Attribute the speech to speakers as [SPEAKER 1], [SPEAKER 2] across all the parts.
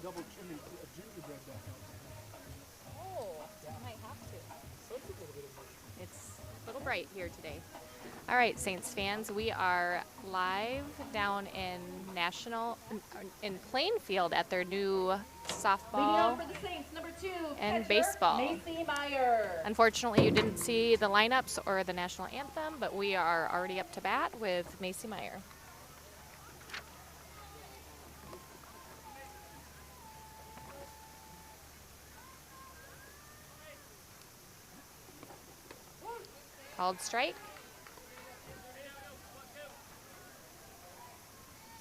[SPEAKER 1] double, gingerbread back out.
[SPEAKER 2] Oh, I might have to. It's a little bright here today. All right, Saints fans, we are live down in Plainfield at their new softball
[SPEAKER 3] for the Saints, number 2,
[SPEAKER 2] and
[SPEAKER 3] catcher,
[SPEAKER 2] baseball.
[SPEAKER 3] Macy Meyer.
[SPEAKER 2] Unfortunately, you didn't see the lineups or the national anthem, but we are already up to bat with Macy Meyer. Called strike.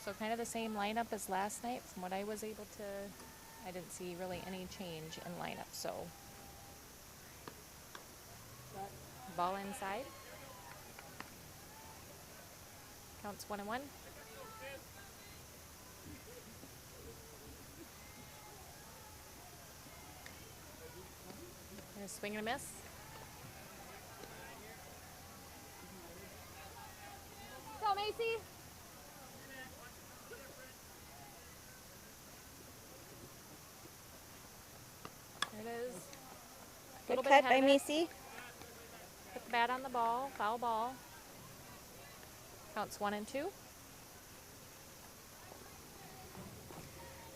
[SPEAKER 2] So kind of the same lineup as last night. From what I was able to, I didn't see really any change in lineup. So ball inside. Counts 1-1. And a swing and a miss. Go, Macy. There it is.
[SPEAKER 4] Good cut by Macy.
[SPEAKER 2] Put the bat on the ball. Foul ball. Counts 1-2.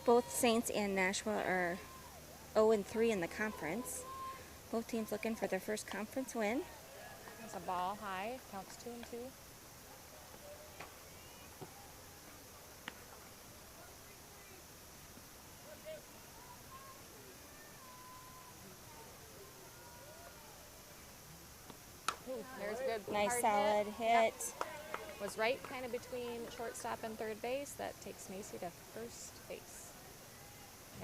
[SPEAKER 4] Both Saints and Nashua are 0-3 in the conference. Both teams looking for their first conference win.
[SPEAKER 2] There's a ball high. Counts 2-2. There's a good
[SPEAKER 4] Nice
[SPEAKER 2] hard
[SPEAKER 4] solid hit.
[SPEAKER 2] Yep. Was right kind of between shortstop and third base. That takes Macy to first base.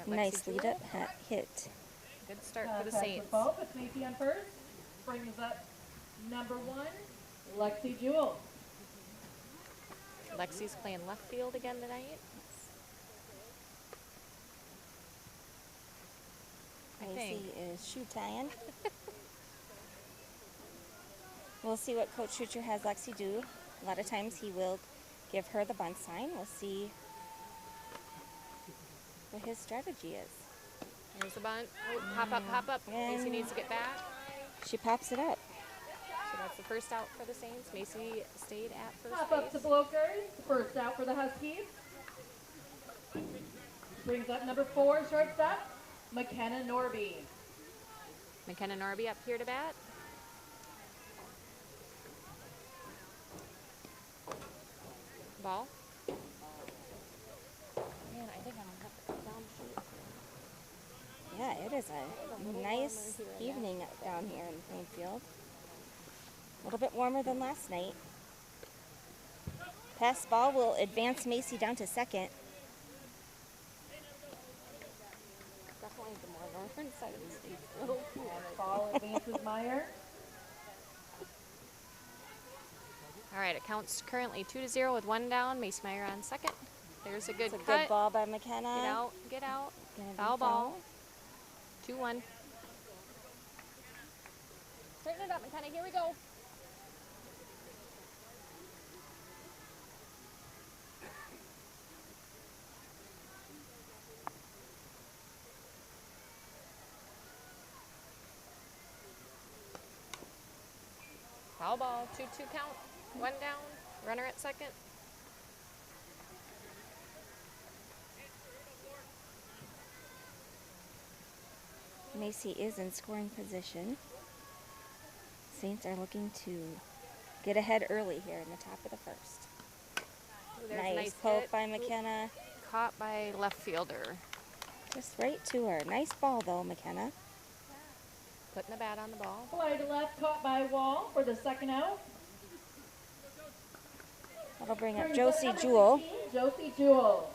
[SPEAKER 4] Nice lead up hit.
[SPEAKER 2] Good start for the Saints.
[SPEAKER 3] Ball puts Macy on first. Brings up number 1, Lexi Jewell.
[SPEAKER 2] Lexi's playing left field again tonight.
[SPEAKER 4] Macy is shoe tying. We'll see what Coach Schucher has Lexi do. A lot of times he will give her the bunt sign. We'll see what his strategy is.
[SPEAKER 2] There's the bunt. Oh, pop up. Macy needs to get back.
[SPEAKER 4] She pops it up.
[SPEAKER 2] So that's the first out for the Saints. Macy stayed at first
[SPEAKER 3] Pop
[SPEAKER 2] base.
[SPEAKER 3] up to Blokers. First out for the Huskies. Brings up number 4, shortstop, McKenna Norby.
[SPEAKER 2] McKenna Norby up here to bat. Ball. Man, I think I'm going to have to cut down the shoot.
[SPEAKER 4] Yeah, it is a nice evening down here in Plainfield. A little bit warmer than last night. Pass ball will advance Macy down to second.
[SPEAKER 2] Definitely the more northern side of the state. A little cooler.
[SPEAKER 3] Ball advances Meyer.
[SPEAKER 2] All right, it counts currently 2-0 with 1 down. Macy Meyer on second. There's a good
[SPEAKER 4] It's a
[SPEAKER 2] cut.
[SPEAKER 4] good ball by McKenna.
[SPEAKER 2] Get out.
[SPEAKER 4] Gonna be
[SPEAKER 2] Foul ball. 2-1. Straighten it up, McKenna. Here we go. Foul ball. 2-2 count. 1 down. Runner at second.
[SPEAKER 4] Macy is in scoring position. Saints are looking to get ahead early here in the top of the first.
[SPEAKER 2] Ooh,
[SPEAKER 4] Nice poke
[SPEAKER 2] hit.
[SPEAKER 4] by McKenna.
[SPEAKER 2] Caught by left fielder.
[SPEAKER 4] Just right to her. Nice ball though, McKenna.
[SPEAKER 2] Putting the bat on the ball.
[SPEAKER 3] Fly to left, caught by Wall for the second out.
[SPEAKER 4] That'll bring up
[SPEAKER 3] Brings
[SPEAKER 4] Josie
[SPEAKER 3] number
[SPEAKER 4] Jewell.
[SPEAKER 3] 16, Josie Jewell.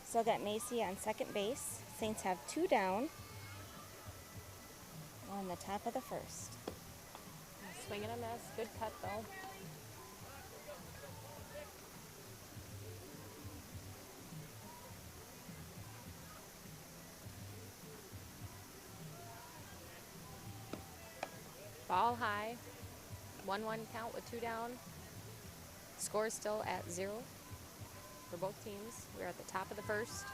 [SPEAKER 4] Still got Macy on second base. Saints have 2 down. On the top of the first.
[SPEAKER 2] Swing and a miss. Good cut though. Ball high. 1-1 count with 2 down. Score still at 0. for both teams. We're at the top of the first.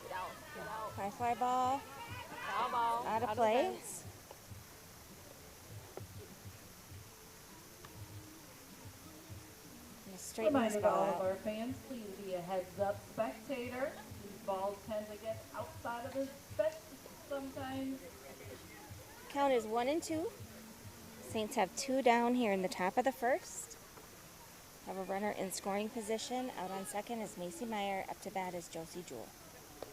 [SPEAKER 2] Get out, get out.
[SPEAKER 4] High fly ball.
[SPEAKER 2] Foul ball.
[SPEAKER 4] Out of
[SPEAKER 2] the
[SPEAKER 4] play.
[SPEAKER 2] fence.
[SPEAKER 4] Just straighten this
[SPEAKER 3] Reminding all
[SPEAKER 4] ball
[SPEAKER 3] of
[SPEAKER 4] out.
[SPEAKER 3] our fans, please be a heads-up spectator. These balls tend to get outside of the spec sometimes.
[SPEAKER 4] Count is 1 and 2. Saints have 2 down here in the top of the first. Have a runner in scoring position. Out on second is Macy Meyer. Up to bat is Josie Jewell.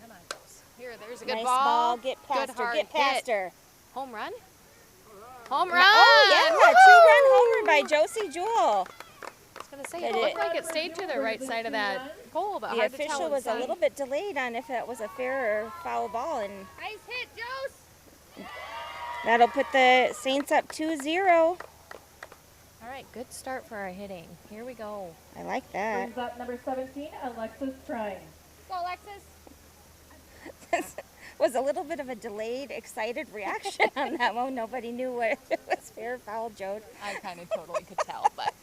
[SPEAKER 2] Come on, Rose. Here, there's a good
[SPEAKER 4] Nice
[SPEAKER 2] ball.
[SPEAKER 4] Get past
[SPEAKER 2] Good
[SPEAKER 4] her.
[SPEAKER 2] hard
[SPEAKER 4] Get past
[SPEAKER 2] hit.
[SPEAKER 4] her.
[SPEAKER 2] Home run? Home run!
[SPEAKER 4] Oh, yeah.
[SPEAKER 2] Woo!
[SPEAKER 4] 2-run homer by Josie Jewell.
[SPEAKER 2] I was going to say,
[SPEAKER 4] Did
[SPEAKER 2] it looked
[SPEAKER 4] it-
[SPEAKER 2] like it stayed to the right side of that pole, but
[SPEAKER 4] The
[SPEAKER 2] hard to tell
[SPEAKER 4] official was a
[SPEAKER 2] inside.
[SPEAKER 4] little bit delayed on if that was a fair or foul ball, and
[SPEAKER 2] Nice hit, Jose!
[SPEAKER 4] that'll put the Saints up 2-0.
[SPEAKER 2] All right, good start for our hitting. Here we go.
[SPEAKER 4] I like that.
[SPEAKER 3] Brings up number 17, Alexis Prime.
[SPEAKER 2] Go, Alexis.
[SPEAKER 4] Was a little bit of a delayed, excited reaction on that one. Nobody knew what if it was fair or foul, Joe.
[SPEAKER 2] I kind of totally could tell, but.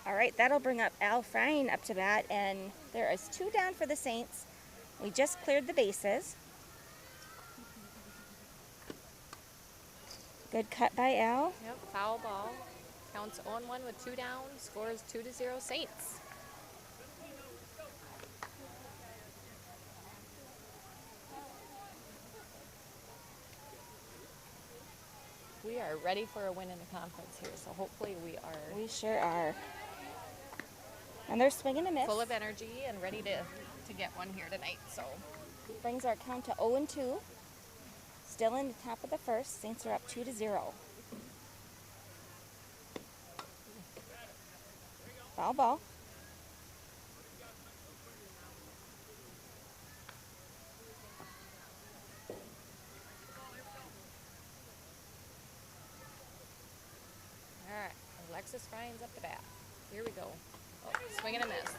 [SPEAKER 4] All right, that'll bring up Al Frine up to bat, and there is 2 down for the Saints. We just cleared the bases. Good cut by Al.
[SPEAKER 2] Yep, foul ball. Counts 0-1 with 2 down. Scores 2-0 Saints. We are ready for a win in the conference here, so hopefully we are
[SPEAKER 4] We sure are. And they're swinging a miss.
[SPEAKER 2] full of energy and ready to get one here tonight. So
[SPEAKER 4] Brings our count to 0 and 2. Still in the top of the first. Saints are up 2-0. Foul ball.
[SPEAKER 2] all right, Alexis Ryan's up the bat. Here we go. Oh, swing and a miss.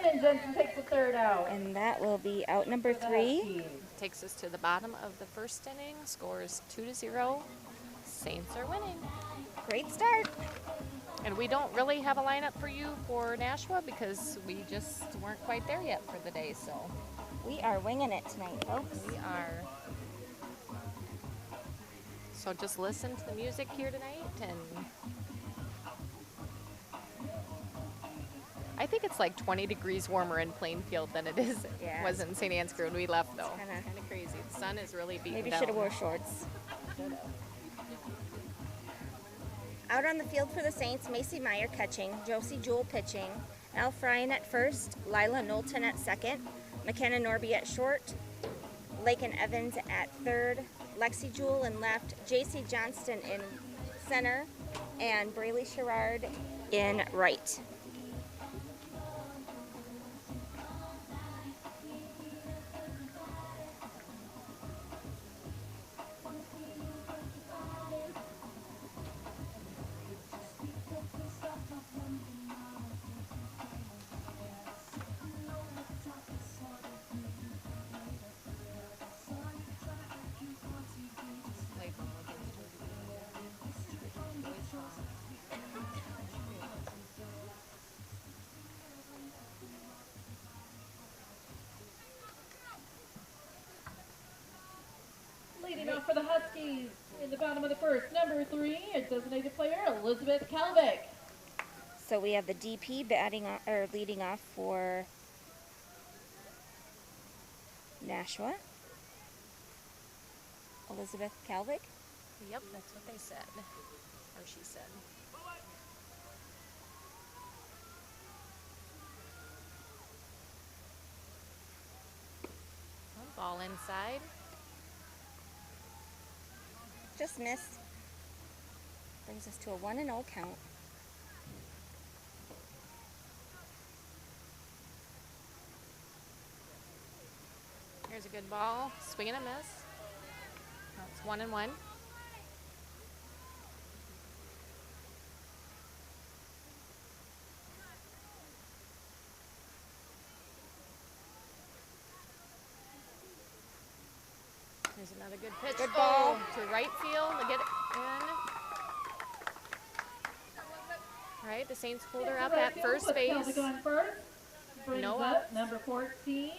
[SPEAKER 3] And Jensen takes the third out.
[SPEAKER 4] And that will be out number
[SPEAKER 3] for the
[SPEAKER 4] 3.
[SPEAKER 3] Huskies.
[SPEAKER 2] Takes us to the bottom of the first inning. Scores 2-0. Saints are winning.
[SPEAKER 4] Great start.
[SPEAKER 2] And we don't really have a lineup for you for Nashua because we just weren't quite there yet for the day. So
[SPEAKER 4] We are winging it tonight, folks.
[SPEAKER 2] we are. So just listen to the music here tonight, and I think it's like 20 degrees warmer in Plainfield than it was in St. Ansgar when we left, though.
[SPEAKER 4] kinda-
[SPEAKER 2] Kind of crazy. The sun is really beating
[SPEAKER 4] Maybe
[SPEAKER 2] down.
[SPEAKER 4] should have wore shorts. Out on the field for the Saints, Macy Meyer catching, Josie Jewell pitching, Al Fryan at first, Lila Knowlton at second, McKenna Norby at short, Lakin Evans at third, Lexi Jewell in left, JC Johnston in center, and Braylee Sherrard in right.
[SPEAKER 3] Leading off for the Huskies in the bottom of the first, number 3, a designated player, Elizabeth Kalvik.
[SPEAKER 4] So we have the DP batting or leading off for Nashua. Elizabeth Kalvik.
[SPEAKER 2] Yep, that's what they said. Or she said. Ball inside.
[SPEAKER 4] Just missed. Brings us to a 1-0 count.
[SPEAKER 2] Here's a good ball. Swing and a miss. That's 1-1. There's another good pitch.
[SPEAKER 4] Good ball.
[SPEAKER 2] To right field to get it in. All right, the Saints pulled her up at first base.
[SPEAKER 3] Going first. Brings
[SPEAKER 2] No
[SPEAKER 3] up
[SPEAKER 2] outs.
[SPEAKER 3] number 14,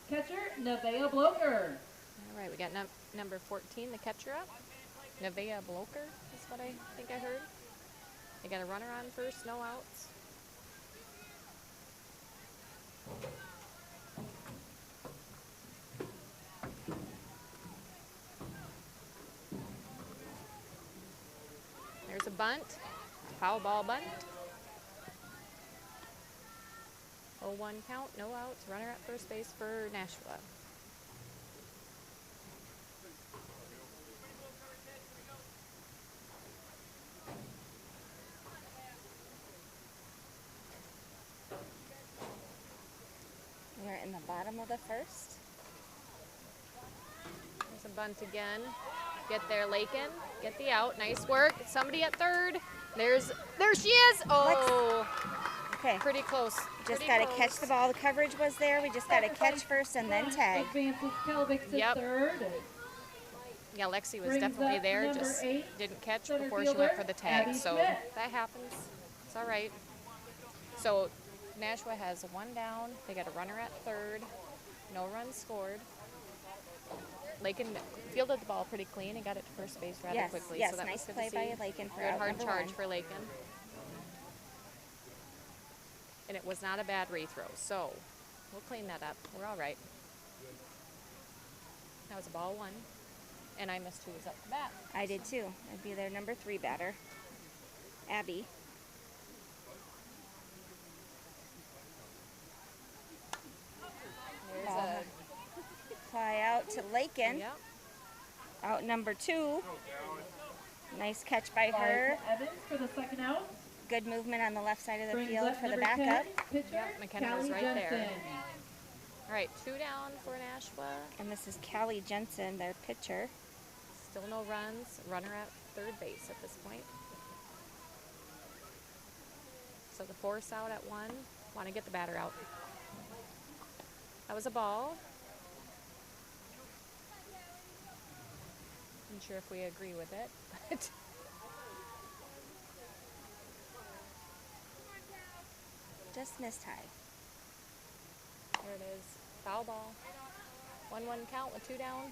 [SPEAKER 3] catcher Nevaeh Bloker.
[SPEAKER 2] All right, we got number 14, the catcher up. Nevaeh Bloker is what I think I heard. They got a runner on first, no outs. There's a bunt, foul ball bunt. 0-1 count, no outs, runner at first base for Nashua.
[SPEAKER 4] We're in the bottom of the first.
[SPEAKER 2] There's a bunt again. Get there, Lakin. Get the out. Nice work. Somebody at third. There she is. Oh,
[SPEAKER 4] Okay.
[SPEAKER 2] pretty close.
[SPEAKER 4] Just got to catch the ball. The coverage was there. We just got to catch first and then tag.
[SPEAKER 3] Advances Kelvick to
[SPEAKER 2] Yep.
[SPEAKER 3] third.
[SPEAKER 2] Yeah, Lexi was
[SPEAKER 3] Brings
[SPEAKER 2] definitely
[SPEAKER 3] up
[SPEAKER 2] there.
[SPEAKER 3] number
[SPEAKER 2] Just
[SPEAKER 3] 8,
[SPEAKER 2] didn't catch
[SPEAKER 3] center
[SPEAKER 2] before she went
[SPEAKER 3] fielder,
[SPEAKER 2] for the tag.
[SPEAKER 3] Abby
[SPEAKER 2] So
[SPEAKER 3] Smith.
[SPEAKER 2] that happens. It's all right. So Nashua has one down. They got a runner at third. No runs scored. Lakin fielded the ball pretty clean and got it to first base rather
[SPEAKER 4] Yes,
[SPEAKER 2] quickly.
[SPEAKER 4] yes,
[SPEAKER 2] so that
[SPEAKER 4] nice
[SPEAKER 2] was good
[SPEAKER 4] play
[SPEAKER 2] to
[SPEAKER 4] by
[SPEAKER 2] see.
[SPEAKER 4] Lakin for
[SPEAKER 2] Good
[SPEAKER 4] out
[SPEAKER 2] hard
[SPEAKER 4] number
[SPEAKER 2] charge
[SPEAKER 4] 1.
[SPEAKER 2] for Lakin. And it was not a bad rethrow, so we'll clean that up. We're all right. That was a ball 1, and I missed who was up to bat.
[SPEAKER 4] I did too. I'd be their number 3 batter, Abby.
[SPEAKER 2] There's
[SPEAKER 4] Ball.
[SPEAKER 2] a
[SPEAKER 4] Fly out to Lakin.
[SPEAKER 2] yep.
[SPEAKER 4] Out number 2. Nice catch by her.
[SPEAKER 3] Evans for the second out.
[SPEAKER 4] Good movement on the left side of the
[SPEAKER 3] Brings
[SPEAKER 4] field
[SPEAKER 3] up
[SPEAKER 4] for the
[SPEAKER 3] number 10,
[SPEAKER 4] backup.
[SPEAKER 3] pitcher
[SPEAKER 2] Yep, McKenna was
[SPEAKER 3] Callie
[SPEAKER 2] right there.
[SPEAKER 3] Jensen.
[SPEAKER 2] All right, 2 down for Nashua.
[SPEAKER 4] And this is Callie Jensen, their pitcher.
[SPEAKER 2] Still no runs. Runner at third base at this point. So the force out at 1. Want to get the batter out. That was a ball. I'm sure if we agree with it, but
[SPEAKER 4] Just missed high.
[SPEAKER 2] there it is. Foul ball. 1-1 count with 2 down.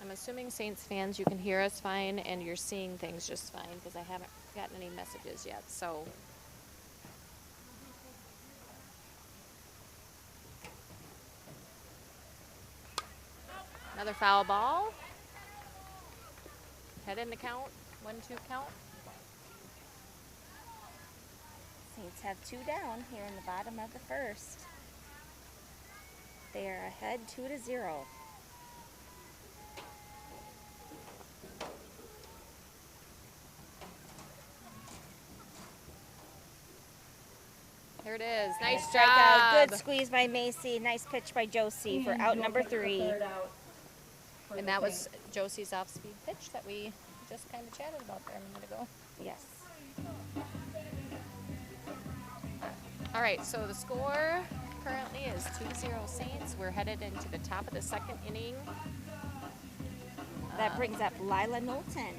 [SPEAKER 2] I'm assuming Saints fans, you can hear us fine and you're seeing things just fine because I haven't gotten any messages yet. So another foul ball. Head in the count. 1-2 count.
[SPEAKER 4] Saints have 2 down here in the bottom of the first. They are ahead 2-0.
[SPEAKER 2] There it is. Nice
[SPEAKER 4] Strikeout.
[SPEAKER 2] job.
[SPEAKER 4] Good squeeze by Macy. Nice pitch by Josie for
[SPEAKER 3] And
[SPEAKER 4] out
[SPEAKER 3] you'll
[SPEAKER 4] number
[SPEAKER 3] get the
[SPEAKER 4] 3.
[SPEAKER 3] third out for
[SPEAKER 2] And
[SPEAKER 3] the
[SPEAKER 2] that was
[SPEAKER 3] Saints.
[SPEAKER 2] Josie's off-speed pitch that we just kind of chatted about there a minute ago.
[SPEAKER 4] Yes.
[SPEAKER 2] All right, so the score currently is 2-0 Saints. We're headed into the top of the second inning.
[SPEAKER 4] That brings up Lila Knowlton.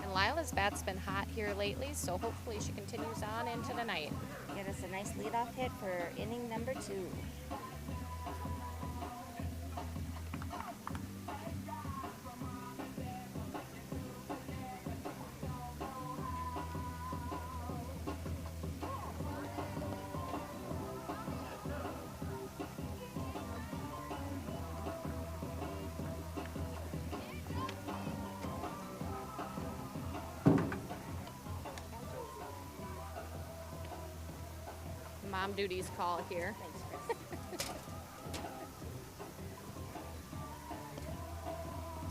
[SPEAKER 2] And Lila's bat's been hot here lately, so hopefully she continues on into the night.
[SPEAKER 4] Get us a nice leadoff hit for inning number 2.
[SPEAKER 2] Mom duties call here.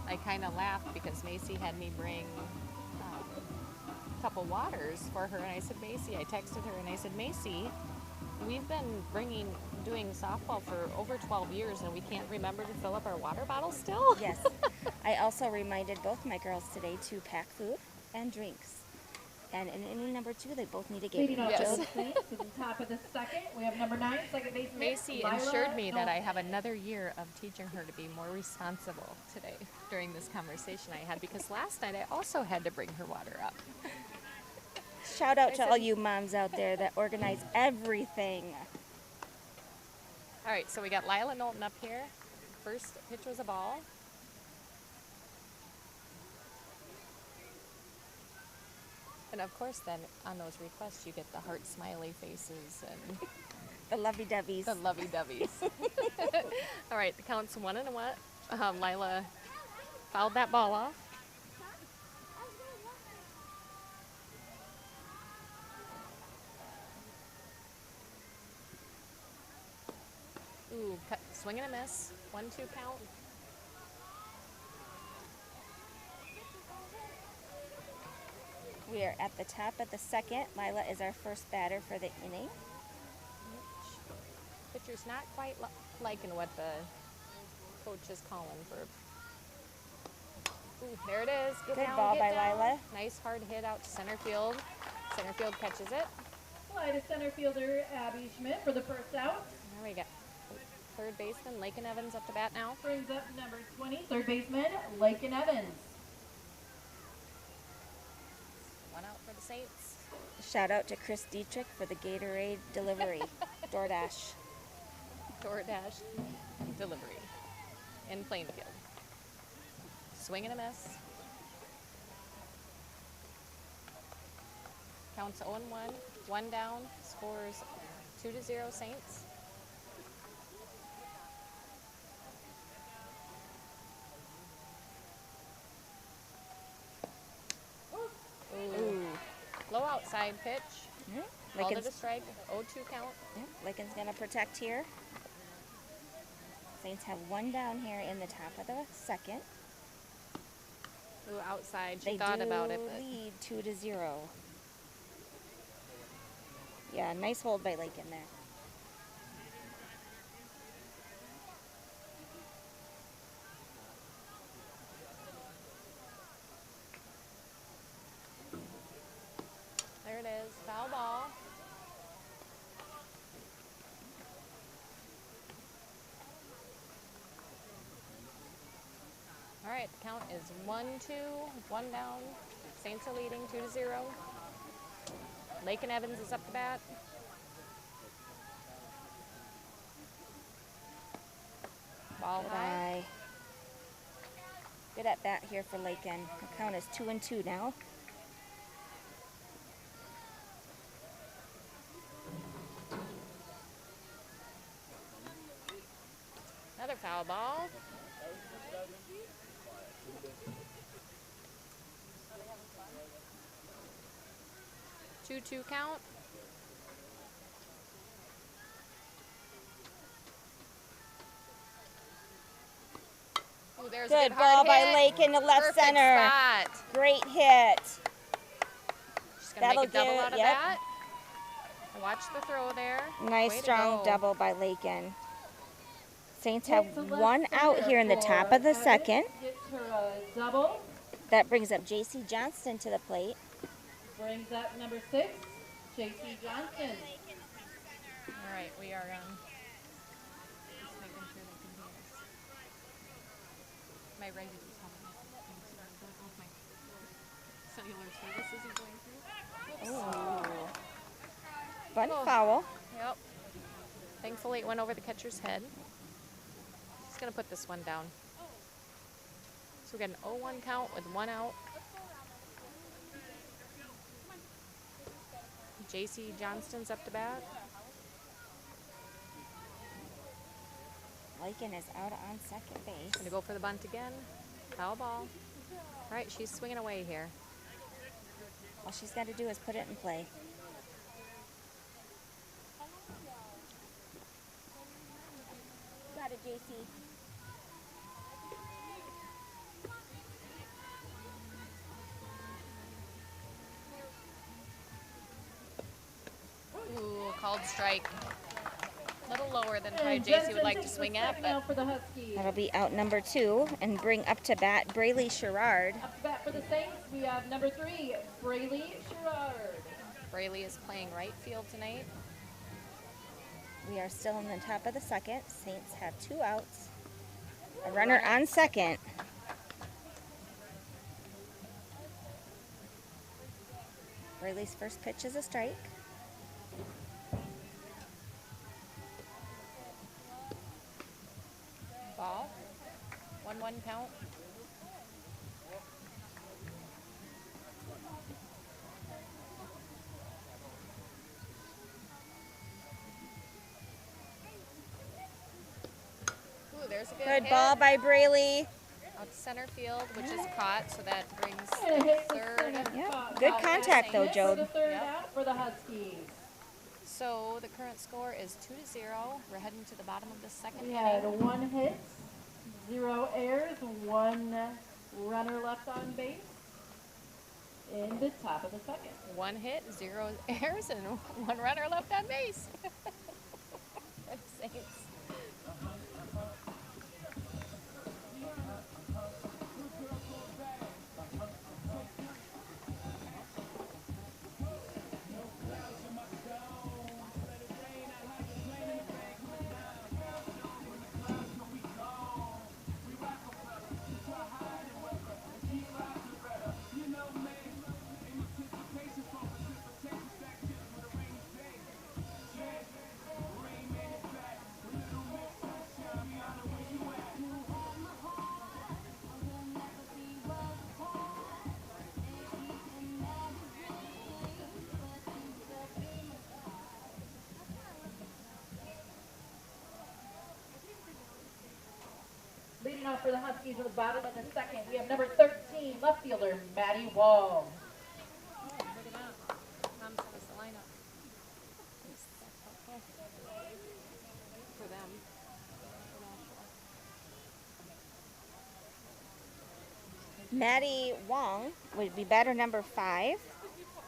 [SPEAKER 2] I kind of laughed because Macy had me bring a couple waters for her, and I said, Macy, I texted her and I said, Macy, we've been doing softball for over 12 years and we can't remember to fill up our water bottles still?
[SPEAKER 4] Yes. I also reminded both my girls today to pack food and drinks. And in inning number 2, they both need to get
[SPEAKER 3] Leading off
[SPEAKER 2] Yes.
[SPEAKER 3] the Saints to the top of the second, we have number 9, second baseman.
[SPEAKER 2] Macy
[SPEAKER 3] Lila
[SPEAKER 2] assured me that I
[SPEAKER 3] Knowlton.
[SPEAKER 2] have another year of teaching her to be more responsible today during this conversation I had, because last night I also had to bring her water up.
[SPEAKER 4] Shout out
[SPEAKER 2] I
[SPEAKER 4] to all
[SPEAKER 2] said-
[SPEAKER 4] you moms out there that organize everything.
[SPEAKER 2] All right, so we got Lila Knowlton up here. First pitch was a ball. And of course, then on those requests, you get the heart smiley faces and
[SPEAKER 4] The lovey-doveys.
[SPEAKER 2] the lovey-doveys. All right, the count's 1-1. Lila fouled that ball off. Ooh, swing and a miss. 1-2 count.
[SPEAKER 4] We are at the top of the second. Lila is our first batter for the inning.
[SPEAKER 2] Pitcher's not quite liking what the coach is calling for. Ooh, there it is. Get
[SPEAKER 4] Good
[SPEAKER 2] down,
[SPEAKER 4] ball
[SPEAKER 2] get
[SPEAKER 4] by
[SPEAKER 2] down.
[SPEAKER 4] Lila.
[SPEAKER 2] Nice hard hit out to center field. Center field catches it.
[SPEAKER 3] Fly to center fielder Abby Schmidt for the first out.
[SPEAKER 2] There we go. Third baseman, Lakin Evans up to bat now.
[SPEAKER 3] Brings up number 20, third baseman, Lakin Evans.
[SPEAKER 2] One out for the Saints.
[SPEAKER 4] Shout out to Chris Dietrich for the Gatorade delivery. DoorDash.
[SPEAKER 2] DoorDash delivery in Plainfield. Swing and a miss. Counts 0-1. One down. Scores 2-0 Saints. Ooh. Low outside pitch. Called it a strike. 0-2 count.
[SPEAKER 4] Lakin's going to protect here. Saints have one down here in the top of the second.
[SPEAKER 2] Ooh, outside. She
[SPEAKER 4] They
[SPEAKER 2] thought
[SPEAKER 4] do
[SPEAKER 2] about it, but
[SPEAKER 4] lead 2-0. Yeah, nice hold by Lakin there.
[SPEAKER 2] there it is. Foul ball. All right, the count is 1-2, one down. Saints are leading 2-0. Lakin Evans is up to bat. Ball
[SPEAKER 4] Good
[SPEAKER 2] high.
[SPEAKER 4] eye. Good at bat here for Lakin. The count is 2-2 now.
[SPEAKER 2] Another foul ball. Two count. Ooh, there's a
[SPEAKER 4] Good
[SPEAKER 2] good
[SPEAKER 4] ball
[SPEAKER 2] hard
[SPEAKER 4] by
[SPEAKER 2] hit.
[SPEAKER 4] Lakin to left
[SPEAKER 2] Perfect
[SPEAKER 4] center.
[SPEAKER 2] spot.
[SPEAKER 4] Great hit.
[SPEAKER 2] She's gonna
[SPEAKER 4] That'll
[SPEAKER 2] make a double
[SPEAKER 4] do it,
[SPEAKER 2] out of
[SPEAKER 4] yep.
[SPEAKER 2] that. Watch the throw there.
[SPEAKER 4] Nice
[SPEAKER 2] Way to
[SPEAKER 4] strong
[SPEAKER 2] go.
[SPEAKER 4] double by Lakin. Saints have
[SPEAKER 3] To left
[SPEAKER 4] one out
[SPEAKER 3] center
[SPEAKER 4] here in the
[SPEAKER 3] for
[SPEAKER 4] top of the
[SPEAKER 3] Evans.
[SPEAKER 4] second.
[SPEAKER 3] Gets her a double.
[SPEAKER 4] That brings up J.C. Johnston to the plate.
[SPEAKER 3] Brings up number 6, J.C. Johnson.
[SPEAKER 2] All right, we are just making sure they can hear us. My regular my cellular service isn't going through. Oops.
[SPEAKER 4] Bunt
[SPEAKER 2] Oh.
[SPEAKER 4] foul.
[SPEAKER 2] Yep. Thankfully, it went over the catcher's head. Just gonna put this one down. So we got an 0-1 count with one out. J.C. Johnston's up to bat.
[SPEAKER 4] Lakin is out on second base.
[SPEAKER 2] Gonna go for the bunt again. Foul ball. All right, she's swinging away here.
[SPEAKER 4] All she's got to do is put it in play. Got it, JC.
[SPEAKER 2] Ooh, called strike. little lower than probably
[SPEAKER 3] And
[SPEAKER 2] JC
[SPEAKER 3] Jensen
[SPEAKER 2] would like to
[SPEAKER 3] takes the
[SPEAKER 2] swing at,
[SPEAKER 3] second
[SPEAKER 2] but
[SPEAKER 3] out for the Huskies.
[SPEAKER 4] That'll be out number 2 and bring up to bat Braylee Sherrard.
[SPEAKER 3] Up to bat for the Saints, we have number 3, Braylee Sherrard.
[SPEAKER 2] Braylee is playing right field tonight.
[SPEAKER 4] We are still in the top of the second. Saints have 2 outs. A runner on second. Braylee's first pitch is a strike.
[SPEAKER 2] Ball. 1-1 count. Ooh, there's a good
[SPEAKER 4] Good
[SPEAKER 2] hit.
[SPEAKER 4] ball by Braylee.
[SPEAKER 2] Out to center field, which is caught, so that brings
[SPEAKER 3] And a hit was
[SPEAKER 2] third.
[SPEAKER 4] Yep. Good contact though,
[SPEAKER 3] For the
[SPEAKER 4] Jode.
[SPEAKER 3] third
[SPEAKER 2] Yep.
[SPEAKER 3] out for the Huskies.
[SPEAKER 2] So the current score is 2-0. We're heading to the bottom of the second
[SPEAKER 3] We had
[SPEAKER 2] inning.
[SPEAKER 3] 1 hit, 0 errors, 1 runner left on base in the top of the second.
[SPEAKER 2] 1 hit, 0 errors, and 1 runner left on base. For the Saints.
[SPEAKER 3] Leading off for the Huskies at the bottom of the second, we have number 13, left fielder, Maddie Wall.
[SPEAKER 2] Oh, look at that. Mom sent us the lineup. For them. For Nashua.
[SPEAKER 4] Maddie Wong would be batter number 5.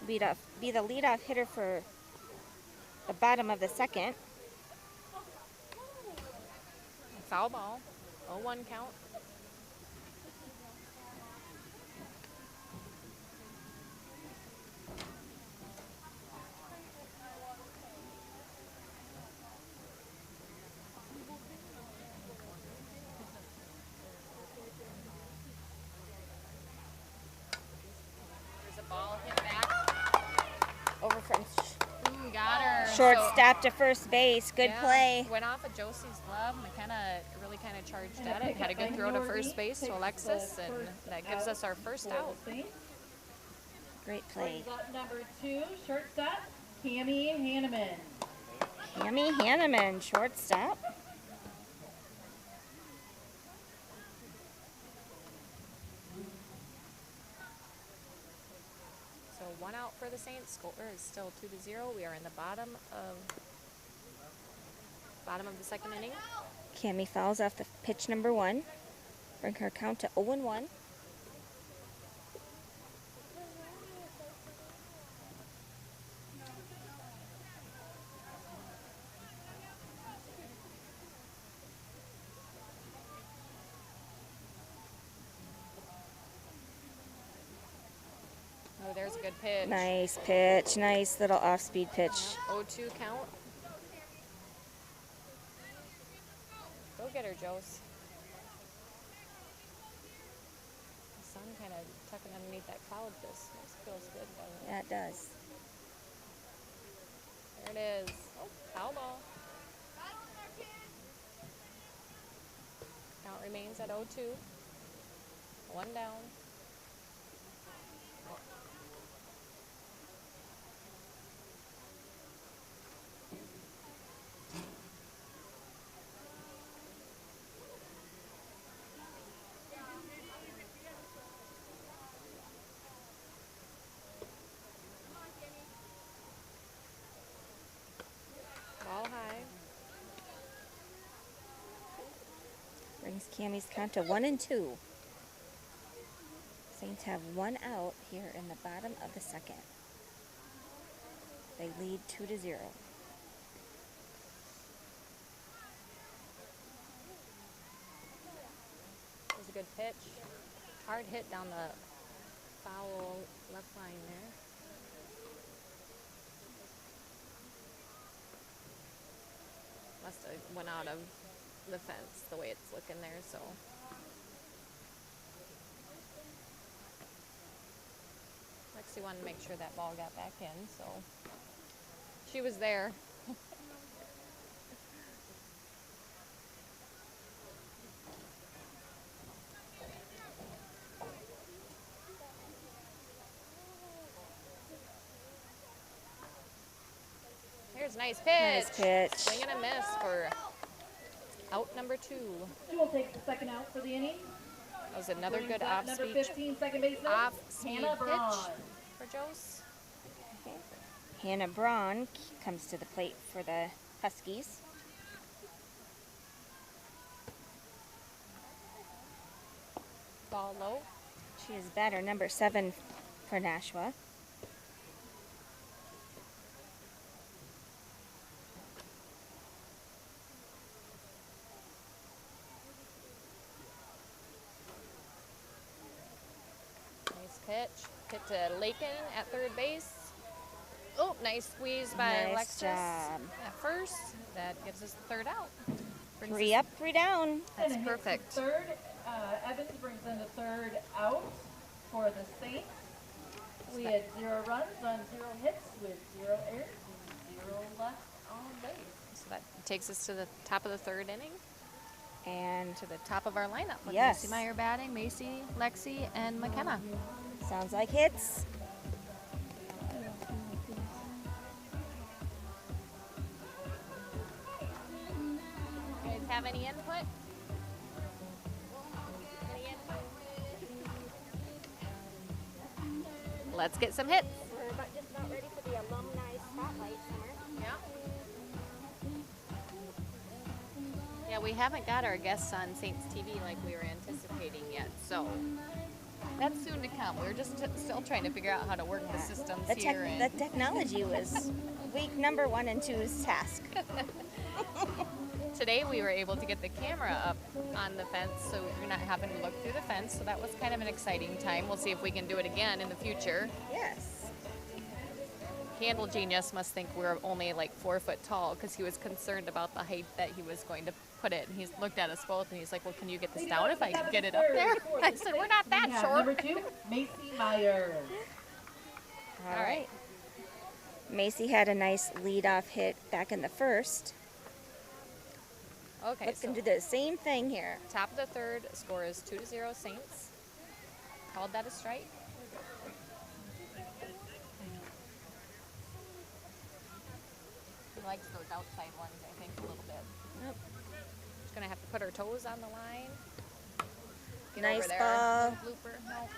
[SPEAKER 4] Be the leadoff hitter for the bottom of the second.
[SPEAKER 2] Foul ball. 0-1 count. There's a ball hit back.
[SPEAKER 4] Over from
[SPEAKER 2] Ooh, got her.
[SPEAKER 4] shortstop to first base. Good
[SPEAKER 2] Yeah,
[SPEAKER 4] play.
[SPEAKER 2] Went off of Josie's glove. McKenna really kind of charged
[SPEAKER 3] And
[SPEAKER 2] at
[SPEAKER 3] a
[SPEAKER 2] it. Had a
[SPEAKER 3] pickup
[SPEAKER 2] good
[SPEAKER 3] by
[SPEAKER 2] throw to
[SPEAKER 3] Norby
[SPEAKER 2] first base to
[SPEAKER 3] takes
[SPEAKER 2] Alexis,
[SPEAKER 3] the
[SPEAKER 2] and
[SPEAKER 3] first
[SPEAKER 2] that gives us our
[SPEAKER 3] out
[SPEAKER 2] first
[SPEAKER 3] for
[SPEAKER 2] out.
[SPEAKER 3] the Saints.
[SPEAKER 4] Great play.
[SPEAKER 3] Brings up number 2, shortstop, Cammie Hanneman.
[SPEAKER 4] Cammie Hanneman, shortstop.
[SPEAKER 2] So 1 out for the Saints. Score is still 2-0. We are in the bottom of the second inning.
[SPEAKER 4] Cammie fouls off the pitch number 1. Bring her count to 0-1.
[SPEAKER 2] Oh, there's a good pitch.
[SPEAKER 4] Nice pitch. Nice little off-speed pitch.
[SPEAKER 2] 0-2 count. Go get her, Jose. The sun kind of tucking underneath that cloud. This feels good, doesn't it?
[SPEAKER 4] Yeah, it does.
[SPEAKER 2] There it is. Oh, foul ball. Count remains at 0-2. 1 down. Ball high.
[SPEAKER 4] Brings Cammie's count to 1-2. Saints have 1 out here in the bottom of the second. They lead 2-0.
[SPEAKER 2] a good pitch. Hard hit down the foul left line there. Must have went out of the fence the way it's looking there, so. Lexi wanted to make sure that ball got back in, so she was there. Here's a nice pitch.
[SPEAKER 4] Nice pitch.
[SPEAKER 2] Swing and a miss for out number 2.
[SPEAKER 3] Jewel takes the second out for the inning.
[SPEAKER 2] That was another
[SPEAKER 3] Brings
[SPEAKER 2] good
[SPEAKER 3] up number
[SPEAKER 2] off-speed
[SPEAKER 3] 15, second baseman.
[SPEAKER 2] off-speed
[SPEAKER 3] Hannah Braun.
[SPEAKER 2] pitch for Jose.
[SPEAKER 4] Hannah Braun comes to the plate for the Huskies.
[SPEAKER 2] Ball low.
[SPEAKER 4] She is batter number 7 for Nashua.
[SPEAKER 2] Nice pitch. Hit to Lakin at third base. Oh, nice squeeze by
[SPEAKER 4] Nice
[SPEAKER 2] Alexis
[SPEAKER 4] job.
[SPEAKER 2] at first. That gives us the third out. Brings
[SPEAKER 4] 3
[SPEAKER 2] us-
[SPEAKER 4] up, 3 down.
[SPEAKER 2] That's
[SPEAKER 3] And it hits
[SPEAKER 2] perfect.
[SPEAKER 3] the third. Evans brings in the third out for the Saints. We had 0 runs on 0 hits with 0 errors and 0 left on base.
[SPEAKER 2] So that takes us to the top of the third inning,
[SPEAKER 4] And
[SPEAKER 2] to the top of our lineup with
[SPEAKER 4] Yes.
[SPEAKER 2] Macy Meyer batting, Macy, Lexi, and McKenna.
[SPEAKER 4] sounds like hits.
[SPEAKER 2] You guys have any input? Any input? Let's get some hits.
[SPEAKER 4] We're just about ready for the alumni spotlight, Summer.
[SPEAKER 2] Yeah. Yeah, we haven't got our guests on Saints TV like we were anticipating yet, so that's soon to come. We're just still trying to figure out how to work the systems
[SPEAKER 4] The,
[SPEAKER 2] here.
[SPEAKER 4] the technology was week number 1 and 2's task.
[SPEAKER 2] Today we were able to get the camera up on the fence, so you're not having to look through the fence. So that was kind of an exciting time. We'll see if we can do it again in the future.
[SPEAKER 4] Yes.
[SPEAKER 2] Handle Genius must think we're only like 4 foot tall because he was concerned about the height that he was going to put it. And he's looked at us both and he's like, well, can you get this down if I can get it up there? I said, we're not that
[SPEAKER 3] Yeah,
[SPEAKER 2] short.
[SPEAKER 3] number 2, Macy Meyer.
[SPEAKER 2] All right.
[SPEAKER 4] Macy had a nice leadoff hit back in the first.
[SPEAKER 2] Okay, so
[SPEAKER 4] Looking to do the same thing here.
[SPEAKER 2] top of the third, score is 2-0 Saints. Called that a strike. He likes those outside ones, I think, a little bit.
[SPEAKER 4] Yep.
[SPEAKER 2] Just gonna have to put her toes on the line. Get
[SPEAKER 4] Nice
[SPEAKER 2] over there.
[SPEAKER 4] ball.
[SPEAKER 2] Blooper. No.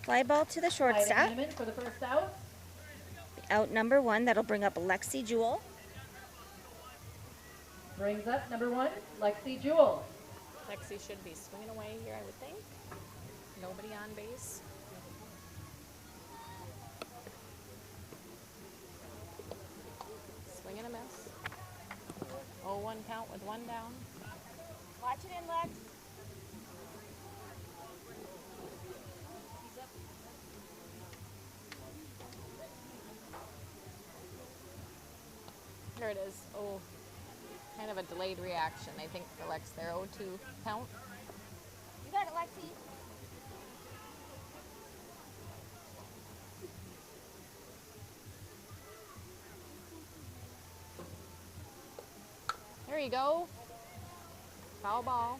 [SPEAKER 4] Fly ball to the
[SPEAKER 3] Ida
[SPEAKER 4] shortstop.
[SPEAKER 3] Hanneman for the first out.
[SPEAKER 4] Out number 1, that'll bring up Lexi Jewell.
[SPEAKER 3] Brings up number 1, Lexi Jewell.
[SPEAKER 2] Lexi should be swinging away here, I would think. Nobody on base. Swing and a miss. 0-1 count with 1 down.
[SPEAKER 4] Watch it in, Lex.
[SPEAKER 2] Here it is. Oh, kind of a delayed reaction, I think, for Lex there. 0-2 count.
[SPEAKER 4] You got it, Lexi.
[SPEAKER 2] There you go. Foul ball.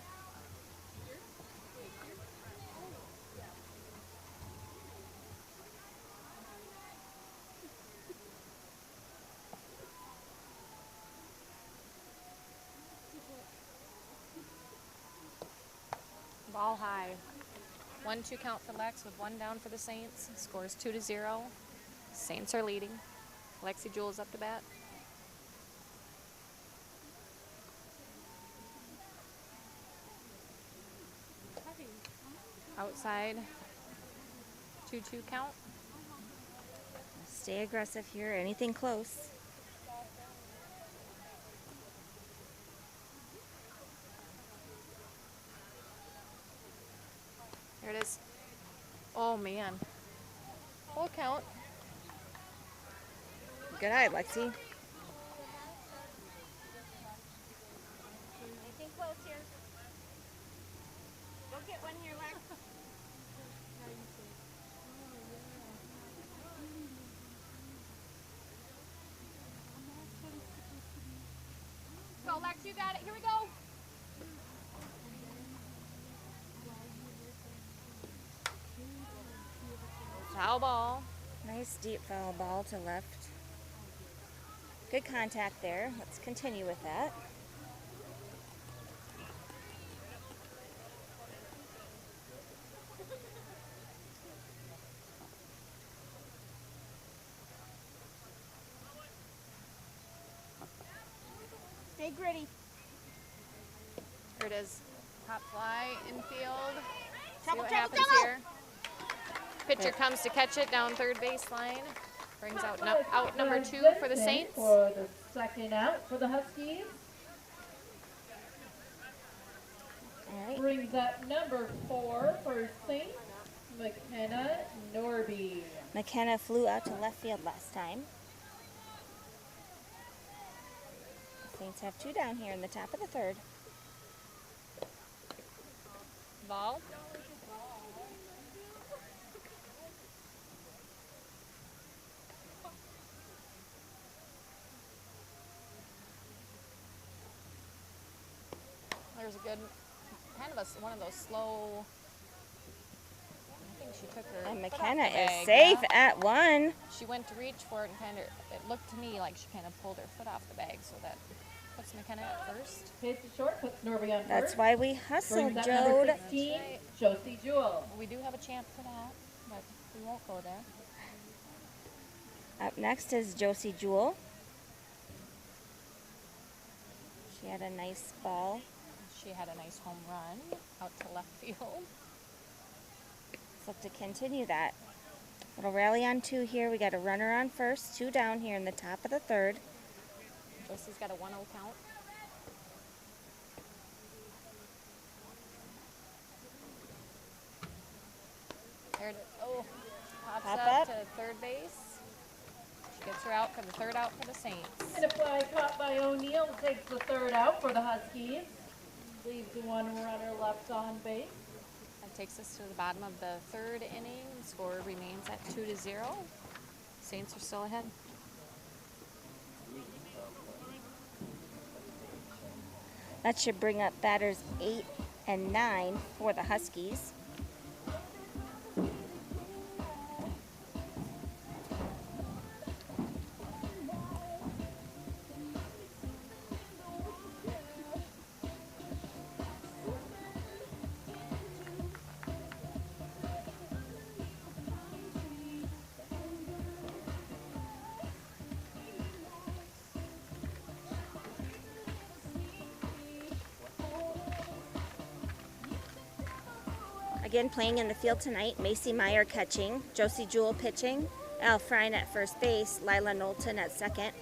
[SPEAKER 2] Ball high. 1-2 count for Lex with 1 down for the Saints. Scores 2-0. Saints are leading. Lexi Jewell's up to bat. Outside. 2-2 count.
[SPEAKER 4] Stay aggressive here. Anything close.
[SPEAKER 2] There it is. Oh, man. Full count.
[SPEAKER 4] Good eye, Lexi. Anything close here? Go get one here, Lex.
[SPEAKER 2] Go, Lex, you got it. Here we go. Foul ball.
[SPEAKER 4] Nice deep foul ball to left. Good contact there. Let's continue with that. Stay gritty.
[SPEAKER 2] Here it is. Hot fly, infield. See
[SPEAKER 4] Trouble,
[SPEAKER 2] what
[SPEAKER 4] trouble,
[SPEAKER 2] happens
[SPEAKER 4] trouble.
[SPEAKER 2] here. Pitcher comes to catch it down third baseline. Brings out out number 2 for the Saints.
[SPEAKER 3] For the second out for the Huskies.
[SPEAKER 4] All right.
[SPEAKER 3] Brings up number 4 for Saints, McKenna Norby.
[SPEAKER 4] McKenna flew out to left field last time. Saints have 2 down here in the top of the third.
[SPEAKER 2] Ball. There's a good, kind of one of those slow. I think she took her.
[SPEAKER 4] And
[SPEAKER 2] foot off
[SPEAKER 4] McKenna
[SPEAKER 2] the
[SPEAKER 4] is
[SPEAKER 2] bag,
[SPEAKER 4] safe
[SPEAKER 2] yeah.
[SPEAKER 4] at 1.
[SPEAKER 2] She went to reach for it and kind of, it looked to me like she kind of pulled her foot off the bag, so that puts McKenna at first.
[SPEAKER 3] Hits the short, puts Norby on
[SPEAKER 4] That's
[SPEAKER 3] first.
[SPEAKER 4] why we hustled,
[SPEAKER 3] Brings up number
[SPEAKER 4] Jode.
[SPEAKER 3] 16, Josie Jewell.
[SPEAKER 2] We do have a chant for that, but we won't go there.
[SPEAKER 4] Up next is Josie Jewell. She had a nice ball.
[SPEAKER 2] She had a nice home run out to left field.
[SPEAKER 4] Let's look to continue that. Little rally on 2 here. We got a runner on first, 2 down here in the top of the third.
[SPEAKER 2] Josie's got a 1-0 count. There it is. Oh, pops
[SPEAKER 4] Pop
[SPEAKER 2] up
[SPEAKER 4] up.
[SPEAKER 2] to third base. She gets her out for the third out for the Saints.
[SPEAKER 3] And a fly caught by O'Neill takes the third out for the Huskies. Leaves 1 runner left on base.
[SPEAKER 2] That takes us to the bottom of the third inning. The score remains at 2-0. Saints are still ahead.
[SPEAKER 4] That should bring up batters 8 and 9 for the Huskies. Again, playing in the field tonight, Macy Meyer catching, Josie Jewell pitching, Al Frine at first base, Lila Knowlton at second.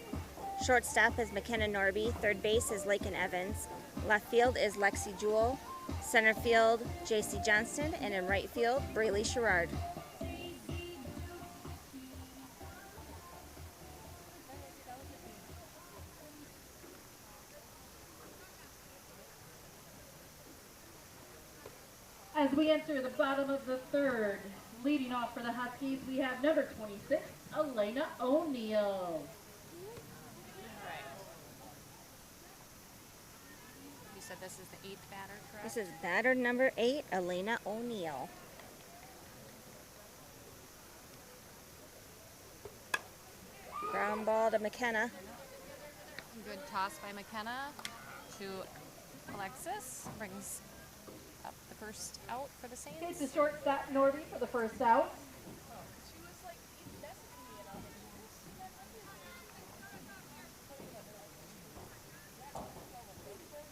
[SPEAKER 4] Shortstop is McKenna Norby, third base is Lakin Evans, left field is Lexi Jewell, center field JC Johnston, and in right field, Braylee Sherrard.
[SPEAKER 3] As we enter the bottom of the third, leading off for the Huskies, we have number 26, Elena O'Neill.
[SPEAKER 2] Right. You said this is the 8th batter, correct?
[SPEAKER 4] This is batter number 8, Elena O'Neill. Ground ball to McKenna.
[SPEAKER 2] Good toss by McKenna to Alexis. Brings up the first out for the
[SPEAKER 3] Hits
[SPEAKER 2] Saints.
[SPEAKER 3] the shortstop Norby for the first out.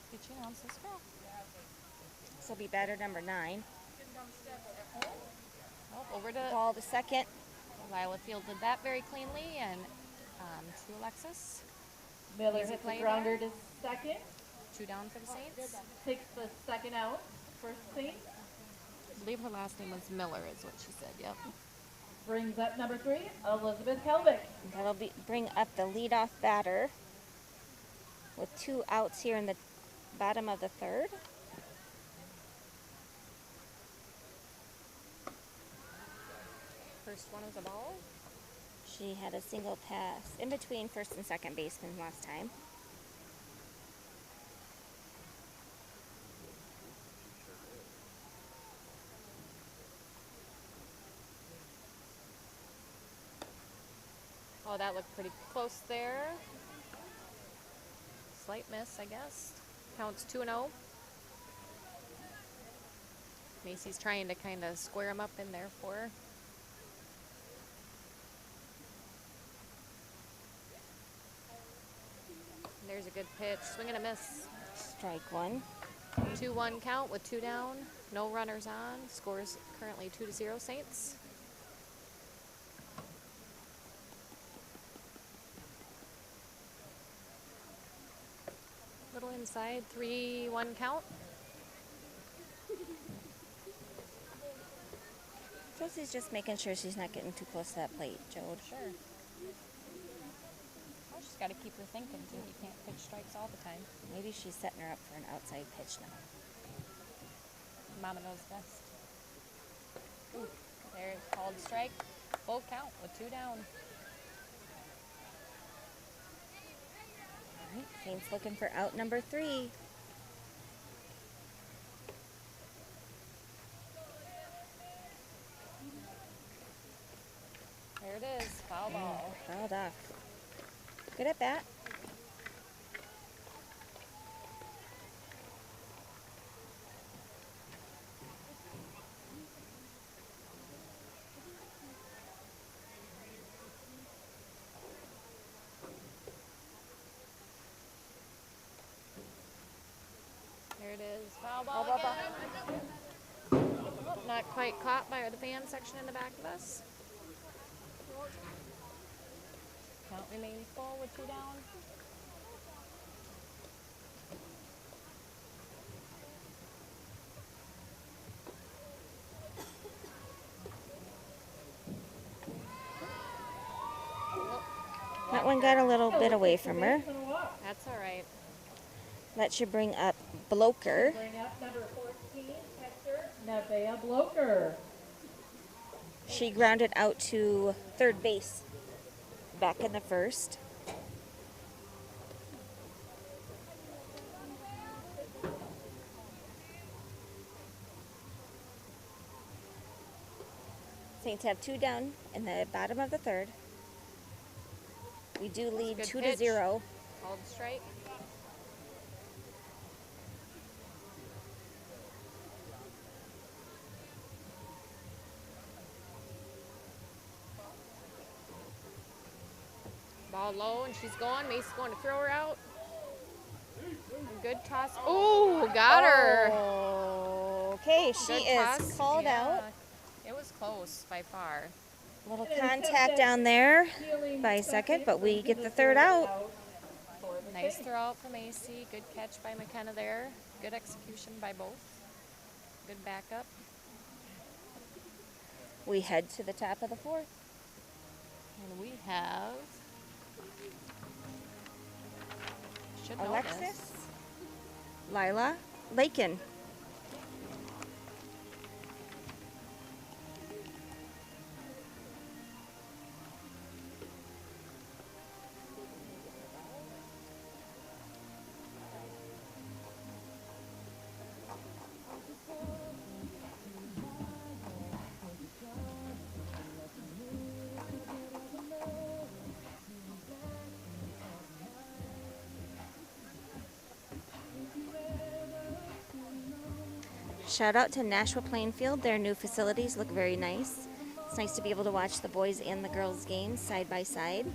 [SPEAKER 2] Did you announce this girl?
[SPEAKER 4] This will be batter number 9.
[SPEAKER 2] Oh, over to
[SPEAKER 4] Ball to second.
[SPEAKER 2] Lila fielded that very cleanly, and to Alexis.
[SPEAKER 3] Miller
[SPEAKER 2] Easy
[SPEAKER 3] hits the
[SPEAKER 2] play
[SPEAKER 3] grounder to second.
[SPEAKER 2] 2 down for the Saints.
[SPEAKER 3] Takes the second out for Saints.
[SPEAKER 2] I believe her last name was Miller, is what she said. Yep.
[SPEAKER 3] Brings up number 3, Elizabeth Kelvick.
[SPEAKER 4] That'll bring up the leadoff batter with 2 outs here in the bottom of the 3rd.
[SPEAKER 2] First one was a ball.
[SPEAKER 4] She had a single pass in between first and second baseman last time.
[SPEAKER 2] Oh, that looked pretty close there. Slight miss, I guess. Counts 2-0. Macy's trying to kind of square him up in there for her. There's a good pitch. Swing and a miss.
[SPEAKER 4] Strike 1.
[SPEAKER 2] 2-1 count with 2 down. No runners on. Scores currently 2-0 Saints. Little inside. 3-1 count.
[SPEAKER 4] Josie's just making sure she's not getting too close to that plate, Jode.
[SPEAKER 2] Sure. Well, she's got to keep her thinking, too. You can't pitch strikes all the time.
[SPEAKER 4] Maybe she's setting her up for an outside pitch now.
[SPEAKER 2] Mama knows best. Ooh, there, called strike. Full count with 2 down.
[SPEAKER 4] All right, Saints looking for out number 3.
[SPEAKER 2] There it is. Foul ball.
[SPEAKER 4] Fouled off. Good at bat.
[SPEAKER 2] There it is. Foul ball again. Oh, not quite caught by the fan section in the back of us. Count remains full with 2 down.
[SPEAKER 4] That one got a little bit away from her.
[SPEAKER 2] That's all right.
[SPEAKER 4] That should bring up Bloker.
[SPEAKER 3] Bring up number 14, catcher Nevaeh Bloker.
[SPEAKER 4] She grounded out to third base back in the 1st. Saints have 2 down in the bottom of the 3rd. We do lead
[SPEAKER 2] Good
[SPEAKER 4] 2-0.
[SPEAKER 2] pitch. Called strike. Ball low, and she's going. Mace's going to throw her out. Good toss. Oh, got her.
[SPEAKER 4] Okay, she
[SPEAKER 2] Good
[SPEAKER 4] is
[SPEAKER 2] toss.
[SPEAKER 4] called
[SPEAKER 2] Yeah,
[SPEAKER 4] out.
[SPEAKER 2] It was close by far.
[SPEAKER 4] Little contact down there
[SPEAKER 3] Stealing
[SPEAKER 4] by second, but we get the 3rd out.
[SPEAKER 3] for the
[SPEAKER 2] Nice
[SPEAKER 3] Saints.
[SPEAKER 2] throw out from AC. Good catch by McKenna there. Good execution by both. Good backup.
[SPEAKER 4] We head to the top of the 4th.
[SPEAKER 2] And we have... Should know
[SPEAKER 4] Alexis,
[SPEAKER 2] this.
[SPEAKER 4] Lila, Lakin. Shout out to Nashua-Plainfield. Their new facilities look very nice. It's nice to be able to watch the boys and the girls games side by side.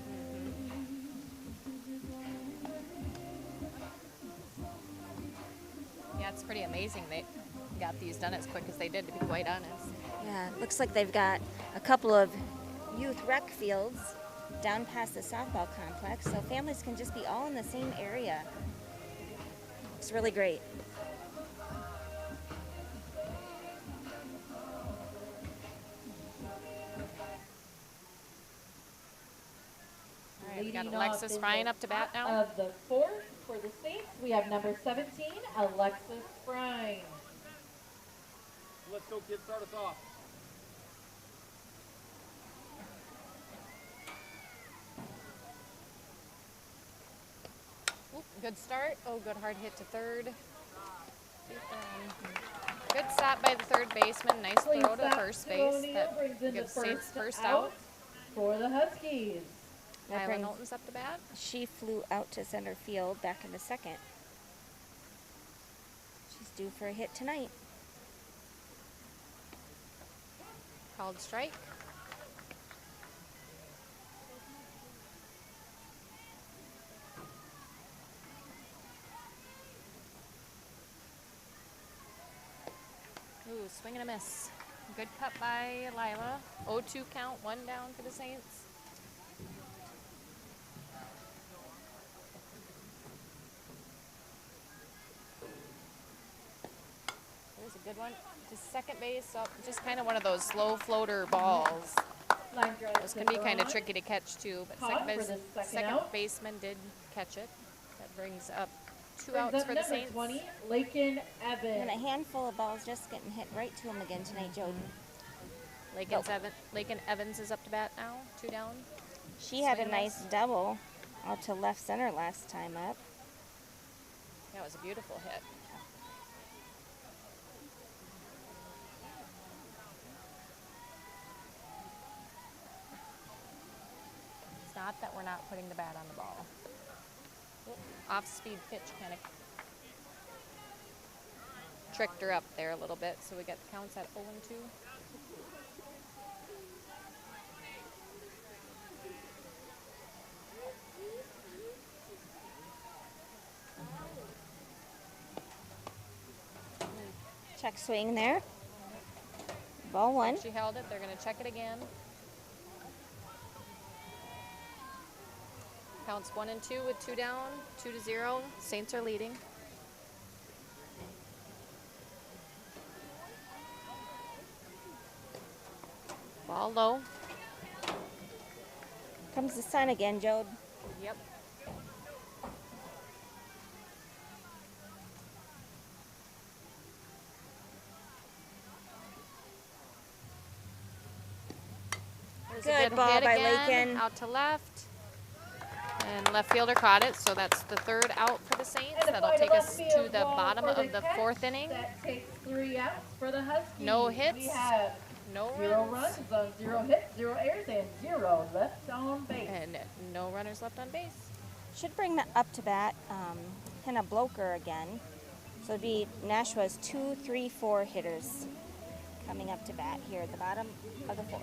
[SPEAKER 2] Yeah, it's pretty amazing they got these done as quick as they did, to be quite honest.
[SPEAKER 4] Yeah, looks like they've got a couple of youth rec fields down past the softball complex, so families can just be all in the same area. It's really great.
[SPEAKER 3] Leading off
[SPEAKER 2] Alexis
[SPEAKER 3] in
[SPEAKER 2] Frying
[SPEAKER 3] the
[SPEAKER 2] up to bat
[SPEAKER 3] top
[SPEAKER 2] now.
[SPEAKER 3] Of the fourth for the Saints, we have number 17, Alexis Frying.
[SPEAKER 1] Let's go, kids. Start us off.
[SPEAKER 2] Oop, good start. Oh, good hard hit to third. Good stop by the third baseman. Nice
[SPEAKER 3] Clean
[SPEAKER 2] throw to
[SPEAKER 3] stop
[SPEAKER 2] first
[SPEAKER 3] to
[SPEAKER 2] base.
[SPEAKER 3] O'Neill
[SPEAKER 2] That
[SPEAKER 3] brings in the
[SPEAKER 2] gives Saints
[SPEAKER 3] first
[SPEAKER 2] first out.
[SPEAKER 3] for the Huskies.
[SPEAKER 4] That
[SPEAKER 2] Nyla
[SPEAKER 4] brings-
[SPEAKER 2] Knowlton's up to bat.
[SPEAKER 4] She flew out to center field back into second. She's due for a hit tonight.
[SPEAKER 2] Called strike. Ooh, swing and a miss. Good cut by Lila. 0-2 count, 1 down for the Saints. There's a good one. To second base, up. Just kind of one of those slow floater balls.
[SPEAKER 3] Line drive
[SPEAKER 2] Those
[SPEAKER 3] to
[SPEAKER 2] can be kind of
[SPEAKER 3] Braun.
[SPEAKER 2] tricky to catch too, but
[SPEAKER 3] Caught for the second out.
[SPEAKER 2] baseman did catch it. That brings up 2
[SPEAKER 3] Brings
[SPEAKER 2] outs
[SPEAKER 3] up
[SPEAKER 2] for the
[SPEAKER 3] number
[SPEAKER 2] Saints.
[SPEAKER 3] 20, Lakin
[SPEAKER 4] And
[SPEAKER 3] Evans.
[SPEAKER 4] a handful of balls just getting hit right to him again tonight, Jordan.
[SPEAKER 2] Lakin Evans is up to bat now, 2 down.
[SPEAKER 4] She had a
[SPEAKER 2] Swing
[SPEAKER 4] nice
[SPEAKER 2] miss.
[SPEAKER 4] double out to left center last time up.
[SPEAKER 2] That was a beautiful hit. It's not that we're not putting the bat on the ball. Off-speed pitch kind of tricked her up there a little bit, so we got the counts at 0-2.
[SPEAKER 4] Check swing there. Ball one.
[SPEAKER 2] She held it. They're going to check it again. Counts 1 and 2 with 2 down, 2-0. Saints are leading. Ball low.
[SPEAKER 4] Comes the sun again, Jode.
[SPEAKER 2] Yep. There's a
[SPEAKER 4] Good ball
[SPEAKER 2] hit
[SPEAKER 4] by
[SPEAKER 2] again,
[SPEAKER 4] Lakin.
[SPEAKER 2] out to left. And left fielder caught it, so that's the 3rd out for the Saints.
[SPEAKER 3] And a
[SPEAKER 2] That'll
[SPEAKER 3] fly
[SPEAKER 2] take
[SPEAKER 3] left
[SPEAKER 2] us
[SPEAKER 3] field
[SPEAKER 2] to the
[SPEAKER 3] ball
[SPEAKER 2] bottom
[SPEAKER 3] for
[SPEAKER 2] of the
[SPEAKER 3] catch.
[SPEAKER 2] 4th inning.
[SPEAKER 3] That takes 3 outs for the Huskies.
[SPEAKER 2] No hits,
[SPEAKER 3] We have
[SPEAKER 2] no
[SPEAKER 3] 0
[SPEAKER 2] runs,
[SPEAKER 3] runs on 0 hits, 0 errors, and 0 left on base.
[SPEAKER 2] and no runners left on base.
[SPEAKER 4] Should bring up to bat Hannah Bloker again. So it'd be Nashua's 2, 3, 4 hitters coming up to bat here at the bottom of the 4th.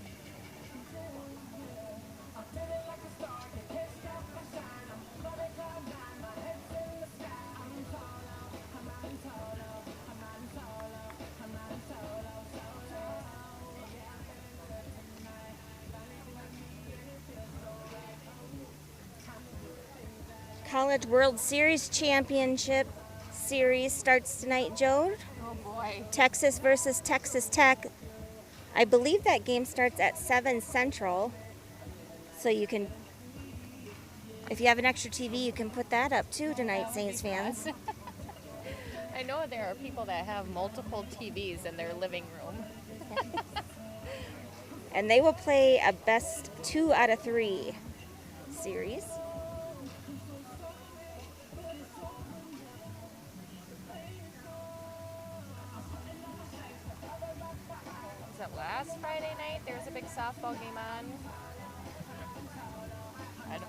[SPEAKER 4] College World Series Championship Series starts tonight, Jode.
[SPEAKER 2] Oh boy.
[SPEAKER 4] Texas versus Texas Tech. I believe that game starts at 7 Central. So you can, if you have an extra TV, you can put that up too tonight, Saints fans.
[SPEAKER 2] I know there are people that have multiple TVs in their living room.
[SPEAKER 4] And they will play a best 2 out of 3 series.
[SPEAKER 2] Was that last Friday night? There was a big softball game on. I don't.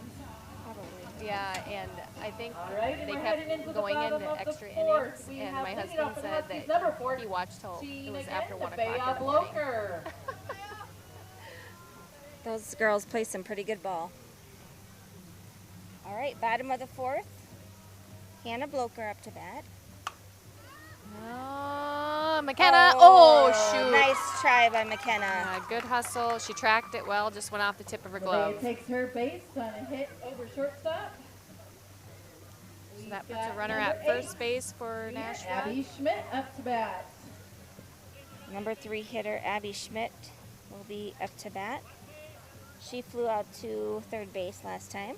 [SPEAKER 2] Yeah, and I think
[SPEAKER 3] All right, and
[SPEAKER 2] they
[SPEAKER 3] we're
[SPEAKER 2] kept
[SPEAKER 3] heading into the
[SPEAKER 2] going
[SPEAKER 3] bottom
[SPEAKER 2] into
[SPEAKER 3] of the
[SPEAKER 2] extra
[SPEAKER 3] 4th.
[SPEAKER 2] innings,
[SPEAKER 3] We
[SPEAKER 2] and
[SPEAKER 3] have
[SPEAKER 2] my
[SPEAKER 3] leading
[SPEAKER 2] husband
[SPEAKER 3] off for the
[SPEAKER 2] said
[SPEAKER 3] Huskies,
[SPEAKER 2] that
[SPEAKER 3] number 14,
[SPEAKER 2] he watched till it was
[SPEAKER 3] again,
[SPEAKER 2] after 1 o'clock in
[SPEAKER 3] Nevaeh
[SPEAKER 2] the morning.
[SPEAKER 3] Bloker.
[SPEAKER 4] Those girls play some pretty good ball. All right, bottom of the 4th. Hannah Bloker up to bat.
[SPEAKER 2] McKenna. Oh, shoot.
[SPEAKER 4] Nice try by McKenna.
[SPEAKER 2] Good hustle. She tracked it well. Just went off the tip of her glove.
[SPEAKER 3] Nevaeh takes her base on a hit over shortstop.
[SPEAKER 2] So that puts a runner at first base for Nashua.
[SPEAKER 3] Abby Schmidt up to bat.
[SPEAKER 4] Number 3 hitter Abby Schmidt will be up to bat. She flew out to third base last time.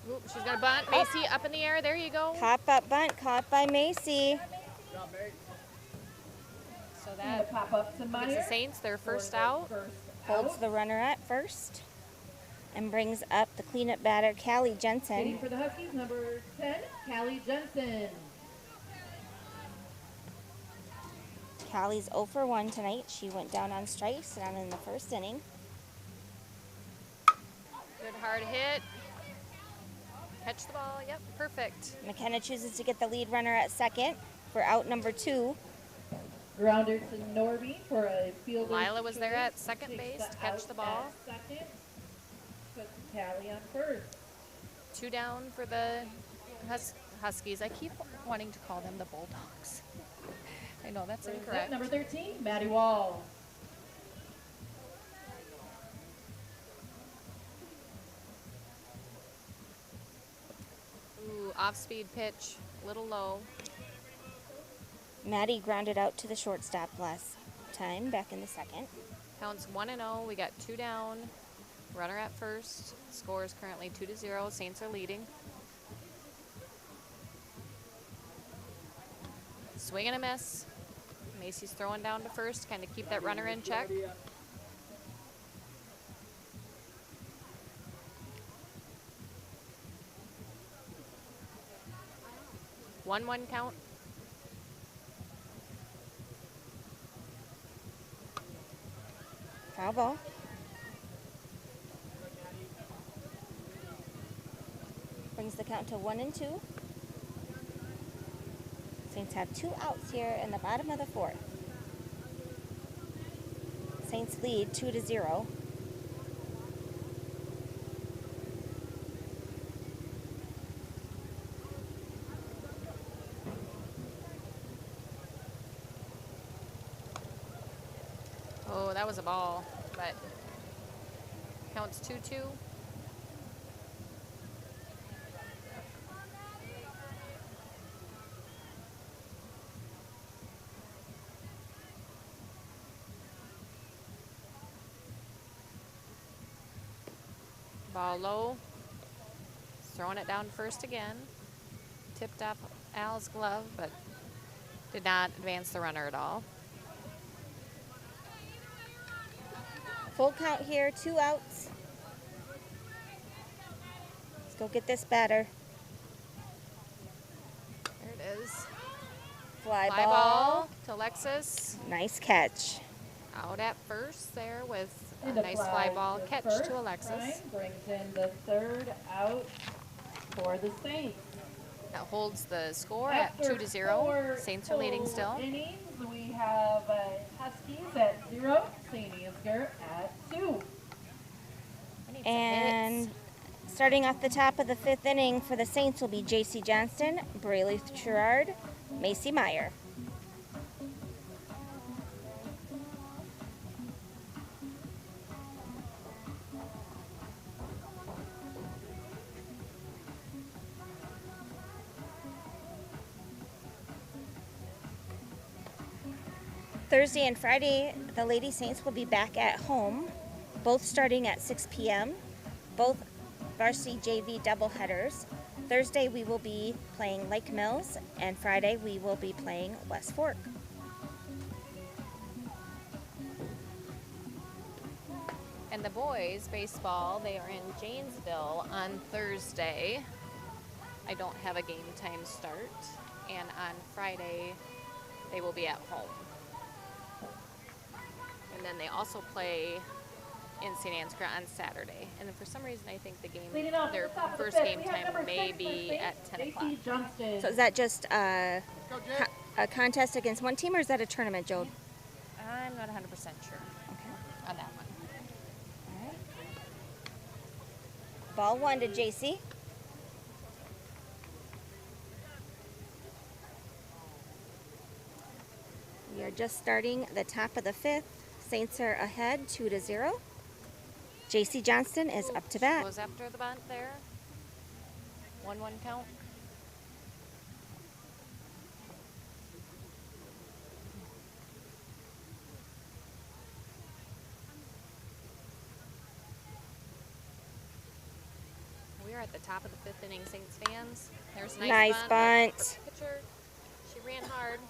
[SPEAKER 2] Oop, she's gonna bunt. Macy up in the air. There you go.
[SPEAKER 4] Hop up bunt caught by Macy.
[SPEAKER 1] Good job, mate.
[SPEAKER 2] So
[SPEAKER 3] And
[SPEAKER 2] that
[SPEAKER 3] a pop up to
[SPEAKER 2] gives
[SPEAKER 3] Meyer.
[SPEAKER 2] the Saints their
[SPEAKER 3] for
[SPEAKER 2] first
[SPEAKER 3] the
[SPEAKER 2] out.
[SPEAKER 3] First
[SPEAKER 4] Holds
[SPEAKER 3] out.
[SPEAKER 4] the runner at first and brings up the cleanup batter, Callie
[SPEAKER 3] Hitting
[SPEAKER 4] Jensen.
[SPEAKER 3] for the Huskies, number 10, Callie Jensen.
[SPEAKER 4] Callie's 0 for 1 tonight. She went down on strikes down in the first inning.
[SPEAKER 2] Good hard hit. Catch the ball. Yep, perfect.
[SPEAKER 4] McKenna chooses to get the lead runner at second for out number 2.
[SPEAKER 3] Grounder to Norby for a fielder's
[SPEAKER 2] Lila was there
[SPEAKER 3] choice.
[SPEAKER 2] at second
[SPEAKER 3] Takes
[SPEAKER 2] base to
[SPEAKER 3] the
[SPEAKER 2] catch
[SPEAKER 3] out
[SPEAKER 2] the ball.
[SPEAKER 3] at second. Puts Callie on first.
[SPEAKER 2] 2 down for the Huskies. I keep wanting to call them the Bulldogs. I know that's
[SPEAKER 3] Brings up
[SPEAKER 2] incorrect.
[SPEAKER 3] number 13, Maddie Wall.
[SPEAKER 2] Ooh, off-speed pitch, a little low.
[SPEAKER 4] Maddie grounded out to the shortstop last time, back in the second.
[SPEAKER 2] Counts 1-0. We got 2 down. Runner at first. Score is currently 2-0. Saints are leading. Swing and a miss. Macy's throwing down to first, kind of keep that runner in check.
[SPEAKER 1] Idea.
[SPEAKER 2] 1-1 count.
[SPEAKER 4] Foul ball. Brings the count to 1-2. Saints have 2 outs here in the bottom of the 4th. Saints lead 2-0.
[SPEAKER 2] Oh, that was a ball, but counts 2-2. Ball low. Throwing it down first again. Tipped up Al's glove, but did not advance the runner at all.
[SPEAKER 4] Full count here, 2 outs. Let's go get this batter.
[SPEAKER 2] There it is.
[SPEAKER 4] Fly
[SPEAKER 2] Fly
[SPEAKER 4] ball.
[SPEAKER 2] ball to Alexis.
[SPEAKER 4] Nice catch.
[SPEAKER 2] Out at first there with a
[SPEAKER 3] And a
[SPEAKER 2] nice fly ball
[SPEAKER 3] to
[SPEAKER 2] catch
[SPEAKER 3] first.
[SPEAKER 2] to Alexis.
[SPEAKER 3] Ryan brings in the 3rd out for the Saints.
[SPEAKER 2] That holds the score at
[SPEAKER 3] After
[SPEAKER 2] 2-0.
[SPEAKER 3] 4
[SPEAKER 2] Saints are leading
[SPEAKER 3] full
[SPEAKER 2] still.
[SPEAKER 3] innings, we have Huskies at 0, St. Ansgar at 2.
[SPEAKER 2] I need some
[SPEAKER 4] And
[SPEAKER 2] hits.
[SPEAKER 4] starting off the top of the 5th inning for the Saints will be J.C. Johnston, Braylee Sherrard, Macy Meyer. Thursday and Friday, the Lady Saints will be back at home, both starting at 6 p.m., both varsity JV doubleheaders. Thursday we will be playing Lake Mills, and Friday we will be playing West Fork.
[SPEAKER 2] And the boys baseball, they are in Janesville on Thursday. I don't have a game time start. And on Friday, they will be at home. And then they also play in St. Ansgar on Saturday. And then for some reason, I think the game,
[SPEAKER 3] Leading off
[SPEAKER 2] their
[SPEAKER 3] at the top of the
[SPEAKER 2] first
[SPEAKER 3] 5th,
[SPEAKER 2] game
[SPEAKER 3] we have
[SPEAKER 2] time
[SPEAKER 3] number
[SPEAKER 2] may
[SPEAKER 3] 6 for
[SPEAKER 2] be
[SPEAKER 3] Saints,
[SPEAKER 2] at 10 o'clock.
[SPEAKER 3] J.C. Johnston.
[SPEAKER 4] So is that just a
[SPEAKER 1] Go, Jake.
[SPEAKER 4] contest against one team, or is that a tournament, Joe?
[SPEAKER 2] I'm not 100% sure
[SPEAKER 4] Okay.
[SPEAKER 2] on that one.
[SPEAKER 4] All right. Ball 1 to JC. We are just starting the top of the 5th. Saints are ahead 2-0. JC Johnston is up to bat.
[SPEAKER 2] Goes after the bunt there. 1-1 count. We are at the top of the 5th inning, Saints fans. There's a
[SPEAKER 4] Nice bunt.
[SPEAKER 2] Pitcher. She ran hard.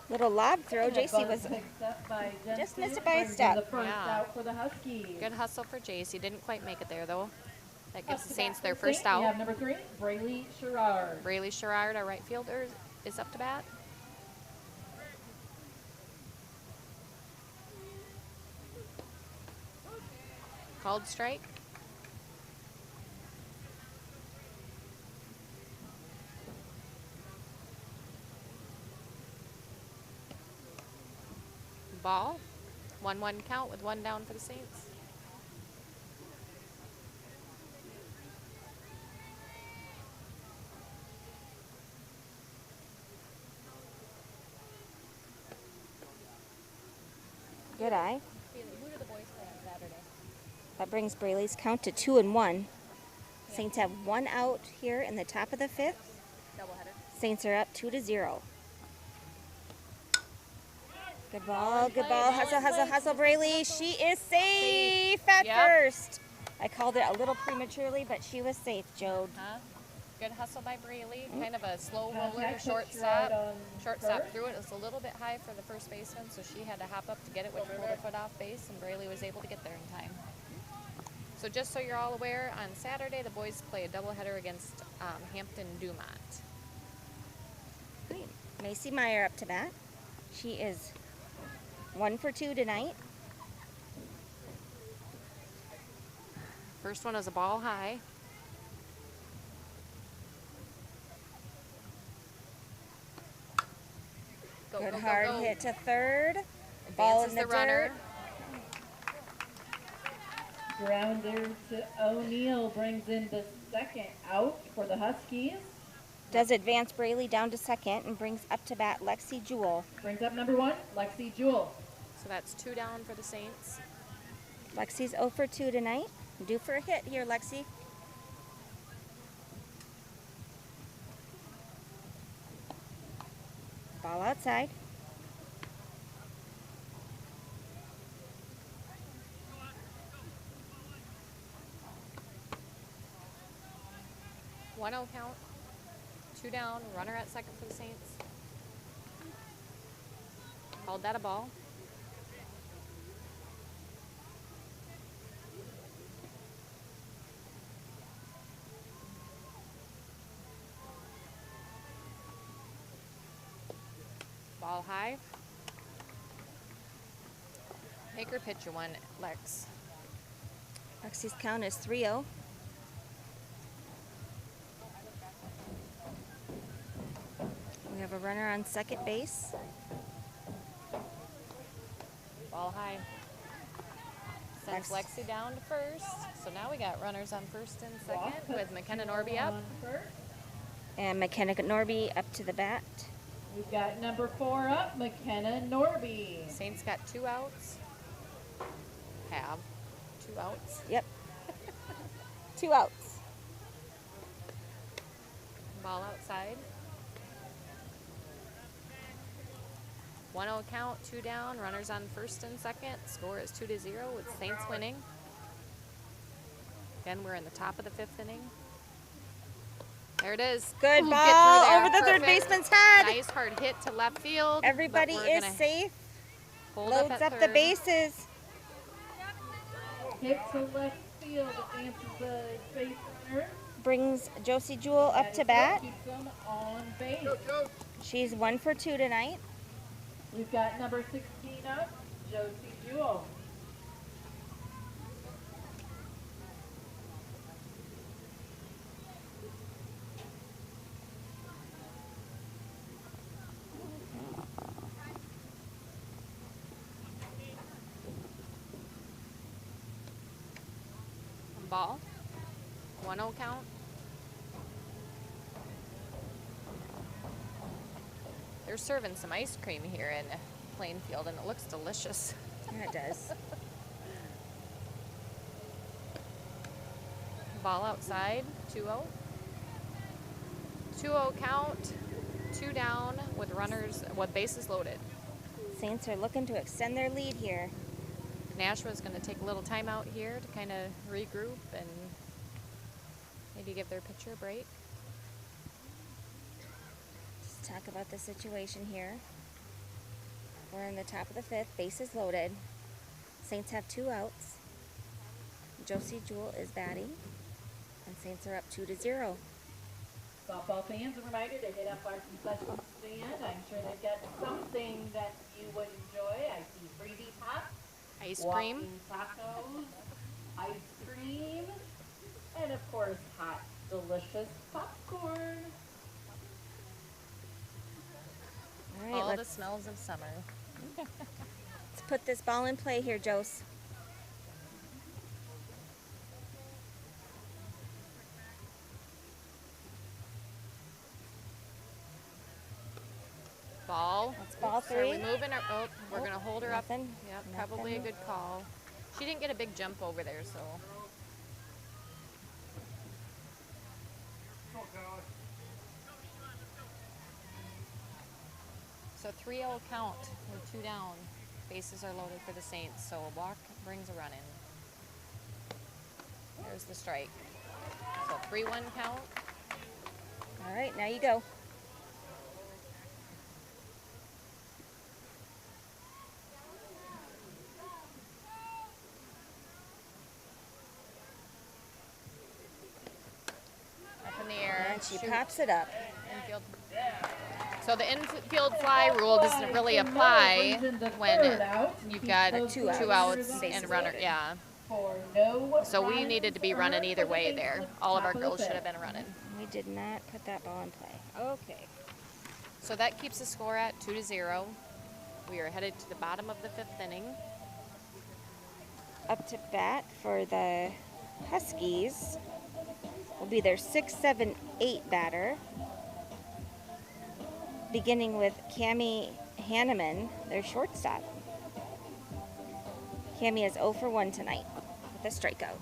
[SPEAKER 4] Little lob throw.
[SPEAKER 3] And a
[SPEAKER 4] JC
[SPEAKER 3] bunt
[SPEAKER 4] was
[SPEAKER 3] picked up by
[SPEAKER 4] just
[SPEAKER 3] Jensen,
[SPEAKER 4] missed it by a
[SPEAKER 3] brings in
[SPEAKER 4] step.
[SPEAKER 3] The first
[SPEAKER 2] Yeah.
[SPEAKER 3] out for the Huskies.
[SPEAKER 2] Good hustle for JC. Didn't quite make it there, though. That gives
[SPEAKER 3] Up
[SPEAKER 2] the
[SPEAKER 3] to bat
[SPEAKER 2] Saints
[SPEAKER 3] for
[SPEAKER 2] their
[SPEAKER 3] the
[SPEAKER 2] first
[SPEAKER 3] Saints, We
[SPEAKER 2] out.
[SPEAKER 3] have number 3, Braylee Sherrard.
[SPEAKER 2] Braylee Sherrard, our right fielder, is up to bat. Called strike. Ball. 1-1 count with 1 down for the Saints.
[SPEAKER 4] Good eye.
[SPEAKER 2] Who do the boys play on Saturday?
[SPEAKER 4] That brings Braley's count to 2-1. Saints have 1 out here in the top of the 5th.
[SPEAKER 2] Doubleheader.
[SPEAKER 4] Saints are up 2-0. Good ball, good ball. Hustle, hustle, hustle, Braley. She is safe at
[SPEAKER 2] Yep.
[SPEAKER 4] first. I called it a little prematurely, but she was safe, Jode.
[SPEAKER 2] Huh? Good hustle by Braley. Kind of a slow roller
[SPEAKER 3] Contact
[SPEAKER 2] to
[SPEAKER 3] put
[SPEAKER 2] shortstop.
[SPEAKER 3] Sherrard on
[SPEAKER 2] Shortstop
[SPEAKER 3] first.
[SPEAKER 2] threw it. It was a little bit high for the first baseman, so she had to hop up to get it, which pulled her foot off base, and Braley was able to get there in time. So just so you're all aware, on Saturday the boys play a doubleheader against Hampton Dumont.
[SPEAKER 4] Macy Meyer up to bat. She is 1 for 2 tonight.
[SPEAKER 2] First one is a ball high. Go,
[SPEAKER 4] Good
[SPEAKER 2] go, go,
[SPEAKER 4] hard
[SPEAKER 2] go.
[SPEAKER 4] hit to third. Ball in
[SPEAKER 2] Advances
[SPEAKER 4] the
[SPEAKER 2] the runner.
[SPEAKER 4] dirt.
[SPEAKER 3] Grounder to O'Neill brings in the second out for the Huskies.
[SPEAKER 4] Does advance Braley down to second and brings up to bat Lexi Jewell.
[SPEAKER 3] Brings up number 1, Lexi Jewell.
[SPEAKER 2] So that's 2 down for the Saints.
[SPEAKER 4] Lexi's 0 for 2 tonight. Due for a hit here, Lexi. Ball outside.
[SPEAKER 2] One 0 count. 2 down. Runner at second for the Saints. Called that a ball. Ball high. Make her pitch your one, Lex.
[SPEAKER 4] Lexi's count is 3-0. We have a runner on second base.
[SPEAKER 2] Ball high. Sends Lexi down to first. So now we got runners on first and second with McKenna Norby up.
[SPEAKER 3] On first.
[SPEAKER 4] And McKenna Norby up to the bat.
[SPEAKER 3] We've got number 4 up, McKenna Norby.
[SPEAKER 2] Saints got 2 outs. Have 2 outs.
[SPEAKER 4] Yep. 2 outs.
[SPEAKER 2] Ball outside. 1-0 count, 2 down. Runners on first and second. Score is 2-0 with Saints winning. Again, we're in the top of the 5th inning. There it is.
[SPEAKER 4] Good
[SPEAKER 2] Ooh,
[SPEAKER 4] ball
[SPEAKER 2] get through there.
[SPEAKER 4] over the third
[SPEAKER 2] Perfect.
[SPEAKER 4] baseman's head.
[SPEAKER 2] Nice hard hit to left field. but
[SPEAKER 4] Everybody
[SPEAKER 2] we're
[SPEAKER 4] is
[SPEAKER 2] gonna
[SPEAKER 4] safe.
[SPEAKER 2] hold
[SPEAKER 4] Loads
[SPEAKER 2] at
[SPEAKER 4] up the
[SPEAKER 2] third.
[SPEAKER 4] bases.
[SPEAKER 3] Hit to left field, advances the base runner.
[SPEAKER 4] Brings Josie Jewell up to bat.
[SPEAKER 3] Keeps them on base.
[SPEAKER 4] She's 1 for 2 tonight.
[SPEAKER 3] We've got number 16 up, Josie Jewell.
[SPEAKER 2] Ball. 1-0 count. They're serving some ice cream here in Plainfield, and it looks delicious.
[SPEAKER 4] Yeah, it does.
[SPEAKER 2] Ball outside, 2-0. 2-0 count, 2 down with runners, with bases loaded.
[SPEAKER 4] Saints are looking to extend their lead here.
[SPEAKER 2] Nashua's going to take a little time out here to kind of regroup and Maybe give their pitcher a break.
[SPEAKER 4] Just talk about the situation here. We're in the top of the 5th. Bases loaded. Saints have 2 outs. Josie Jewell is batting. And Saints are up 2-0.
[SPEAKER 3] Softball fans, a reminder to hit up our concession stand. I'm sure they've got something that you would enjoy. I see freebie pops,
[SPEAKER 2] Ice cream.
[SPEAKER 3] walking tacos, ice cream, and of course, hot, delicious popcorn.
[SPEAKER 4] All right,
[SPEAKER 2] All the
[SPEAKER 4] let's
[SPEAKER 2] smells of summer.
[SPEAKER 4] put this ball in play here, Jose.
[SPEAKER 2] Ball.
[SPEAKER 4] That's ball
[SPEAKER 2] Are we
[SPEAKER 4] 3.
[SPEAKER 2] moving her? Oh, we're
[SPEAKER 4] Oh,
[SPEAKER 2] going to hold her
[SPEAKER 4] nothing.
[SPEAKER 2] up. Yep, probably a
[SPEAKER 4] Nothing.
[SPEAKER 2] good call. She didn't get a big jump over there, so. So 3-0 count. We're 2 down. Bases are loaded for the Saints, so a walk brings a run in. There's the strike. So 3-1 count.
[SPEAKER 4] All right, now you go.
[SPEAKER 2] Up in the air.
[SPEAKER 4] And she
[SPEAKER 2] Shoot.
[SPEAKER 4] pops it up.
[SPEAKER 2] Infield. So the infield fly rule doesn't really apply when you've got
[SPEAKER 4] Two
[SPEAKER 2] two
[SPEAKER 4] outs.
[SPEAKER 2] outs and runner. Yeah.
[SPEAKER 3] For no
[SPEAKER 2] So we
[SPEAKER 3] runs
[SPEAKER 2] needed to be running either way there. All of our girls should have been running.
[SPEAKER 4] We did not put that ball in play. Okay.
[SPEAKER 2] So that keeps the score at 2-0. We are headed to the bottom of the 5th inning.
[SPEAKER 4] Up to bat for the Huskies will be their 6, 7, 8 batter. Beginning with Cammie Hanneman, their shortstop. Cammie is 0 for 1 tonight with a strikeout.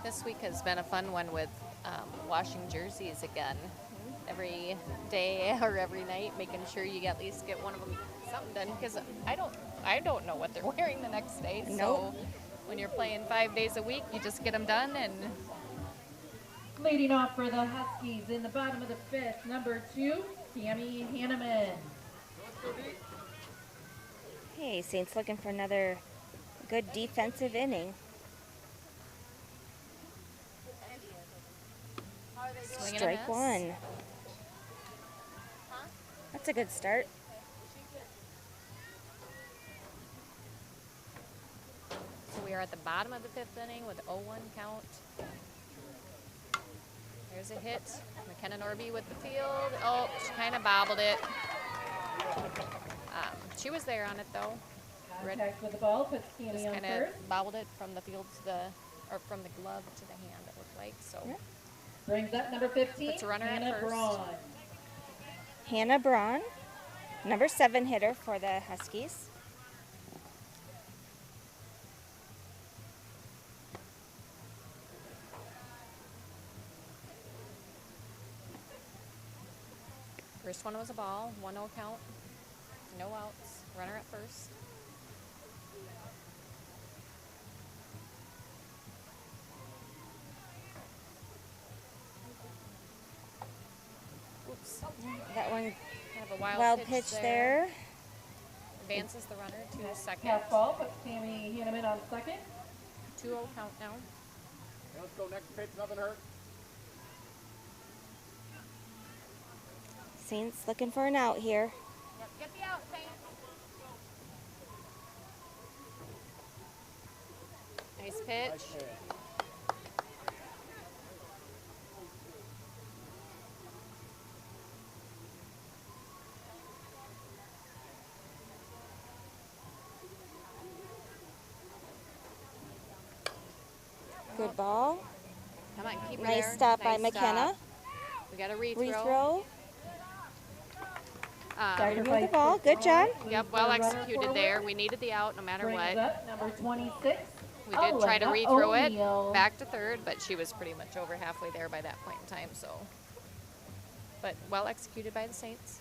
[SPEAKER 2] This week has been a fun one with washing jerseys again. Every day or every night, making sure you at least get one of them something done, because I don't know what they're wearing the next day.
[SPEAKER 4] Nope.
[SPEAKER 2] So when you're playing 5 days a week, you just get them done. And
[SPEAKER 3] Leading off for the Huskies in the bottom of the 5th, number 2, Cammie Hanneman.
[SPEAKER 4] Hey, Saints looking for another good defensive inning.
[SPEAKER 2] swing and a
[SPEAKER 4] Strike
[SPEAKER 2] miss.
[SPEAKER 4] 1. That's a good start.
[SPEAKER 2] So we are at the bottom of the 5th inning with 0-1 count. There's a hit. McKenna Norby with the field. Oh, she kind of bobbled it. She was there on it though.
[SPEAKER 3] Contact with the ball puts
[SPEAKER 2] Just
[SPEAKER 3] Cammie on
[SPEAKER 2] kind
[SPEAKER 3] first.
[SPEAKER 2] of bobbled it from the field to the, or from the glove to the hand, it looked like. So
[SPEAKER 4] Yeah.
[SPEAKER 3] Brings up number 15,
[SPEAKER 2] Puts a runner at
[SPEAKER 3] Hannah
[SPEAKER 2] first.
[SPEAKER 3] Braun.
[SPEAKER 4] Hannah Braun, number 7 hitter for the Huskies.
[SPEAKER 2] first one was a ball, 1-0 count, no outs, runner at first. Oops,
[SPEAKER 4] That one,
[SPEAKER 2] kind of a
[SPEAKER 4] wild pitch there.
[SPEAKER 2] Advances the runner to second.
[SPEAKER 3] Half ball puts Cammie Hanneman on second.
[SPEAKER 2] 2-0 count now.
[SPEAKER 1] Okay, let's go next pitch, nothing hurt.
[SPEAKER 4] Saints looking for an out here.
[SPEAKER 2] Yep, get the out, Saints. Nice pitch.
[SPEAKER 1] Nice pitch.
[SPEAKER 4] Good ball.
[SPEAKER 2] Come on, keep her
[SPEAKER 4] Nice
[SPEAKER 2] there.
[SPEAKER 4] stop by
[SPEAKER 2] Nice
[SPEAKER 4] McKenna.
[SPEAKER 2] stop. We got a rethrow.
[SPEAKER 4] Rethrow. Started with the ball. Good job.
[SPEAKER 2] Yep, well executed there. We needed the out no matter
[SPEAKER 3] Brings
[SPEAKER 2] what.
[SPEAKER 3] up number 26.
[SPEAKER 2] We did try to
[SPEAKER 3] Elena
[SPEAKER 2] rethrow
[SPEAKER 3] O'Neal.
[SPEAKER 2] it back to third, but she was pretty much over halfway there by that point in time, so. But well executed by the Saints.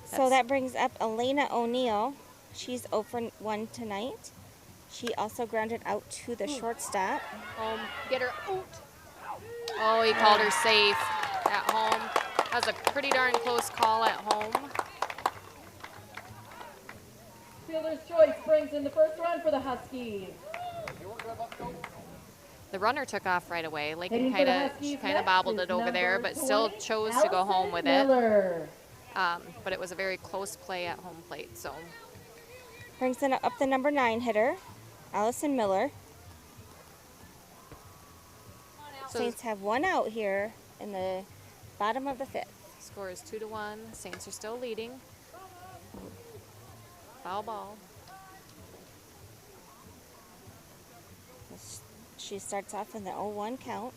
[SPEAKER 4] So that brings up Elena O'Neal. She's 0 for 1 tonight. She also grounded out to the shortstop.
[SPEAKER 2] Home, get her out. Oh, he called her safe at home. That was a pretty darn close call at home.
[SPEAKER 3] Fielder's choice brings in the first run for the Huskies.
[SPEAKER 2] The runner took off right away. Lakin
[SPEAKER 3] Hitting for the Huskies
[SPEAKER 2] kind of
[SPEAKER 3] next
[SPEAKER 2] bobbled
[SPEAKER 3] is
[SPEAKER 2] it over there,
[SPEAKER 3] number
[SPEAKER 2] but still
[SPEAKER 3] 20,
[SPEAKER 2] chose to go home with it.
[SPEAKER 3] Miller.
[SPEAKER 2] But it was a very close play at home plate, so.
[SPEAKER 4] Brings in up the number 9 hitter, Allison Miller.
[SPEAKER 2] So
[SPEAKER 4] Saints have 1 out here in the bottom of the 5th.
[SPEAKER 2] score is 2-1. Saints are still leading. Foul ball.
[SPEAKER 4] She starts off in the 0-1 count.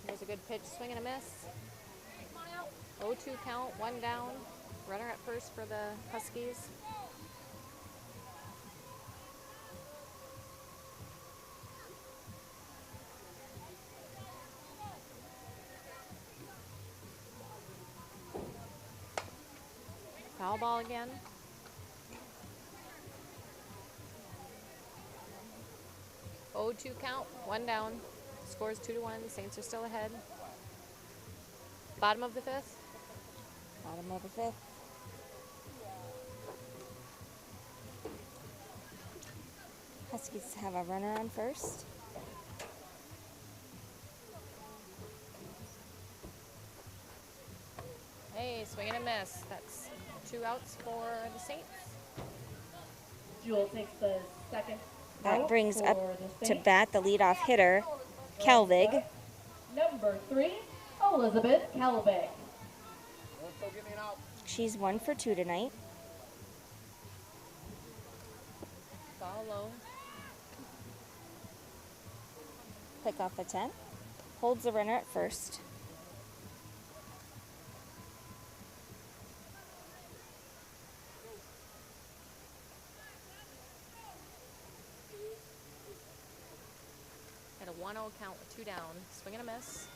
[SPEAKER 2] There's a good pitch, swing and a miss. 0-2 count, 1 down. Runner at first for the Huskies. Foul ball again. Oh, 2 count, 1 down. Scores 2-1. The Saints are still ahead. Bottom of the 5th.
[SPEAKER 4] Bottom of the 5th. Huskies have a runner on first.
[SPEAKER 2] Hey, swing and a miss. That's 2 outs for the Saints.
[SPEAKER 3] Jewel takes the second
[SPEAKER 4] That
[SPEAKER 3] out
[SPEAKER 4] brings
[SPEAKER 3] for
[SPEAKER 4] up
[SPEAKER 3] the
[SPEAKER 4] to
[SPEAKER 3] Saints.
[SPEAKER 4] bat the leadoff hitter, Kelvig.
[SPEAKER 3] Number 3, Elizabeth Kelvig.
[SPEAKER 1] Also give me an out.
[SPEAKER 4] She's 1 for 2 tonight.
[SPEAKER 2] Ball low.
[SPEAKER 4] Pick off the 10th. Holds the runner at first.
[SPEAKER 2] At a 1-0 count with 2 down. Swing and a miss.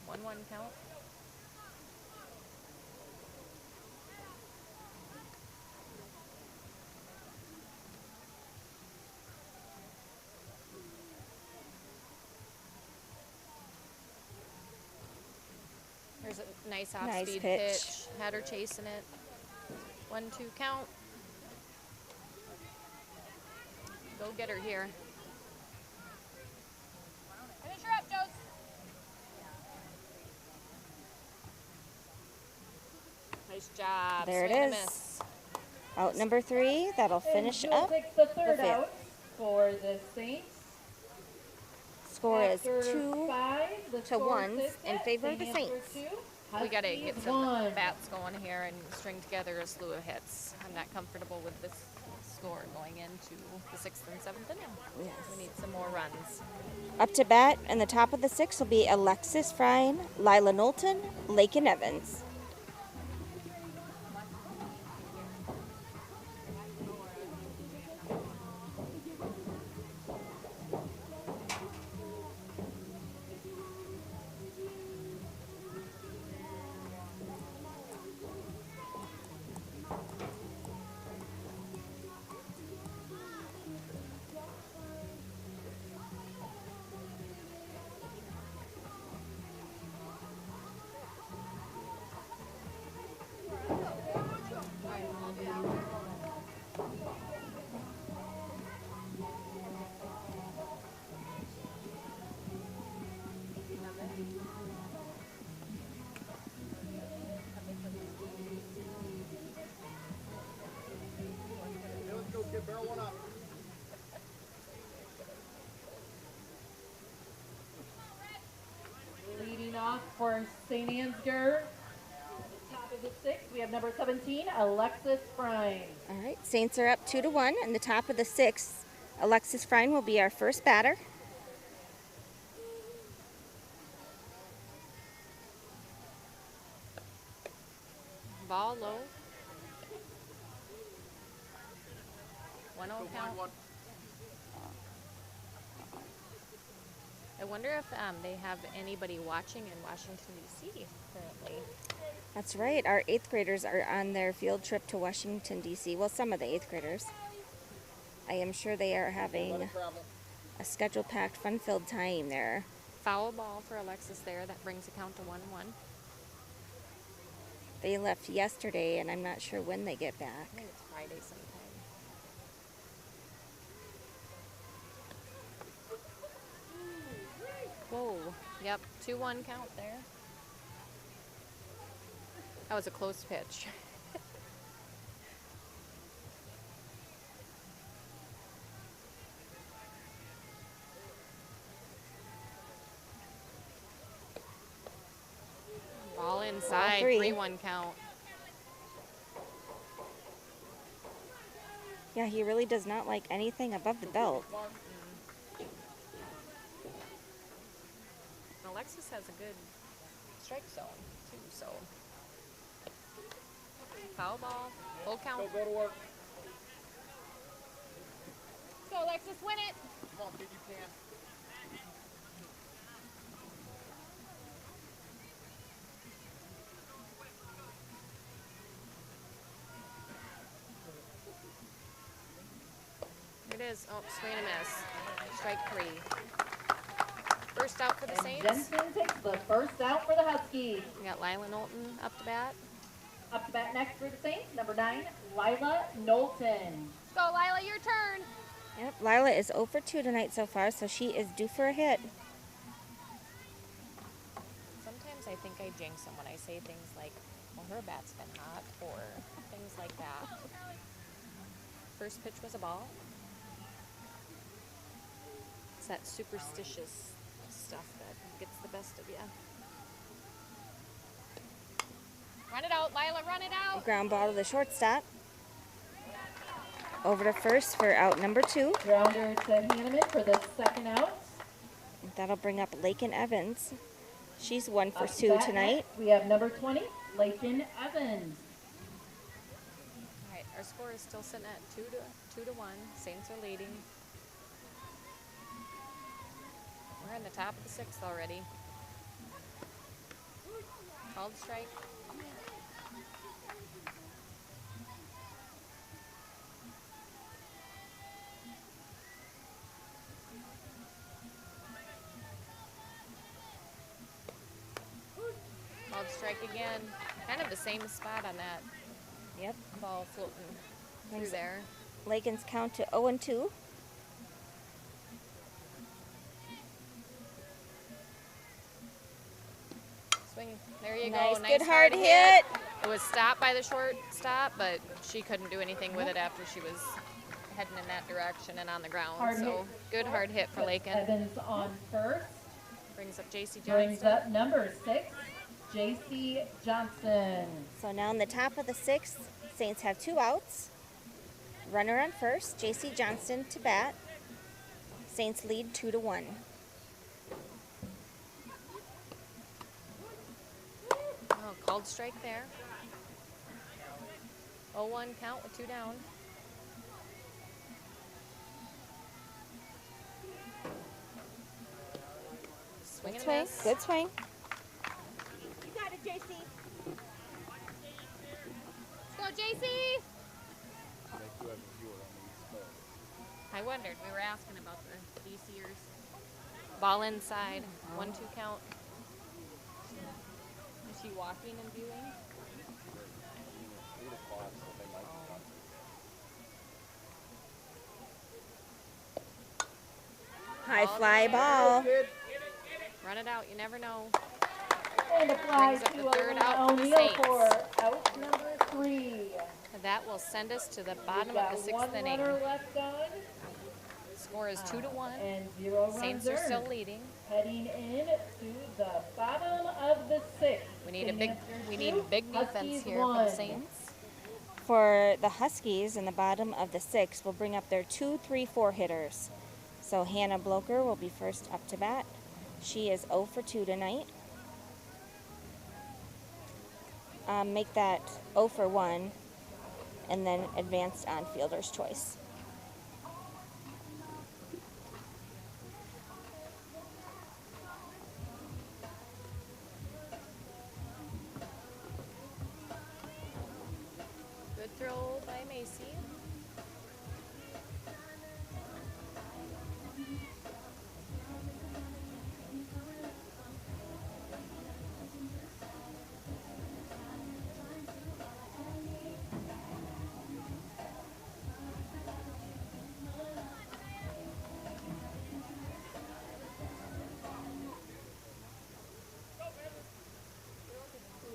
[SPEAKER 2] 1-1 count. There's a nice off-speed pitch. Had her chasing it. 1-2 count. Go get her here. Finish her up, Joes. Nice job.
[SPEAKER 4] There it
[SPEAKER 2] Swing and a
[SPEAKER 4] is.
[SPEAKER 2] miss.
[SPEAKER 4] Out number 3. That'll finish
[SPEAKER 3] Jewel
[SPEAKER 4] up.
[SPEAKER 3] takes the third
[SPEAKER 4] fifth.
[SPEAKER 3] out for the Saints.
[SPEAKER 4] Score is
[SPEAKER 3] After
[SPEAKER 4] 2
[SPEAKER 3] 5, the
[SPEAKER 4] to
[SPEAKER 3] score
[SPEAKER 4] 1
[SPEAKER 3] sits
[SPEAKER 4] in
[SPEAKER 3] at
[SPEAKER 4] favor of the
[SPEAKER 3] Saints
[SPEAKER 4] Saints.
[SPEAKER 3] for 2,
[SPEAKER 2] We got to
[SPEAKER 3] Huskies
[SPEAKER 2] get some
[SPEAKER 3] 1.
[SPEAKER 2] bats going here and string together a slew of hits. I'm not comfortable with this score going into the 6th and 7th inning.
[SPEAKER 4] Yes.
[SPEAKER 2] We need some more runs.
[SPEAKER 4] Up to bat in the top of the 6th will be Alexis Frine, Lila Knowlton, Lakin Evans.
[SPEAKER 1] Let's go get barrel one up.
[SPEAKER 3] Leading off for St. Ansgar. Top of the sixth, we have number 17, Alexis Prime.
[SPEAKER 4] All right, Saints are up 2-1. In the top of the sixth, Alexis Frine will be our first batter.
[SPEAKER 2] Ball low. 1-0 count. I wonder if they have anybody watching in Washington, D.C. currently.
[SPEAKER 4] That's right. Our 8th graders are on their field trip to Washington, D.C. Well, some of the 8th graders. I am sure they are having a schedule-packed, fun-filled time there.
[SPEAKER 2] Foul ball for Alexis there. That brings the count to 1-1.
[SPEAKER 4] They left yesterday, and I'm not sure when they get
[SPEAKER 2] I
[SPEAKER 4] back.
[SPEAKER 2] think it's Friday sometime. Whoa. Yep. 2-1 count there. That was a close pitch. Ball inside. 3-1 count.
[SPEAKER 4] Yeah, he really does not like anything above the belt.
[SPEAKER 2] Alexis has a good strike zone, too, so. Foul ball. Full count.
[SPEAKER 1] Go to work.
[SPEAKER 2] Go, Alexis, win it.
[SPEAKER 1] Come on, kid, you can.
[SPEAKER 2] Here it is. Oh, swing and a miss. Strike 3. First out for the
[SPEAKER 3] And
[SPEAKER 2] Saints.
[SPEAKER 3] Jensen takes the first out for the Huskies.
[SPEAKER 2] We got Lila Knowlton up to bat.
[SPEAKER 3] Up to bat next for the Saints, number 9, Lila Knowlton.
[SPEAKER 2] Go, Lila, your turn.
[SPEAKER 4] Yep, Lila is 0 for 2 tonight so far, so she is due for a hit.
[SPEAKER 2] Sometimes I think I jinx them when I say things like, well, her bat's been hot, or things like that. First pitch was a ball. It's that superstitious stuff that gets the best of you. Run it out, Lila, run it out.
[SPEAKER 4] Ground ball to the shortstop. Over to first for out number 2.
[SPEAKER 3] Grounder to Hanneman for the second out.
[SPEAKER 4] That'll bring up Lakin Evans. She's 1 for
[SPEAKER 3] Up to
[SPEAKER 4] 2
[SPEAKER 3] bat
[SPEAKER 4] tonight.
[SPEAKER 3] next, we have number 20, Lakin Evans.
[SPEAKER 2] All right, our score is still sitting at 2-1. Saints are leading. We're in the top of the 6th already. Called strike. Called strike again. Kind of the same spot on that
[SPEAKER 4] Yep.
[SPEAKER 2] ball floating through
[SPEAKER 4] Brings
[SPEAKER 2] there.
[SPEAKER 4] Lakin's count to 0 and 2.
[SPEAKER 2] Swing. There you
[SPEAKER 4] Nice,
[SPEAKER 2] go.
[SPEAKER 4] good hard hit.
[SPEAKER 2] It was stopped by the shortstop, but she couldn't do anything with it after she was heading in that direction and on the ground.
[SPEAKER 3] Hard
[SPEAKER 2] So
[SPEAKER 3] hit.
[SPEAKER 2] good hard hit for Lakin.
[SPEAKER 3] Evans on first.
[SPEAKER 2] Brings up JC
[SPEAKER 3] Brings
[SPEAKER 2] Johnson.
[SPEAKER 3] up number 6, JC Johnson.
[SPEAKER 4] So now in the top of the 6th, Saints have 2 outs. Runner on first, JC Johnson to bat. Saints lead 2-1.
[SPEAKER 2] Oh, called strike there. 0-1 count with 2 down. Swing and a
[SPEAKER 4] Swing,
[SPEAKER 2] miss.
[SPEAKER 4] good swing.
[SPEAKER 5] You got it, JC.
[SPEAKER 2] Let's go, JC! I wondered. We were asking about the DCers. Ball inside. 1-2 count. Is she walking and viewing?
[SPEAKER 4] High
[SPEAKER 2] Ball
[SPEAKER 4] fly
[SPEAKER 2] in the air.
[SPEAKER 4] ball.
[SPEAKER 2] Run it out. You never know.
[SPEAKER 3] And a fly
[SPEAKER 2] Brings up
[SPEAKER 3] to
[SPEAKER 2] the third
[SPEAKER 3] Elena
[SPEAKER 2] out for the
[SPEAKER 3] O'Neill
[SPEAKER 2] Saints.
[SPEAKER 3] for out number 3.
[SPEAKER 2] That will send us to the
[SPEAKER 3] We've
[SPEAKER 2] bottom
[SPEAKER 3] got
[SPEAKER 2] of the 6th
[SPEAKER 3] one
[SPEAKER 2] inning.
[SPEAKER 3] runner left on.
[SPEAKER 2] Score is 2-1.
[SPEAKER 3] And 0 runs
[SPEAKER 2] Saints are still
[SPEAKER 3] earned.
[SPEAKER 2] leading.
[SPEAKER 3] Heading in to the bottom of the sixth.
[SPEAKER 2] We need
[SPEAKER 3] St. Ansgar
[SPEAKER 2] we
[SPEAKER 3] 2,
[SPEAKER 2] need big defense
[SPEAKER 3] Huskies
[SPEAKER 2] here for
[SPEAKER 3] 1.
[SPEAKER 2] the Saints.
[SPEAKER 4] For the Huskies in the bottom of the sixth, will bring up their 2, 3, 4 hitters. So Hannah Bloker will be first up to bat. She is 0 for 2 tonight. Make that 0 for 1 and then advanced on fielder's choice.
[SPEAKER 2] Good throw by Macy.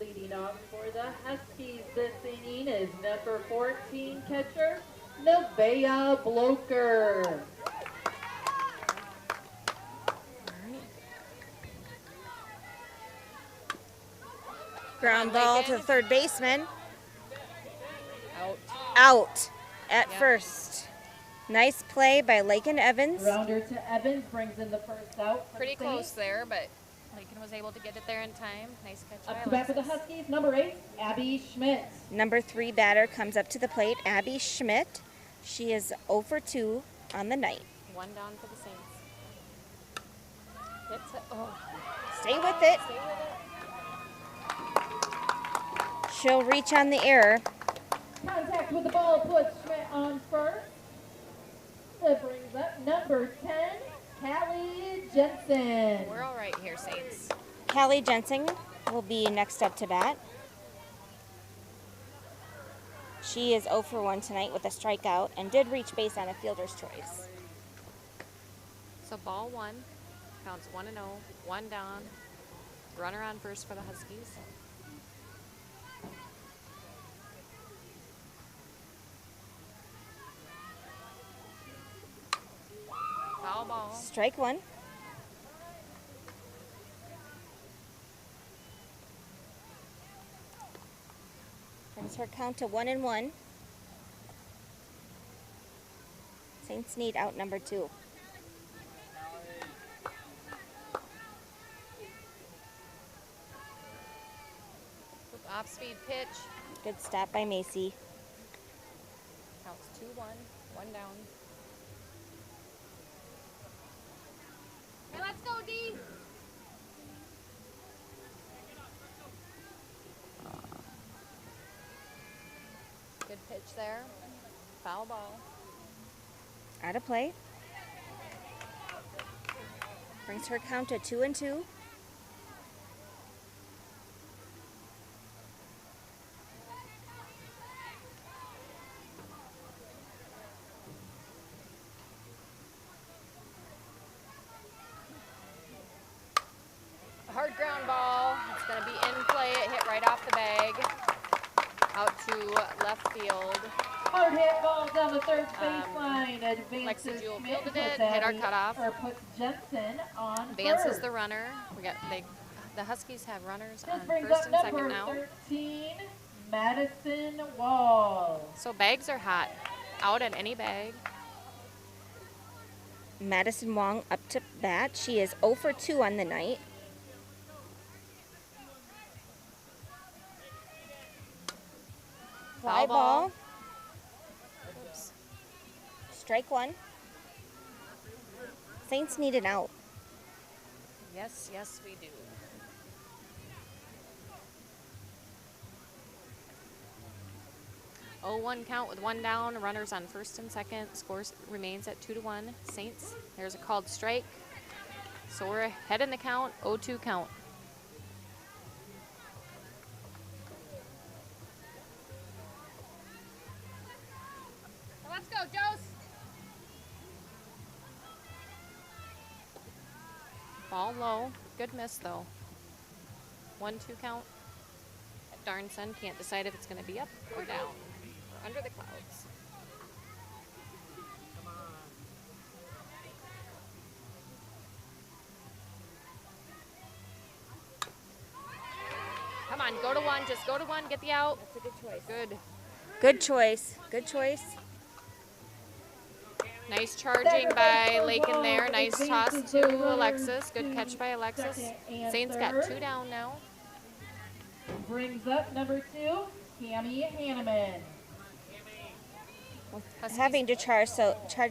[SPEAKER 3] Leading off for the Huskies this inning is number 14 catcher, Nevaeh Bloker.
[SPEAKER 4] Ground ball to the third baseman.
[SPEAKER 2] Out.
[SPEAKER 4] Out at
[SPEAKER 2] Yep.
[SPEAKER 4] first. Nice play by Lakin Evans.
[SPEAKER 3] Grounder to Evans brings in the first out. For
[SPEAKER 2] Pretty
[SPEAKER 3] the
[SPEAKER 2] close
[SPEAKER 3] Saints.
[SPEAKER 2] there, but Lincoln was able to get it there in time. Nice catch
[SPEAKER 3] Up
[SPEAKER 2] by
[SPEAKER 3] to bat for the
[SPEAKER 2] Alexis.
[SPEAKER 3] Huskies, number 8, Abby Schmidt.
[SPEAKER 4] Number 3 batter comes up to the plate, Abby Schmidt. She is 0 for 2 on the night.
[SPEAKER 2] 1 down for the Saints. Hits it. Oh,
[SPEAKER 4] Stay with it.
[SPEAKER 2] stay with it.
[SPEAKER 4] She'll reach on the error.
[SPEAKER 3] Contact with the ball puts Schmidt on first. That brings up number 10, Callie Jensen.
[SPEAKER 2] We're all right here, Saints.
[SPEAKER 4] Callie Jensen will be next up to bat. She is 0 for 1 tonight with a strikeout and did reach base on a fielder's choice.
[SPEAKER 2] So ball 1. Counts 1-0. 1 down. Runner on first for the Huskies. Foul ball.
[SPEAKER 4] Strike 1. Brings her count to 1-1. Saints need out number 2.
[SPEAKER 2] Off-speed pitch.
[SPEAKER 4] Good stop by Macy.
[SPEAKER 2] Counts 2-1. 1 down. Hey, let's go, D. Good pitch there. Foul ball.
[SPEAKER 4] Out of play. Brings her count to 2-2.
[SPEAKER 2] Hard ground ball. It's going to be in play. It hit right off the bag. Out to left field.
[SPEAKER 3] Hard hit ball down the third baseline.
[SPEAKER 2] Lexi
[SPEAKER 3] Advances
[SPEAKER 2] Jewell
[SPEAKER 3] Schmidt,
[SPEAKER 2] fielded
[SPEAKER 3] puts
[SPEAKER 2] it, hit our
[SPEAKER 3] Abby-
[SPEAKER 2] cutoff.
[SPEAKER 3] Or puts Jensen on
[SPEAKER 2] Advances
[SPEAKER 3] first.
[SPEAKER 2] the runner. The Huskies have runners
[SPEAKER 3] This
[SPEAKER 2] on
[SPEAKER 3] brings
[SPEAKER 2] first
[SPEAKER 3] up
[SPEAKER 2] and second
[SPEAKER 3] number
[SPEAKER 2] now.
[SPEAKER 3] 13, Madison Wall.
[SPEAKER 2] So bags are hot. Out at any bag.
[SPEAKER 4] Madison Wong up to bat. She is 0 for 2 on the night. Fly
[SPEAKER 2] Foul
[SPEAKER 4] ball.
[SPEAKER 2] ball. Oops.
[SPEAKER 4] Strike 1. Saints need an out.
[SPEAKER 2] Yes, yes, we do. Oh, 1 count with 1 down. Runners on first and second. Scores remains at 2-1. Saints. There's a called strike. So we're ahead in the count. 0-2 count. Let's go, Jose. Ball low. Good miss, though. 1-2 count. That darn sun can't decide if it's going to be up or down or under the clouds. on, go to one. Just go to one. Get the out.
[SPEAKER 4] That's a good choice.
[SPEAKER 2] Good.
[SPEAKER 4] Good choice. Good choice.
[SPEAKER 2] Nice charging by Lakin there. Nice toss to Alexis. Good catch by Alexis. Saints got 2 down now.
[SPEAKER 3] Brings up number 2, Cammy Hanneman.
[SPEAKER 2] Huskies-
[SPEAKER 4] Having to charge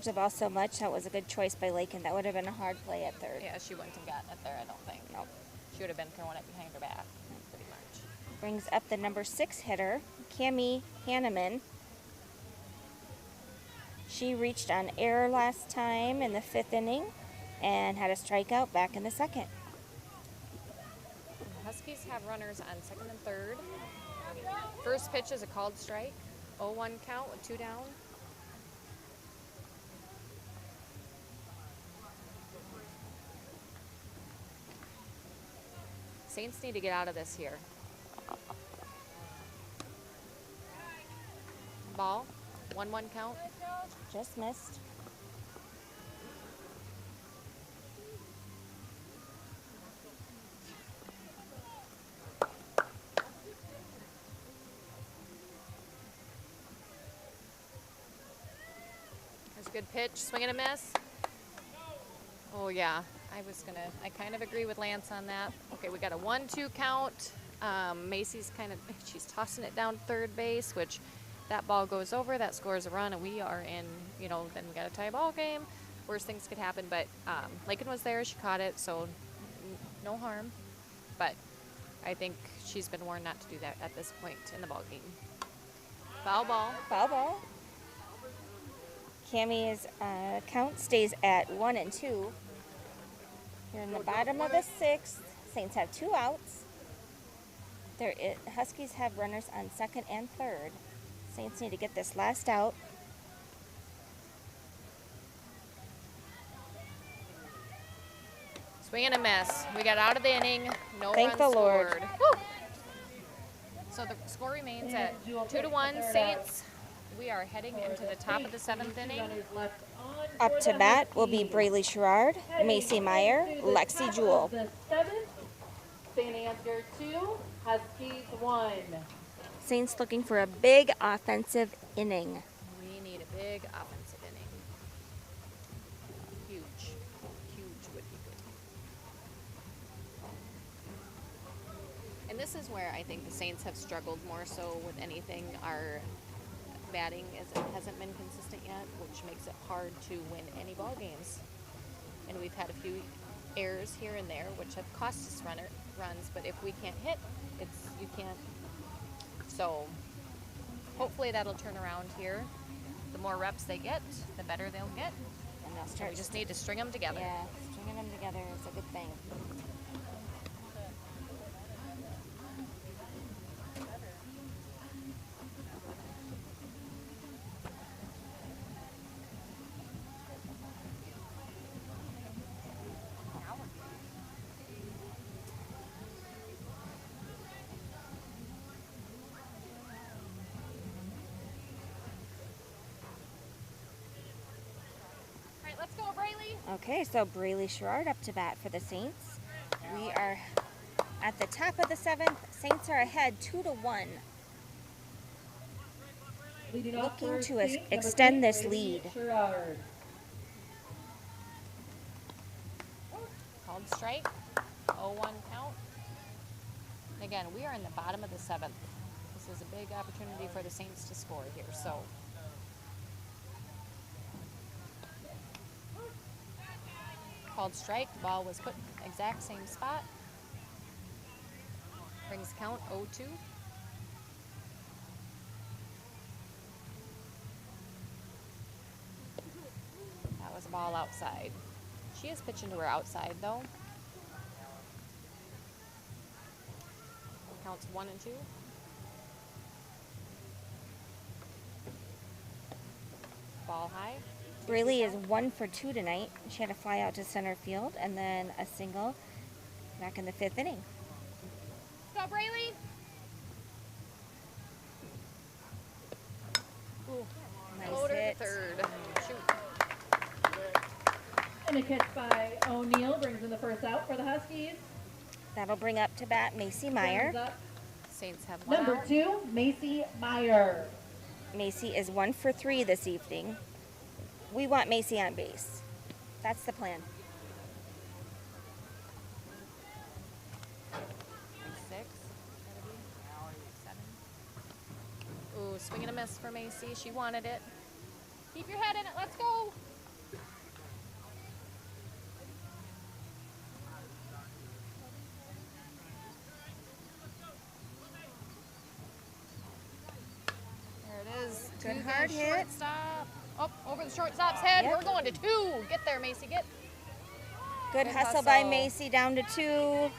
[SPEAKER 4] the ball so much, that was a good choice by Lakin. That would have been a hard play at third.
[SPEAKER 2] Yeah, she wouldn't have gotten it there, I don't think.
[SPEAKER 4] Nope.
[SPEAKER 2] She would have been throwing it behind her back, pretty much.
[SPEAKER 4] Brings up the number 6 hitter, Cammy Hanneman. She reached on error last time in the 5th inning and had a strikeout back in the 2nd.
[SPEAKER 2] The Huskies have runners on 2nd and 3rd. First pitch is a called strike. 0-1 count with 2 down. Saints need to get out of this here. Ball. 1-1 count.
[SPEAKER 4] Just missed.
[SPEAKER 2] There's a good pitch. Swing and a miss. Oh, yeah. I kind of agree with Lance on that. Okay, we got a 1-2 count. Macy's she's tossing it down third base, which that ball goes over, that scores a run, and we are in, then we got a tie ball game. Worst things could happen, but Lakin was there. She caught it, so no harm. But I think she's been warned not to do that at this point in the ball game. Foul ball.
[SPEAKER 4] Foul ball. Cammy's count stays at 1-2. Here in the bottom of the 6th, Saints have 2 outs. Huskies have runners on 2nd and 3rd. Saints need to get this last out.
[SPEAKER 2] Swing and a miss. We got out of the inning. No
[SPEAKER 4] Thank
[SPEAKER 2] runs
[SPEAKER 4] the Lord.
[SPEAKER 2] scored. Woo! So the score remains at 2-1 Saints. We are heading into the top of the 7th inning.
[SPEAKER 4] Up to bat will be Braylee Sherrard, Macy Meyer, Lexi Jewell.
[SPEAKER 3] The 7th, St. Ansgar 2, Huskies 1.
[SPEAKER 4] Saints looking for a big offensive inning.
[SPEAKER 2] We need a big offensive inning. Huge. Huge would be good. And this is where I think the Saints have struggled more so with anything. Our batting hasn't been consistent yet, which makes it hard to win any ball games. And we've had a few errors here and there, which have cost us runs. But if we can't hit, you can't. So hopefully that'll turn around here. The more reps they get, the better they'll get.
[SPEAKER 4] And they'll
[SPEAKER 2] So
[SPEAKER 4] start
[SPEAKER 2] we just need to string them together.
[SPEAKER 4] Yeah, stringing them together is a good thing.
[SPEAKER 2] All right, let's go, Braylee.
[SPEAKER 4] Okay, so Braylee Sherrard up to bat for the Saints. We are at the top of the 7th. Saints are ahead 2-1. Looking to extend this lead.
[SPEAKER 2] Called strike. 0-1 count. And again, we are in the bottom of the 7th. This is a big opportunity for the Saints to score here. So called strike. The ball was put in the exact same spot. Brings count 0-2. That was a ball outside. She is pitching to her outside though. Counts 1 and 2. Ball high.
[SPEAKER 4] Braylee is 1 for 2 tonight. She had a fly out to center field and then a single back in the 5th inning.
[SPEAKER 2] Go, Braylee. Ooh,
[SPEAKER 4] Nice
[SPEAKER 2] go to
[SPEAKER 4] hit.
[SPEAKER 2] the third. Shoot.
[SPEAKER 3] And a catch by O'Neill brings in the first out for the Huskies.
[SPEAKER 4] That'll bring up to bat Macy Meyer.
[SPEAKER 3] Brings up
[SPEAKER 2] Saints have one
[SPEAKER 3] Number
[SPEAKER 2] out.
[SPEAKER 3] 2, Macy Meyer.
[SPEAKER 4] Macy is 1 for 3 this evening. We want Macy on base. That's the plan.
[SPEAKER 2] 6. Ooh, swing and a miss for Macy. She wanted it. Keep your head in it. Let's go. There it is.
[SPEAKER 4] Good
[SPEAKER 2] To the
[SPEAKER 4] hard hit.
[SPEAKER 2] shortstop. Oh, over the shortstop's head.
[SPEAKER 4] Yep.
[SPEAKER 2] We're going to 2. Get there, Macy. Get.
[SPEAKER 4] Good
[SPEAKER 2] Good
[SPEAKER 4] hustle by
[SPEAKER 2] hustle.
[SPEAKER 4] Macy, down to 2.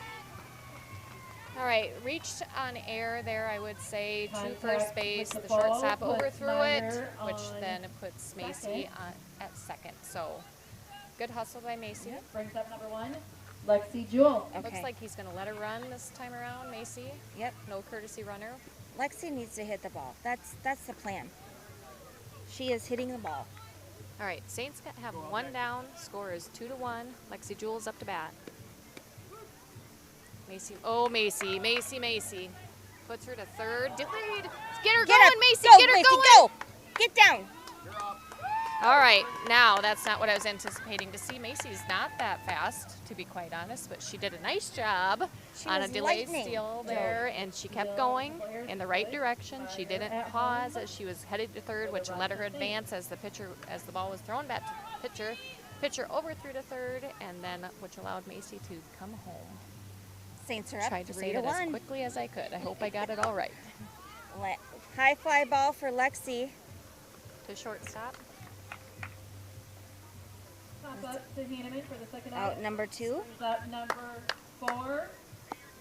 [SPEAKER 2] All right, reached on air there, I would say, to
[SPEAKER 3] Contact
[SPEAKER 2] first base.
[SPEAKER 3] with
[SPEAKER 2] The
[SPEAKER 3] the ball,
[SPEAKER 2] shortstop
[SPEAKER 3] puts
[SPEAKER 2] overthrew it,
[SPEAKER 3] Meyer
[SPEAKER 2] which
[SPEAKER 3] on
[SPEAKER 2] then puts Macy
[SPEAKER 3] second.
[SPEAKER 2] on at second. So, good hustle by Macy.
[SPEAKER 3] Brings up number 1, Lexi Jewell.
[SPEAKER 4] Okay.
[SPEAKER 2] Looks like he's going to let her run this time around, Macy.
[SPEAKER 4] Yep.
[SPEAKER 2] No courtesy runner.
[SPEAKER 4] Lexi needs to hit the ball. That's the plan. She is hitting the ball.
[SPEAKER 2] All right, Saints have one down. Score is 2-1. Lexi Jewell's up to bat. Macy, oh, Macy. Puts her to third. Delayed. Get her
[SPEAKER 4] Get
[SPEAKER 2] going,
[SPEAKER 4] up.
[SPEAKER 2] Macy.
[SPEAKER 4] Go,
[SPEAKER 2] Get her
[SPEAKER 4] Macy,
[SPEAKER 2] going.
[SPEAKER 4] go. Get down.
[SPEAKER 2] All right, now that's not what I was anticipating to see. Macy's not that fast, to be quite honest, but she did a nice job
[SPEAKER 4] She
[SPEAKER 2] on a
[SPEAKER 4] was
[SPEAKER 2] delayed
[SPEAKER 4] lightning.
[SPEAKER 2] steal there, and she kept going in the right direction. She didn't pause as she was headed to third, which let her advance as the ball was thrown back to pitcher. Pitcher overthrew to third, and then which allowed Macy to come home.
[SPEAKER 4] Saints are up
[SPEAKER 2] Tried to
[SPEAKER 4] 3
[SPEAKER 2] read
[SPEAKER 4] to
[SPEAKER 2] it as
[SPEAKER 4] 1.
[SPEAKER 2] quickly as I could. I hope I got it all right.
[SPEAKER 4] High fly ball for Lexi.
[SPEAKER 2] To shortstop.
[SPEAKER 3] Pop up to Hanneman for the second
[SPEAKER 4] Out
[SPEAKER 3] out.
[SPEAKER 4] number 2.
[SPEAKER 3] Brings up number 4,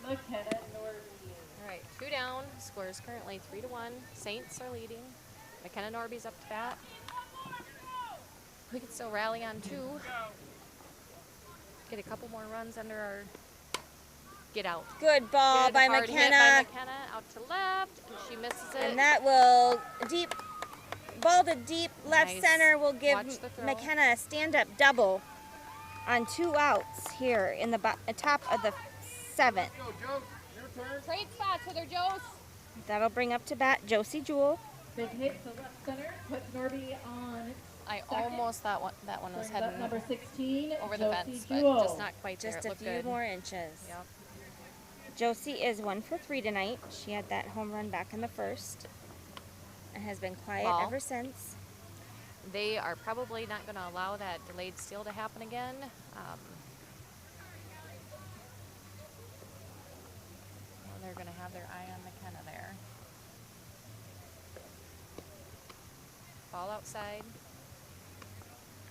[SPEAKER 3] McKenna Norby.
[SPEAKER 2] All right, 2 down. Score is currently 3-1. Saints are leading. McKenna Norby's up to bat. We can still rally on 2. Get a couple more runs under our get out.
[SPEAKER 4] Good ball
[SPEAKER 2] Good
[SPEAKER 4] by
[SPEAKER 2] hard hit
[SPEAKER 4] McKenna.
[SPEAKER 2] by McKenna out to left, and she misses it.
[SPEAKER 4] And that will ball to deep left
[SPEAKER 2] Nice.
[SPEAKER 4] center will give
[SPEAKER 2] Watch the throw.
[SPEAKER 4] McKenna a stand-up double on 2 outs here in the top of the 7th.
[SPEAKER 1] Go, Joe. Your turn.
[SPEAKER 2] Trade spots with her, Joes.
[SPEAKER 4] That'll bring up to bat Josie Jewell.
[SPEAKER 3] Big hit to left center. Puts Norby on.
[SPEAKER 2] I
[SPEAKER 3] Second.
[SPEAKER 2] almost thought that one was
[SPEAKER 3] Brings up
[SPEAKER 2] heading
[SPEAKER 3] number 16,
[SPEAKER 2] over the
[SPEAKER 3] Josie
[SPEAKER 2] fence,
[SPEAKER 3] Jewell.
[SPEAKER 2] but just not quite there.
[SPEAKER 4] Just
[SPEAKER 2] It
[SPEAKER 4] a
[SPEAKER 2] looked
[SPEAKER 4] few
[SPEAKER 2] good.
[SPEAKER 4] more inches.
[SPEAKER 2] Yep.
[SPEAKER 4] Josie is 1 for 3 tonight. She had that home run back in the first and has been quiet
[SPEAKER 2] Ball.
[SPEAKER 4] ever since.
[SPEAKER 2] They are probably not going to allow that delayed steal to happen again. Well, they're going to have their eye on McKenna there. Ball outside.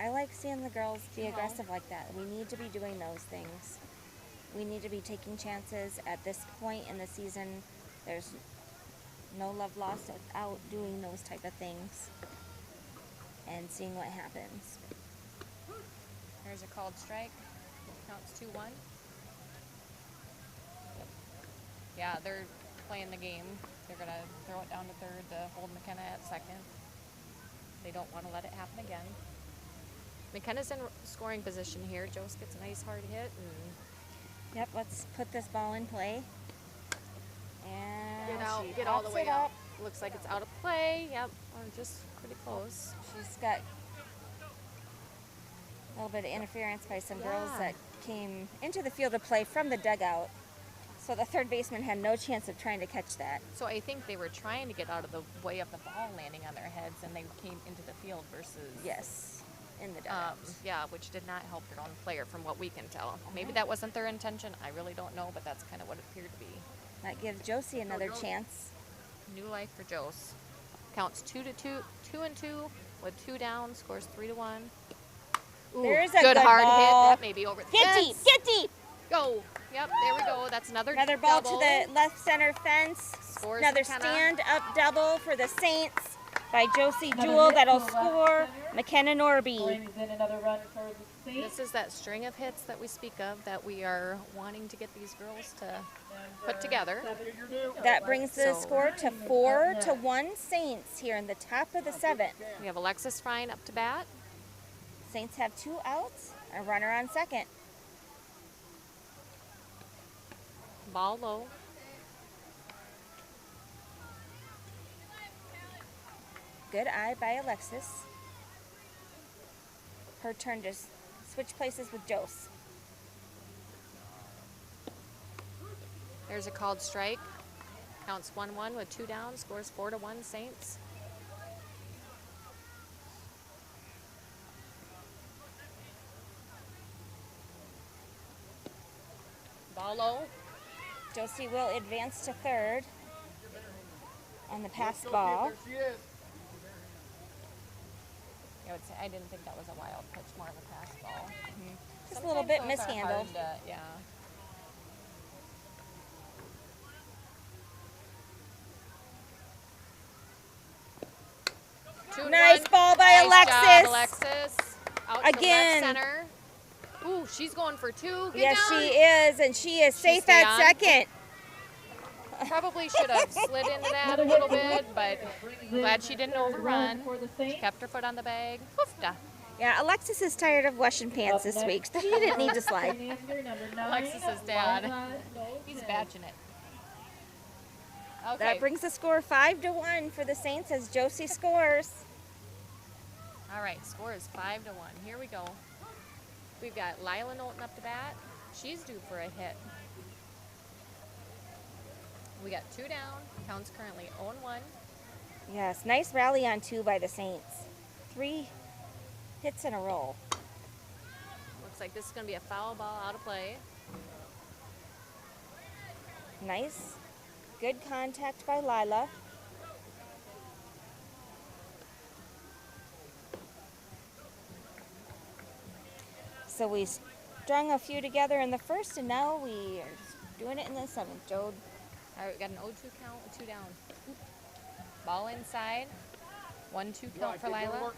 [SPEAKER 4] I like seeing the girls be aggressive like that. We need to be doing those things. We need to be taking chances at this point in the season. There's no love lost without doing those type of things and seeing what happens.
[SPEAKER 2] Here's a called strike. Counts 2-1. Yeah, they're playing the game. They're going to throw it down to third to hold McKenna at second. They don't want to let it happen again. McKenna's in scoring position here. Jose gets a nice hard hit. And
[SPEAKER 4] Yep, let's put this ball in play. And she
[SPEAKER 2] get all the
[SPEAKER 4] pops
[SPEAKER 2] way
[SPEAKER 4] it
[SPEAKER 2] out.
[SPEAKER 4] up.
[SPEAKER 2] Looks like it's out of play. Yep, or just pretty close.
[SPEAKER 4] She's got a little bit of interference by some girls
[SPEAKER 2] Yeah.
[SPEAKER 4] that came into the field of play from the dugout. So the third baseman had no chance of trying to catch that.
[SPEAKER 2] So I think they were trying to get out of the way of the ball landing on their heads, and they came into the field versus
[SPEAKER 4] Yes, in the dugout.
[SPEAKER 2] yeah, which did not help their own player from what we can tell. Maybe that wasn't their intention. I really don't know, but that's kind of what it appeared to be.
[SPEAKER 4] That gives Josie another chance.
[SPEAKER 2] New life for Jose. Counts 2-2 with 2 down. Scores 3-1. Ooh,
[SPEAKER 4] There's a
[SPEAKER 2] good
[SPEAKER 4] good
[SPEAKER 2] hard
[SPEAKER 4] ball.
[SPEAKER 2] hit. That may be over the
[SPEAKER 4] Get
[SPEAKER 2] fence.
[SPEAKER 4] deep, get deep.
[SPEAKER 2] Go. Yep, there we go. That's another
[SPEAKER 4] Ball
[SPEAKER 2] double.
[SPEAKER 4] to the left center fence.
[SPEAKER 2] Scores
[SPEAKER 4] Another
[SPEAKER 2] McKenna.
[SPEAKER 4] stand-up double for the Saints by Josie
[SPEAKER 3] Another
[SPEAKER 4] Jewell.
[SPEAKER 3] hit
[SPEAKER 4] That'll
[SPEAKER 3] to left
[SPEAKER 4] score
[SPEAKER 3] center.
[SPEAKER 4] McKenna Norby.
[SPEAKER 3] Brings in another run for the Saints.
[SPEAKER 2] This is that string of hits that we speak of that we are wanting to get these girls to put together.
[SPEAKER 4] That brings the
[SPEAKER 2] So-
[SPEAKER 4] score to 4-1 Saints here in the top of the 7th.
[SPEAKER 2] We have Alexis Frine up to bat.
[SPEAKER 4] Saints have 2 outs, a runner on second.
[SPEAKER 2] Ball low.
[SPEAKER 4] Good eye by Alexis. Her turn to switch places with Jose.
[SPEAKER 2] There's a called strike. Counts 1-1 with 2 down. Scores 4-1 Saints. Ball low.
[SPEAKER 4] Josie will advance to third on the pass
[SPEAKER 1] Go
[SPEAKER 4] ball.
[SPEAKER 1] get, there she is.
[SPEAKER 2] I didn't think that was a wild pitch, more of a pass ball.
[SPEAKER 4] Just a little bit
[SPEAKER 2] Sometimes those are
[SPEAKER 4] mishandled.
[SPEAKER 2] hard to- yeah.
[SPEAKER 4] Nice ball by
[SPEAKER 2] Nice
[SPEAKER 4] Alexis.
[SPEAKER 2] job, Alexis. Out
[SPEAKER 4] Again.
[SPEAKER 2] to the left center. Ooh, she's going for 2. Get
[SPEAKER 4] Yes,
[SPEAKER 2] down.
[SPEAKER 4] she is, and she is safe
[SPEAKER 2] stay
[SPEAKER 4] at
[SPEAKER 2] on?
[SPEAKER 4] second.
[SPEAKER 2] Probably should have slid into that a little bit, but glad she didn't overrun.
[SPEAKER 3] For the
[SPEAKER 2] She
[SPEAKER 3] Saints.
[SPEAKER 2] kept her foot on the bag. Poofda.
[SPEAKER 4] Yeah, Alexis is tired of washing pants this week. She didn't need to slide.
[SPEAKER 3] Ansgar, number 9,
[SPEAKER 2] Alexis's dad.
[SPEAKER 3] Liza
[SPEAKER 2] He's
[SPEAKER 3] Knowlton.
[SPEAKER 2] batching it. Okay.
[SPEAKER 4] That brings the score 5-1 for the Saints as Josie scores.
[SPEAKER 2] All right, score is 5-1. Here we go. We've got Lila Knowlton up to bat. She's due for a hit. We got 2 down. Counts currently 0-1.
[SPEAKER 4] Yes, nice rally on 2 by the Saints. 3 hits in a row.
[SPEAKER 2] Looks like this is going to be a foul ball out of play.
[SPEAKER 4] Nice. Good contact by Lila. So we strung a few together in the first, and now we are just doing it in the 7th. Jode.
[SPEAKER 2] All right, we got an 0-2 count with 2 down. Ball inside. 1-2 count for Lila.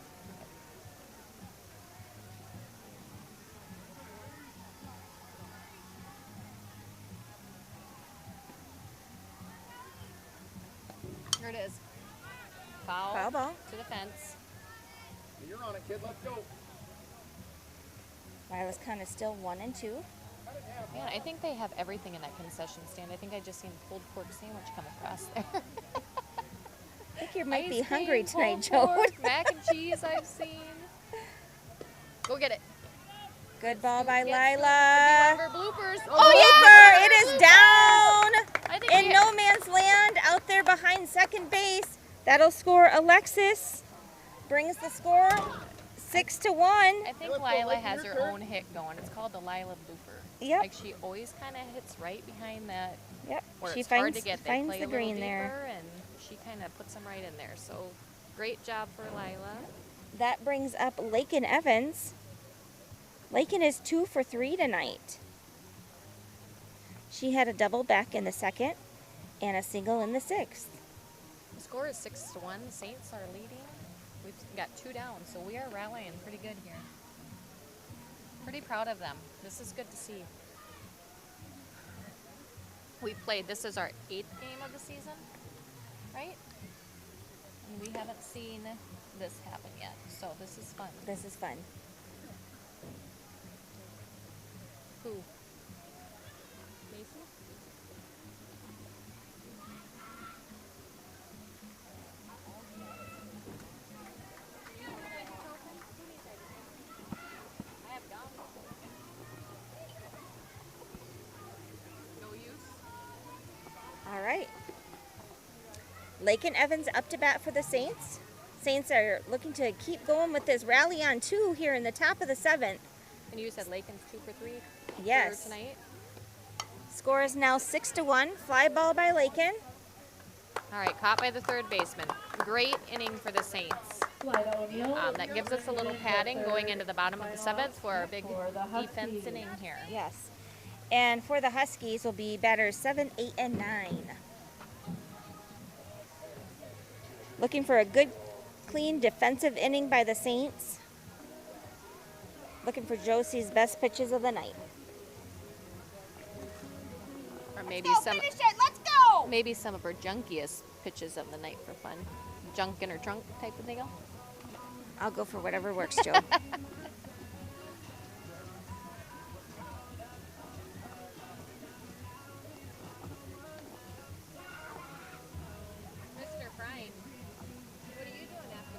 [SPEAKER 2] Here it is.
[SPEAKER 4] Foul ball.
[SPEAKER 2] To the fence.
[SPEAKER 1] You're on it, kid. Let's go.
[SPEAKER 4] Lila's kind of still 1 and 2.
[SPEAKER 2] Man, I think they have everything in that concession stand. I think I just seen a pulled pork sandwich come across there.
[SPEAKER 4] I think you might
[SPEAKER 2] Ice
[SPEAKER 4] be
[SPEAKER 2] cream,
[SPEAKER 4] hungry tonight,
[SPEAKER 2] pulled
[SPEAKER 4] Jode.
[SPEAKER 2] pork, mac and cheese I've seen. Go get it.
[SPEAKER 4] Good ball by
[SPEAKER 2] Yes,
[SPEAKER 4] Lila.
[SPEAKER 2] could be one of her bloopers.
[SPEAKER 4] Blooper! It is down
[SPEAKER 2] I think
[SPEAKER 4] in
[SPEAKER 2] we-
[SPEAKER 4] no man's land out there behind second base. That'll score Alexis. Brings the score 6-1.
[SPEAKER 2] I think
[SPEAKER 1] Let's go,
[SPEAKER 2] Lila
[SPEAKER 1] Lisa,
[SPEAKER 2] has
[SPEAKER 1] your
[SPEAKER 2] her
[SPEAKER 1] turn.
[SPEAKER 2] own hit going. It's called the Lila blooper.
[SPEAKER 4] Yep.
[SPEAKER 2] Like she always kind of hits right behind that
[SPEAKER 4] Yep.
[SPEAKER 2] where
[SPEAKER 4] She
[SPEAKER 2] it's hard
[SPEAKER 4] finds
[SPEAKER 2] to get. They
[SPEAKER 4] finds
[SPEAKER 2] play
[SPEAKER 4] the
[SPEAKER 2] a little
[SPEAKER 4] green there.
[SPEAKER 2] deeper, and she kind of puts them right in there. So great job for Lila.
[SPEAKER 4] That brings up Lakin Evans. Lakin is 2 for 3 tonight. She had a double back in the 2nd and a single in the 6th.
[SPEAKER 2] The score is 6-1. Saints are leading. We've got 2 down, so we are rallying pretty good here. Pretty proud of them. This is good to see. We've played, this is our 8th game of the season, right? And we haven't seen this happen yet, so this is fun.
[SPEAKER 4] This is fun.
[SPEAKER 2] Who? Macy? I have gum. No use?
[SPEAKER 4] All right. Lakin Evans up to bat for the Saints. Saints are looking to keep going with this rally on 2 here in the top of the 7th.
[SPEAKER 2] And you said Lakin's 2 for 3
[SPEAKER 4] Yes.
[SPEAKER 2] for tonight?
[SPEAKER 4] Score is now 6-1. Fly ball by Lakin.
[SPEAKER 2] All right, caught by the third baseman. Great inning for the Saints.
[SPEAKER 3] Lila O'Neill.
[SPEAKER 2] That gives us a little padding going into the bottom of the 7th for our big
[SPEAKER 3] For the
[SPEAKER 2] defense
[SPEAKER 3] Huskies.
[SPEAKER 2] inning here.
[SPEAKER 4] Yes. And for the Huskies will be batters 7, 8, and 9. Looking for a good, clean defensive inning by the Saints. Looking for Josie's best pitches of the night.
[SPEAKER 2] Or maybe
[SPEAKER 5] Go,
[SPEAKER 2] some
[SPEAKER 5] finish it. Let's go.
[SPEAKER 2] maybe some of her junkiest pitches of the night for fun. Junk in her trunk type of deal.
[SPEAKER 4] I'll go for whatever works, Joe.
[SPEAKER 2] Mr. Frine, what are you doing after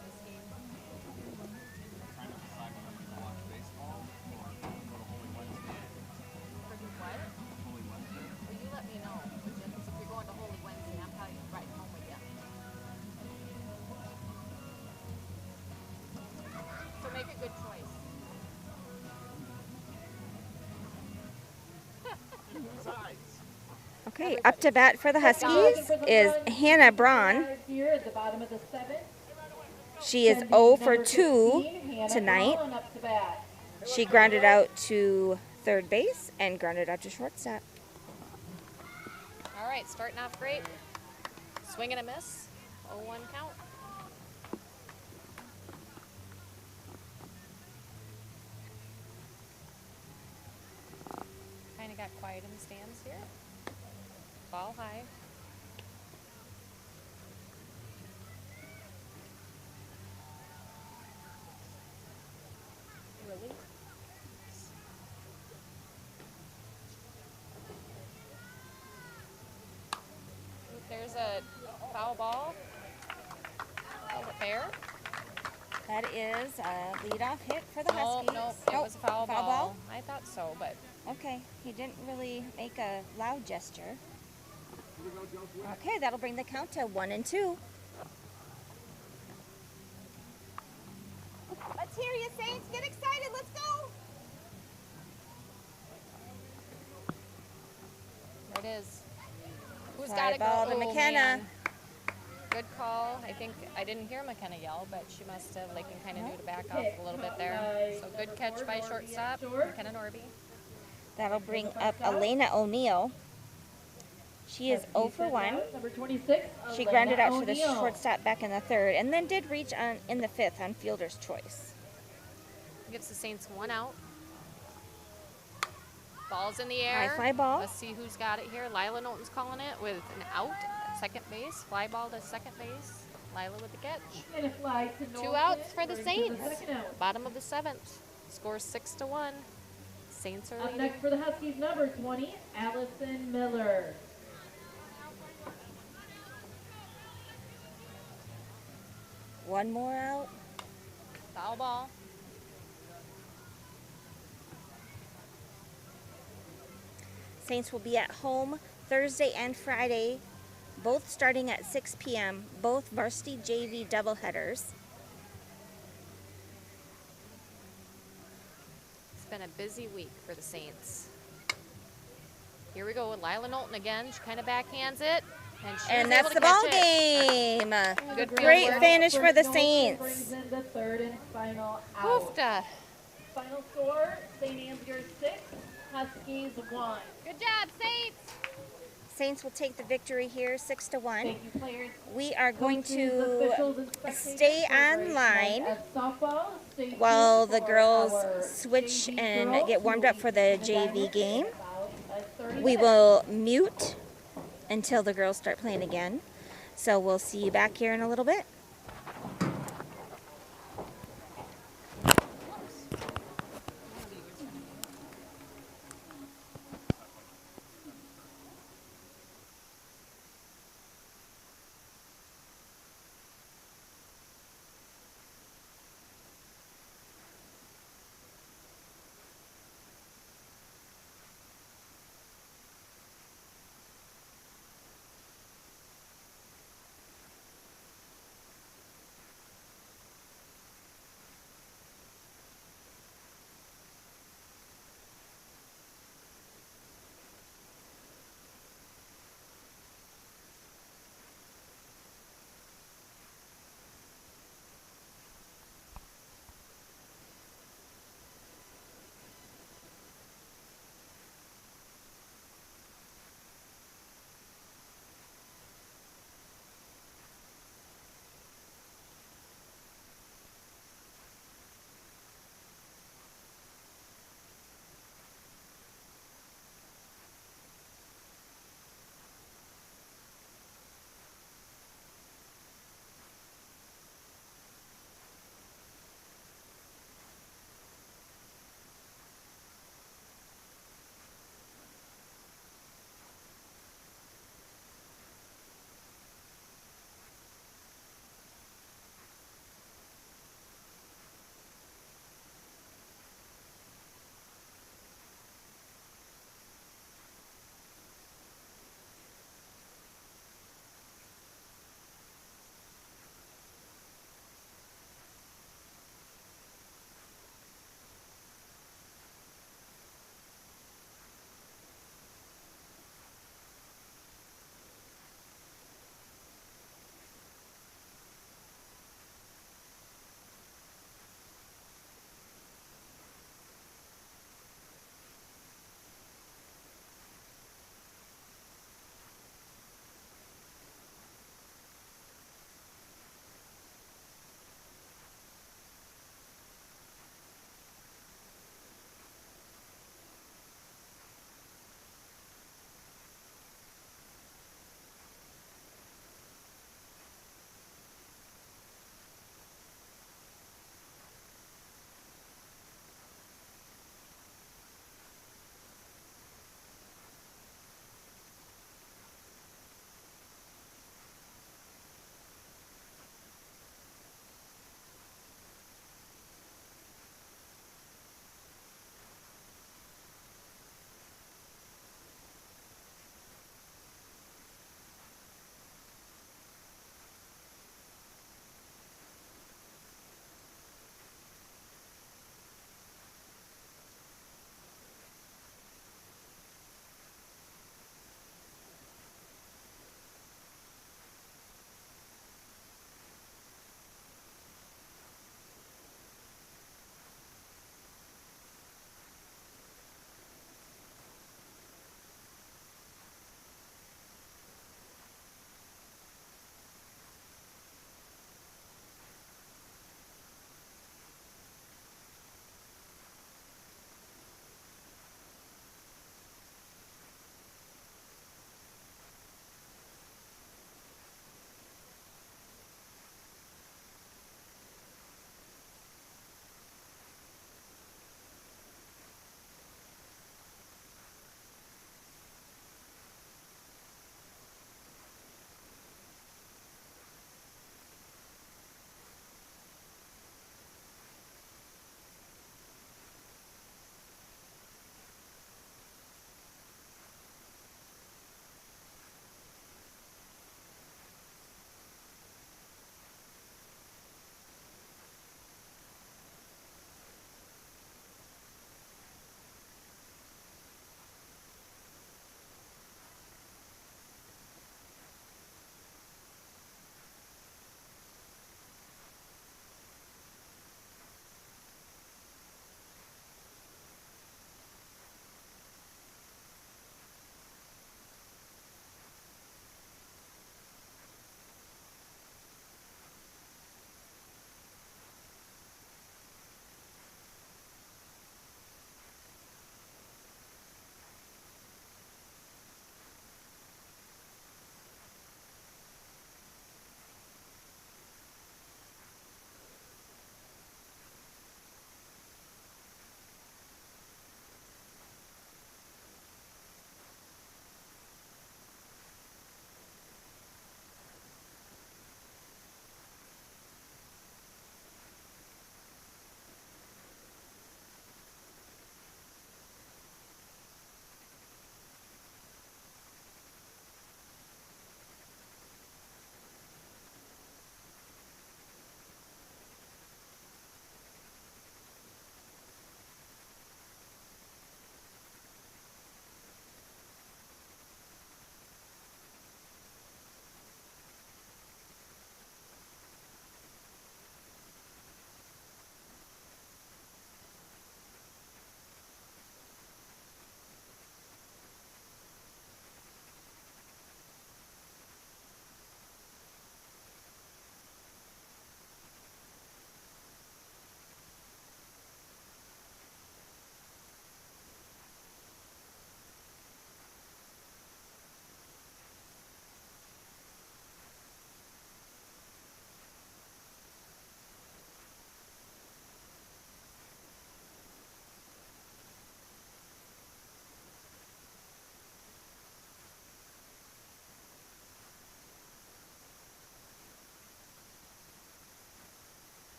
[SPEAKER 2] make a good choice.
[SPEAKER 4] Okay, up to bat for the Huskies is Hannah Braun.
[SPEAKER 3] Here at the bottom of the seventh.
[SPEAKER 4] She is
[SPEAKER 3] Sending
[SPEAKER 4] 0 for
[SPEAKER 3] number
[SPEAKER 4] 2
[SPEAKER 3] 15, Hannah
[SPEAKER 4] tonight.
[SPEAKER 3] Braun up to bat.
[SPEAKER 4] She grounded out to third base and grounded out to shortstop.
[SPEAKER 2] All right, starting off great. Swing and a miss. 0-1 count. Kind of got quiet in the stands here. Ball high. Really? There's a foul ball. Is it fair?
[SPEAKER 4] That is a leadoff hit for the Huskies.
[SPEAKER 2] No, it was a foul ball. I thought so, but
[SPEAKER 4] Okay, he didn't really make a loud gesture. Okay, that'll bring the count to 1-2. Let's hear you, Saints. Get excited. Let's go.
[SPEAKER 2] there it is. Who's
[SPEAKER 4] Fly
[SPEAKER 2] got it?
[SPEAKER 4] ball to
[SPEAKER 2] Oh,
[SPEAKER 4] McKenna.
[SPEAKER 2] man. Good call. I think I didn't hear McKenna yell, but she must have. Lakin kind of knew to back off a little bit there. So good catch by shortstop, McKenna Norby.
[SPEAKER 4] That'll bring up Elena O'Neill. She is 0 for 1.
[SPEAKER 3] Number 26.
[SPEAKER 4] She
[SPEAKER 3] Elena
[SPEAKER 4] grounded out to the
[SPEAKER 3] O'Neill.
[SPEAKER 4] shortstop back in the third, and then did reach on in the fifth on fielder's choice.
[SPEAKER 2] Gives the Saints one out. Ball's in the air.
[SPEAKER 4] High fly ball.
[SPEAKER 2] Let's see who's got it here. Lila Knowlton's calling it with an out at second base. Fly ball to second base. Lila with the catch.
[SPEAKER 3] And a fly to
[SPEAKER 2] 2
[SPEAKER 3] Knowlton,
[SPEAKER 2] outs for the
[SPEAKER 3] brings
[SPEAKER 2] Saints.
[SPEAKER 3] the second out.
[SPEAKER 2] Bottom of the seventh. Score 6-1. Saints are
[SPEAKER 3] Up
[SPEAKER 2] leading.
[SPEAKER 3] next for the Huskies, number 20, Allison Miller.
[SPEAKER 4] One more out.
[SPEAKER 2] Foul ball.
[SPEAKER 4] Saints will be at home Thursday and Friday, both starting at 6 p.m., both varsity JV doubleheaders.
[SPEAKER 2] It's been a busy week for the Saints. Here we go with Lila Knowlton again. She kind of backhands it. And
[SPEAKER 4] that's the ball game.
[SPEAKER 2] Good
[SPEAKER 4] Great
[SPEAKER 2] field work.
[SPEAKER 4] finish for the
[SPEAKER 3] Knowlton
[SPEAKER 4] Saints.
[SPEAKER 3] brings in the third and final out.
[SPEAKER 2] Oofta.
[SPEAKER 3] Final score, St. Ansgar 6, Huskies 1.
[SPEAKER 2] Good job, Saints.
[SPEAKER 4] Saints will take the victory here, 6-1.
[SPEAKER 3] Thank you, players.
[SPEAKER 4] We are going
[SPEAKER 3] coaches,
[SPEAKER 4] to
[SPEAKER 3] officials, and spectators
[SPEAKER 4] stay
[SPEAKER 3] for a great
[SPEAKER 4] online
[SPEAKER 3] night of softball. Stay tuned
[SPEAKER 4] while the
[SPEAKER 3] for
[SPEAKER 4] girls
[SPEAKER 3] our
[SPEAKER 4] switch
[SPEAKER 3] JV
[SPEAKER 4] and
[SPEAKER 3] girls
[SPEAKER 4] get warmed
[SPEAKER 3] who
[SPEAKER 4] up for
[SPEAKER 3] will
[SPEAKER 4] the
[SPEAKER 3] be in
[SPEAKER 4] JV
[SPEAKER 3] diamond
[SPEAKER 4] game.
[SPEAKER 3] in about 30
[SPEAKER 4] We
[SPEAKER 3] minutes.
[SPEAKER 4] will mute until the girls start playing again. So we'll see you back here in a little bit.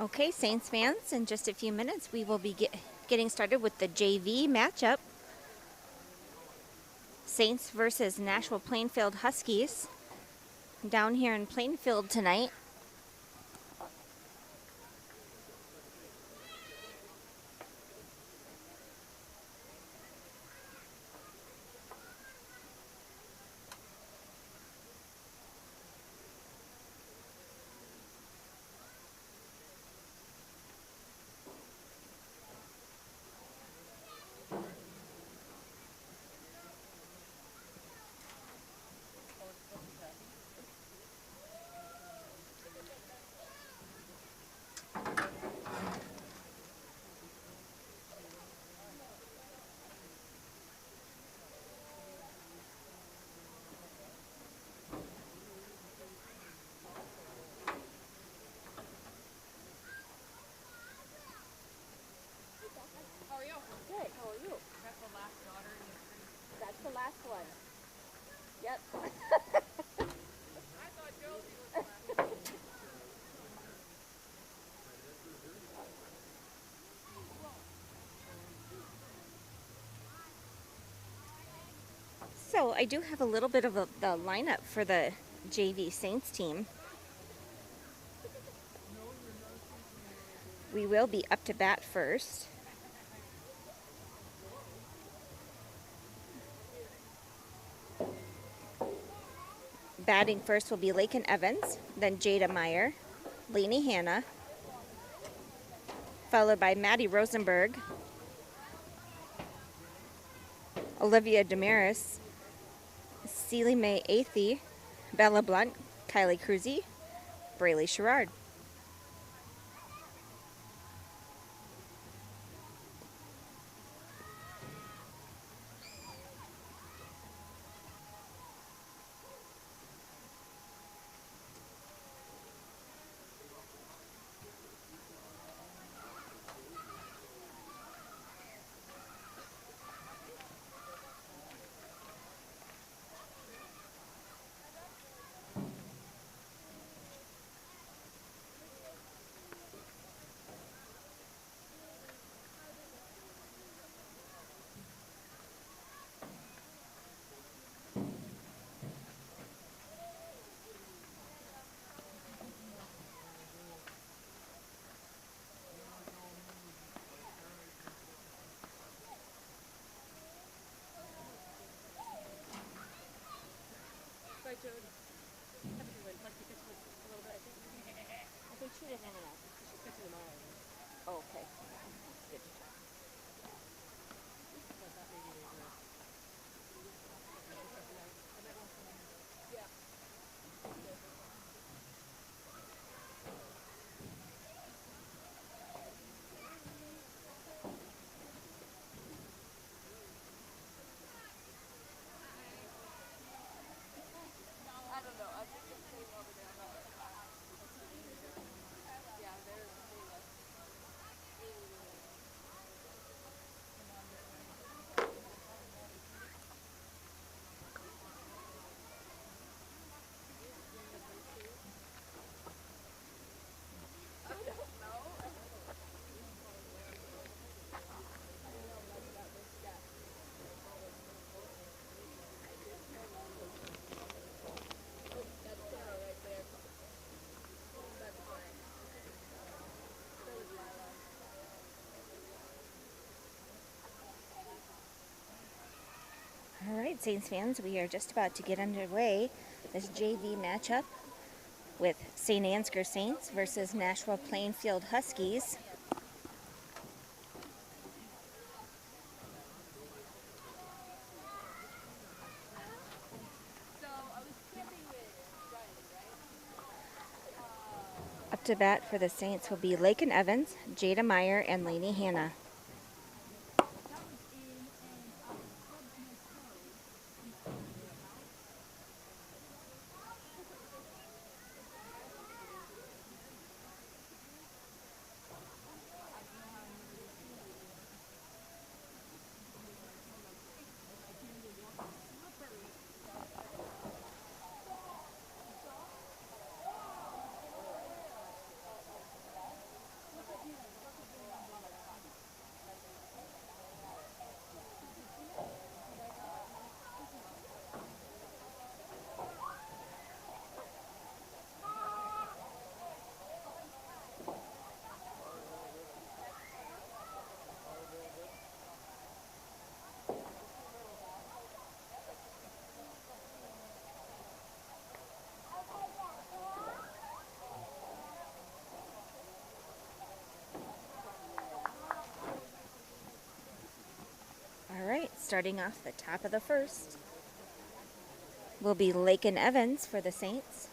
[SPEAKER 4] Okay, Saints fans, in just a few minutes we will be getting started with the JV matchup. Saints versus Nashua-Plainfield Huskies down here in Plainfield tonight.
[SPEAKER 5] How are you? Good. How are you?
[SPEAKER 2] That's the last daughter in the street.
[SPEAKER 5] That's the last one. Yep.
[SPEAKER 2] I thought Josie was the last.
[SPEAKER 4] So I do have a little bit of the lineup for the JV Saints team. We will be up to bat first. Batting first will be Lakin Evans, then Jada Meyer, Lainey Hanna, followed by Maddie Rosenberg, Olivia Damaris, Celie Mae Athey, Bella Blunt, Kylie Cruzy, Braylee Sherrard.
[SPEAKER 5] Right, Jody. I think she doesn't know. She's pitching tomorrow. Oh, okay. Good. I don't know. I'm just sitting over there. Yeah, they're
[SPEAKER 4] All right, Saints fans, we are just about to get underway this JV matchup with St. Ansgar Saints versus Nashua-Plainfield Huskies. Up to bat for the Saints will be Lakin Evans, Jada Meyer, and Lainey Hanna. Starting off the top of the first will be Lakin Evans for the Saints.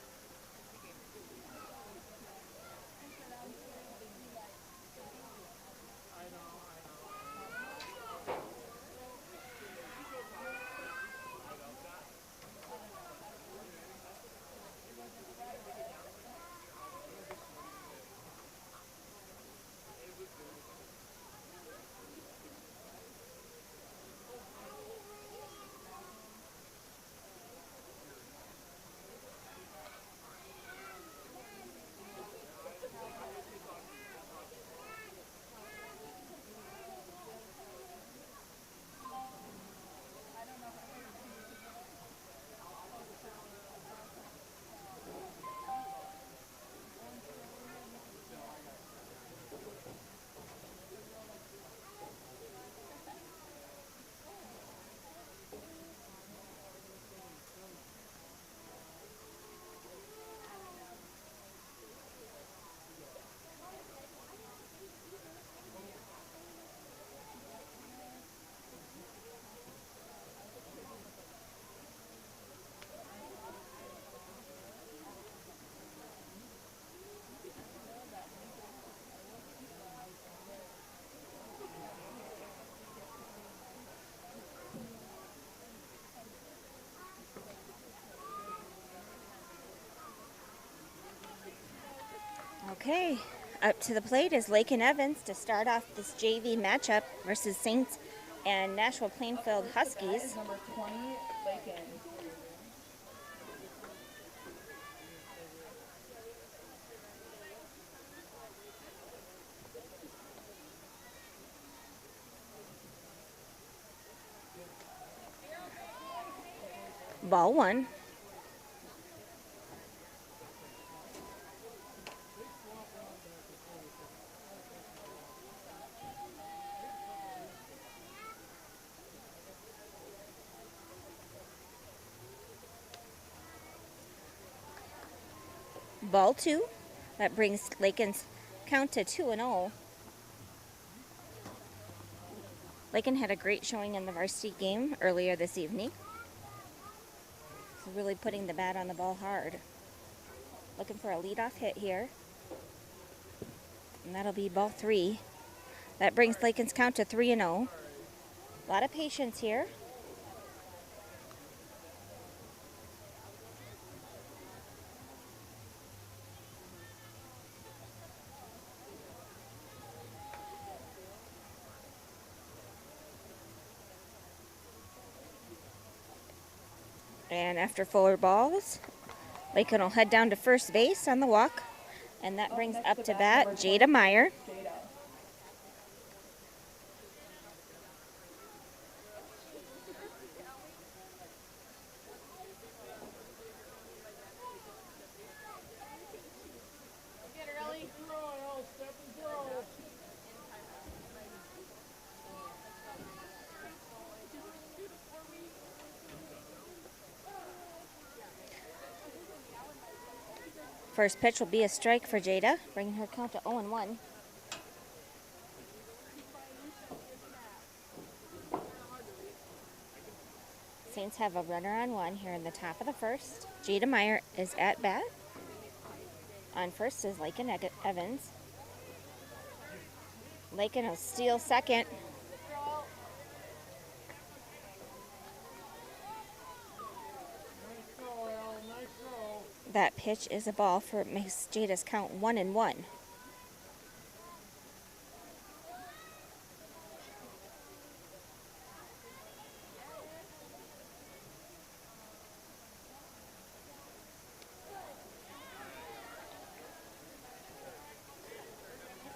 [SPEAKER 4] Okay, up to the plate is Lakin Evans to start off this JV matchup versus Saints and Nashua-Plainfield Huskies.
[SPEAKER 3] Number 20, Lakin.
[SPEAKER 4] Ball one. Ball two. That brings Lakin's count to 2-0. Lakin had a great showing in the varsity game earlier this evening. Really putting the bat on the ball hard. Looking for a leadoff hit here. And that'll be ball three. That brings Lakin's count to 3-0. A lot of patience here. And after 4 balls, Lakin will head down to first base on the walk. And that brings up to bat Jada Meyer. First pitch will be a strike for Jada, bringing her count to 0-1. Saints have a runner on one here in the top of the first. Jada Meyer is at bat. On first is Lakin Evans. Lakin will steal second. That pitch is a ball for makes Jada's count 1-1.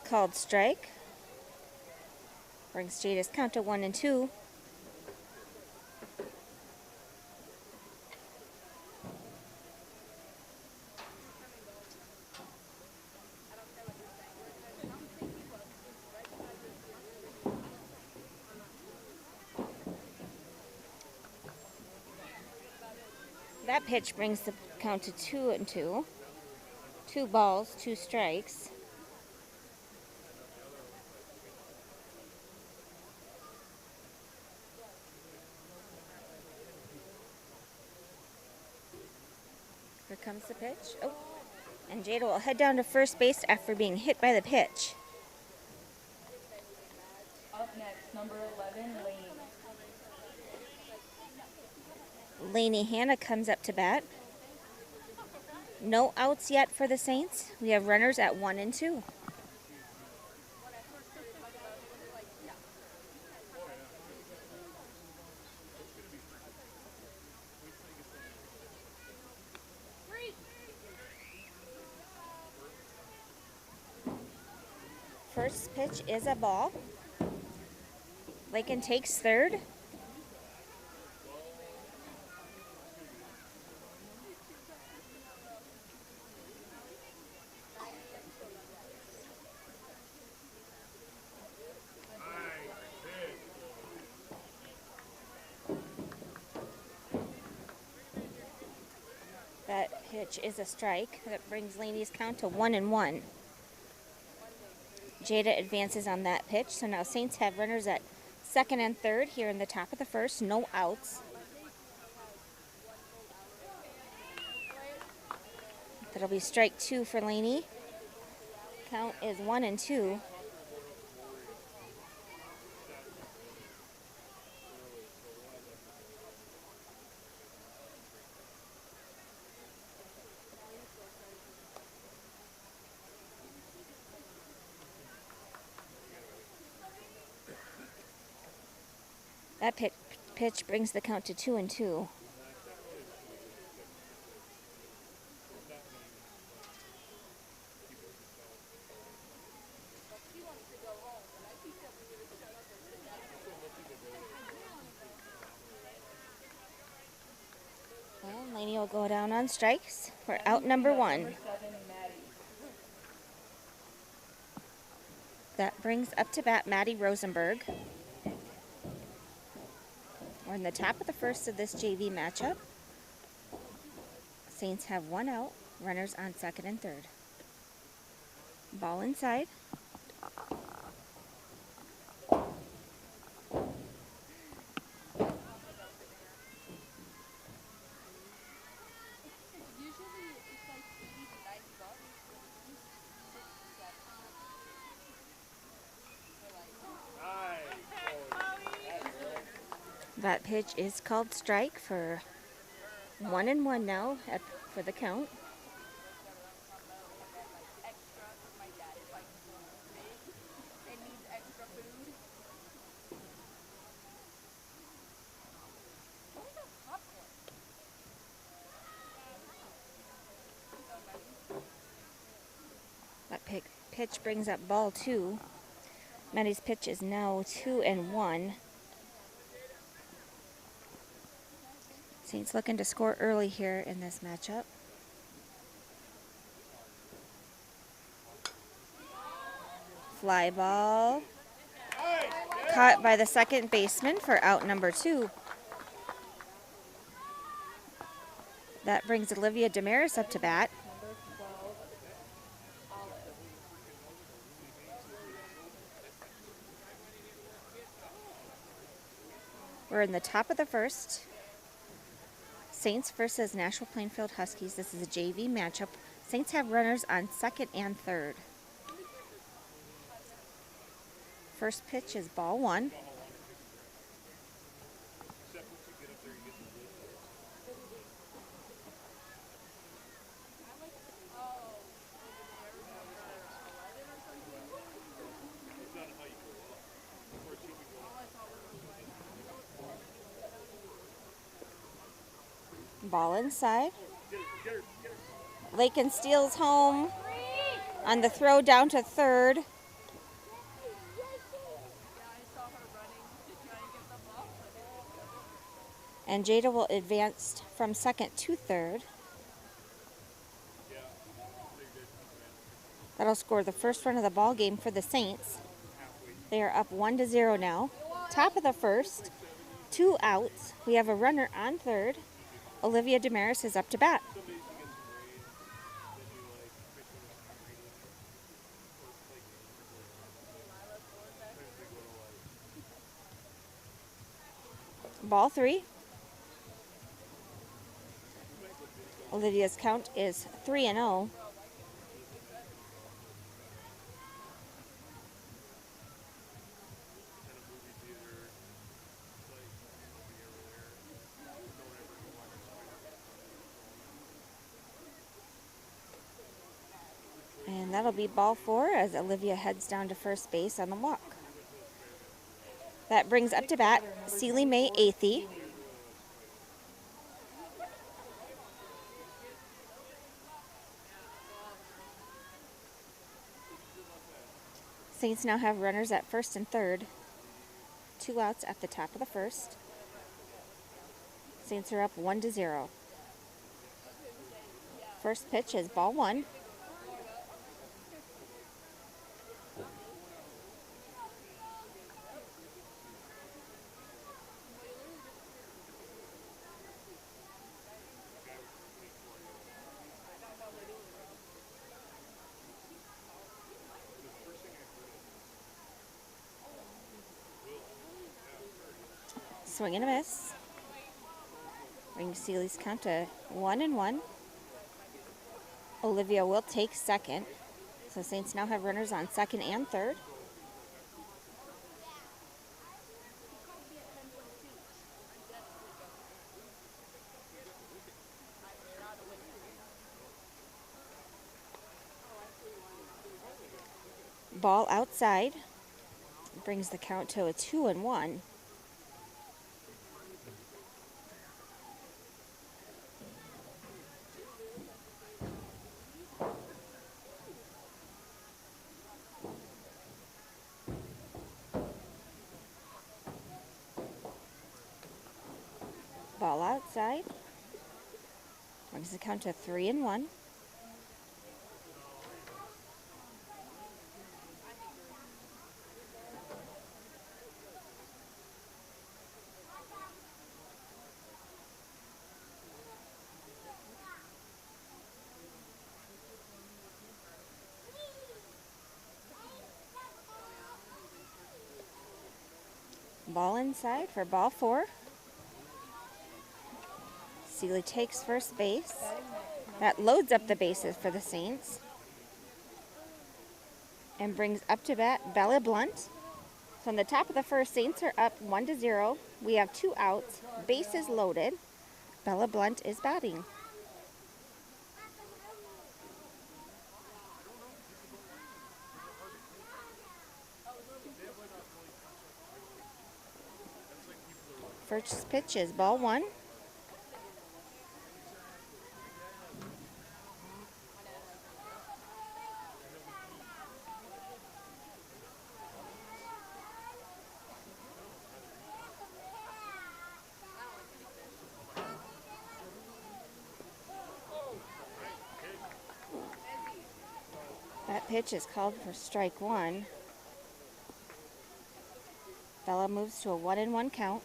[SPEAKER 4] Called strike. Brings Jada's count to 1-2. That pitch brings the count to 2-2. 2 balls, 2 strikes. comes the pitch. Oh, and Jada will head down to first base after being hit by the pitch.
[SPEAKER 3] Up next, number 11, Lane.
[SPEAKER 4] Lainey Hanna comes up to bat. No outs yet for the Saints. We have runners at 1 and 2. First pitch is a ball. Lakin takes third. That pitch is a strike. That brings Laney's count to 1 and 1. Jada advances on that pitch, so now Saints have runners at second and third here in the top of the first. No outs. That'll be strike 2 for Laney. Count is 1 and 2. That pitch brings the count to 2 and 2. And Laney will go down on strikes for out number 1.
[SPEAKER 3] Number 7, Maddie.
[SPEAKER 4] That brings up to bat Maddie Rosenberg. We're in the top of the first of this JV matchup. Saints have 1 out, runners on second and third. Ball inside. That pitch is called strike for 1 and 1 now for the count. That pitch brings up ball 2. Maddie's pitch is now 2 and 1. Saints looking to score early here in this matchup. Fly ball. Caught by the second baseman for out number 2. That brings Olivia Damaris up to bat.
[SPEAKER 3] Number 12, Olive.
[SPEAKER 4] We're in the top of the first. Saints versus Nashua-Plainfield Huskies. This is a JV matchup. Saints have runners on second and third. First pitch is ball 1. Ball inside. Lakin steals home on the throw down to third. And Jada will advance from second to third. That'll score the first run of the ball game for the Saints. They are up 1-0 now. Top of the first, 2 outs. We have a runner on third. Olivia Damaris is up to bat. Ball 3. Olivia's count is 3-0. And that'll be ball 4 as Olivia heads down to first base on the walk. That brings up to bat Sealy Mae Athey. Saints now have runners at first and third. 2 outs at the top of the first. Saints are up 1-0. First pitch is ball 1. Swing and a miss. Brings Sealy's count to 1-1. Olivia will take second. So Saints now have runners on second and third. Ball outside. Brings the count to a 2-1. Ball outside. Brings the count to 3-1. Ball inside for ball 4. Sealy takes first base. That loads up the bases for the Saints. And brings up to bat Bella Blunt. So on the top of the first, Saints are up 1-0. We have 2 outs. Bases loaded. Bella Blunt is batting. First pitch is ball 1. That pitch is called for strike 1. Bella moves to a 1-1 count.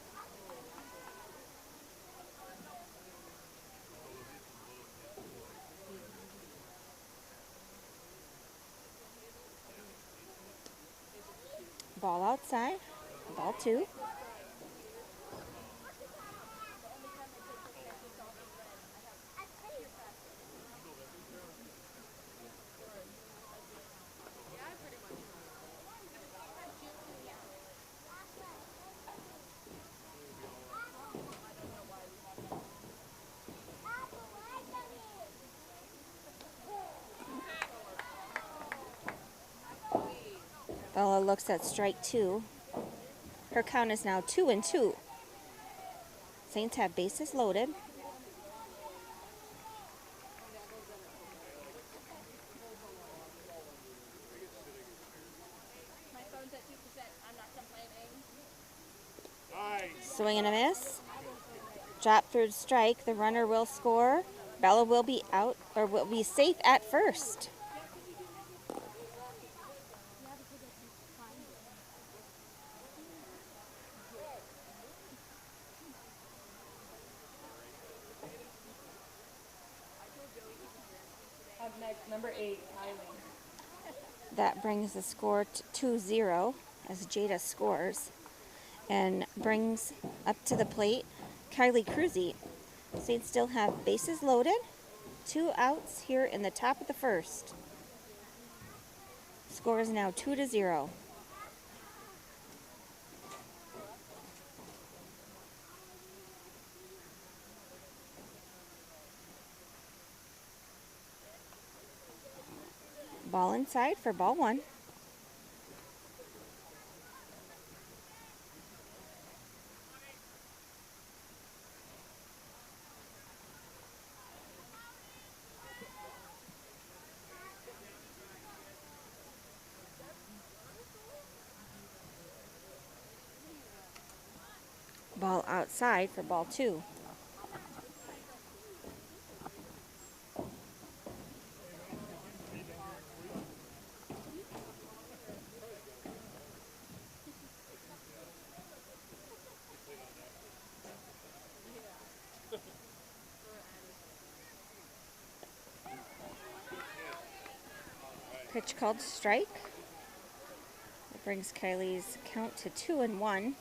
[SPEAKER 4] Ball outside, ball 2. Bella looks at strike 2. Her count is now 2-2. Saints have bases loaded.
[SPEAKER 5] My phone's at 2%. I'm not complaining.
[SPEAKER 4] Swing and a miss. Drop third strike. The runner will score. Bella will be out, or will be safe at first.
[SPEAKER 3] Up next, number 8, Kylie.
[SPEAKER 4] That brings the score to 2-0 as Jada scores and brings up to the plate Kylie Cruzy. Saints still have bases loaded. 2 outs here in the top of the first. Score is now 2-0. Ball inside for ball 1. Ball outside for ball 2. Pitch called strike. It brings Kylie's count to 2-1.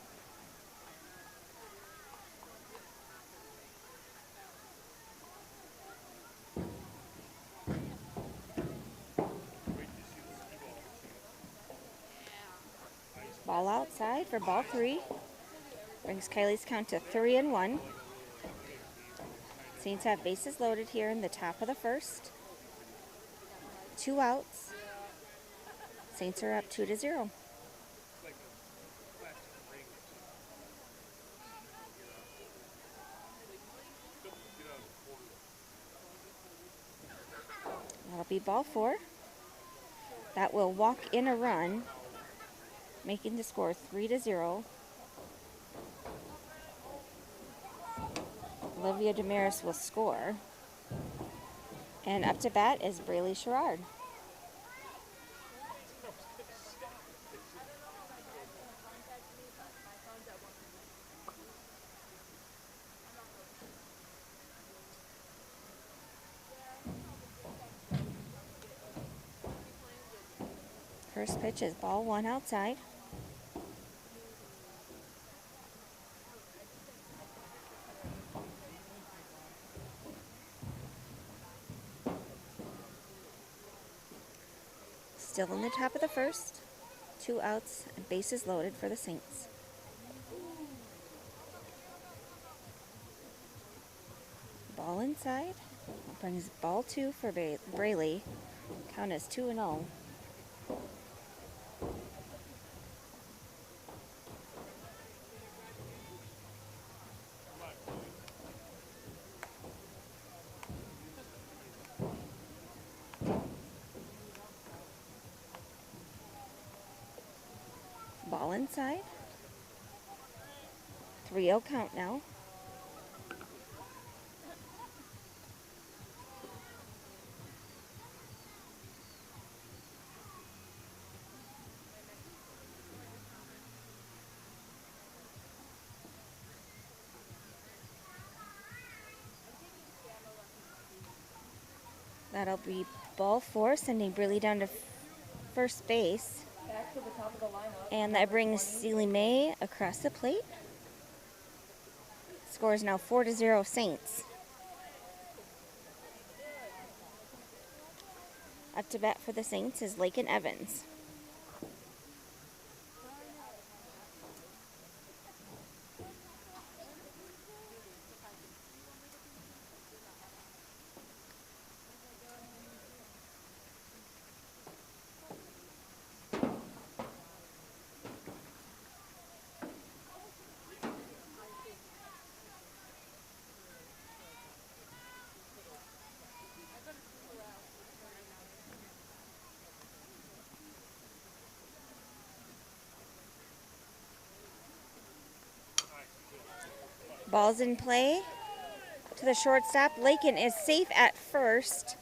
[SPEAKER 4] Ball outside for ball 3. Brings Kylie's count to 3-1. Saints have bases loaded here in the top of the first. 2 outs. Saints are up 2-0. That'll be ball 4. That will walk in a run, making the score 3-0. Olivia Damaris will score. And up to bat is Braylee Sherrard. First pitch is ball 1 outside. Still in the top of the first. 2 outs and bases loaded for the Saints. Ball inside. That brings ball 2 for Braylee. Count is 2-0. Ball inside. 3-0 count now. That'll be ball 4, sending Braylee down to first base.
[SPEAKER 3] Back to the top of the lineup.
[SPEAKER 4] And that brings Celie May across the plate. Score is now 4-0 Saints. Up to bat for the Saints is Lakin Evans. Ball's in play to the shortstop. Lakin is safe at first.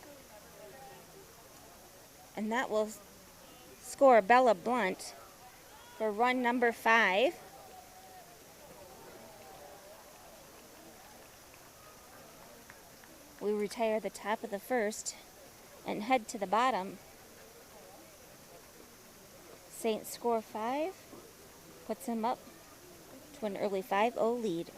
[SPEAKER 4] And that will score Bella Blunt for run number 5. We retire the top of the first and head to the bottom. Saints score 5, puts them up to an early 5-0 lead.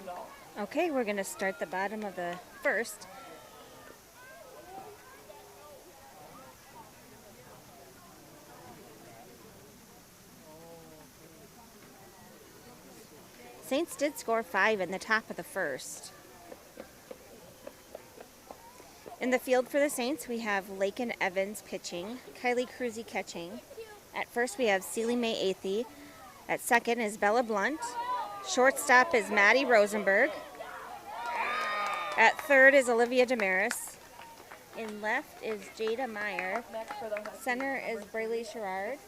[SPEAKER 3] $2.
[SPEAKER 4] Okay, we're going to start the bottom of the first. Saints did score 5 in the top of the first. In the field for the Saints, we have Lakin Evans pitching, Kylie Cruzy catching. At first, we have Celie Mae Athey. At second is Bella Blunt. Shortstop is Maddie Rosenberg. At third is Olivia Damaris. In left is Jada Meyer.
[SPEAKER 3] Next for the Huskies.
[SPEAKER 4] Center is Braylee Sherrard.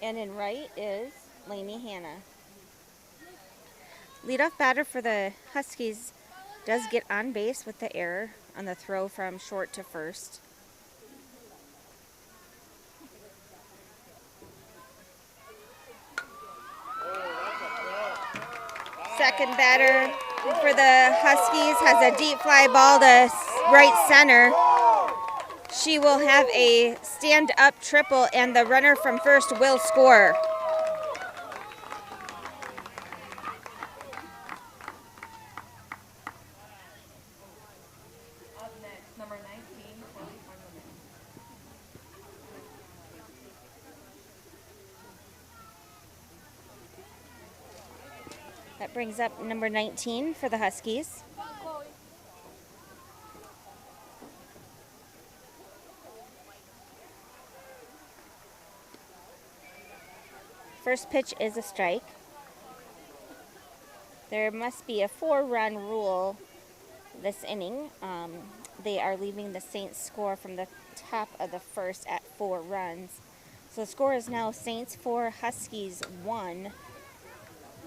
[SPEAKER 4] And in right is Lainey Hanna. Leadoff batter for the Huskies does get on base with the error on the throw from short to first. Second batter for the Huskies has a deep fly ball to right center. She will have a stand-up triple, and the runner from first will score.
[SPEAKER 3] Up next, number 19, Chloe Funderman.
[SPEAKER 4] That brings up number 19 for the Huskies. First pitch is a strike. There must be a 4-run rule this inning. They are leaving the Saints score from the top of the first at 4 runs. So the score is now Saints 4, Huskies 1.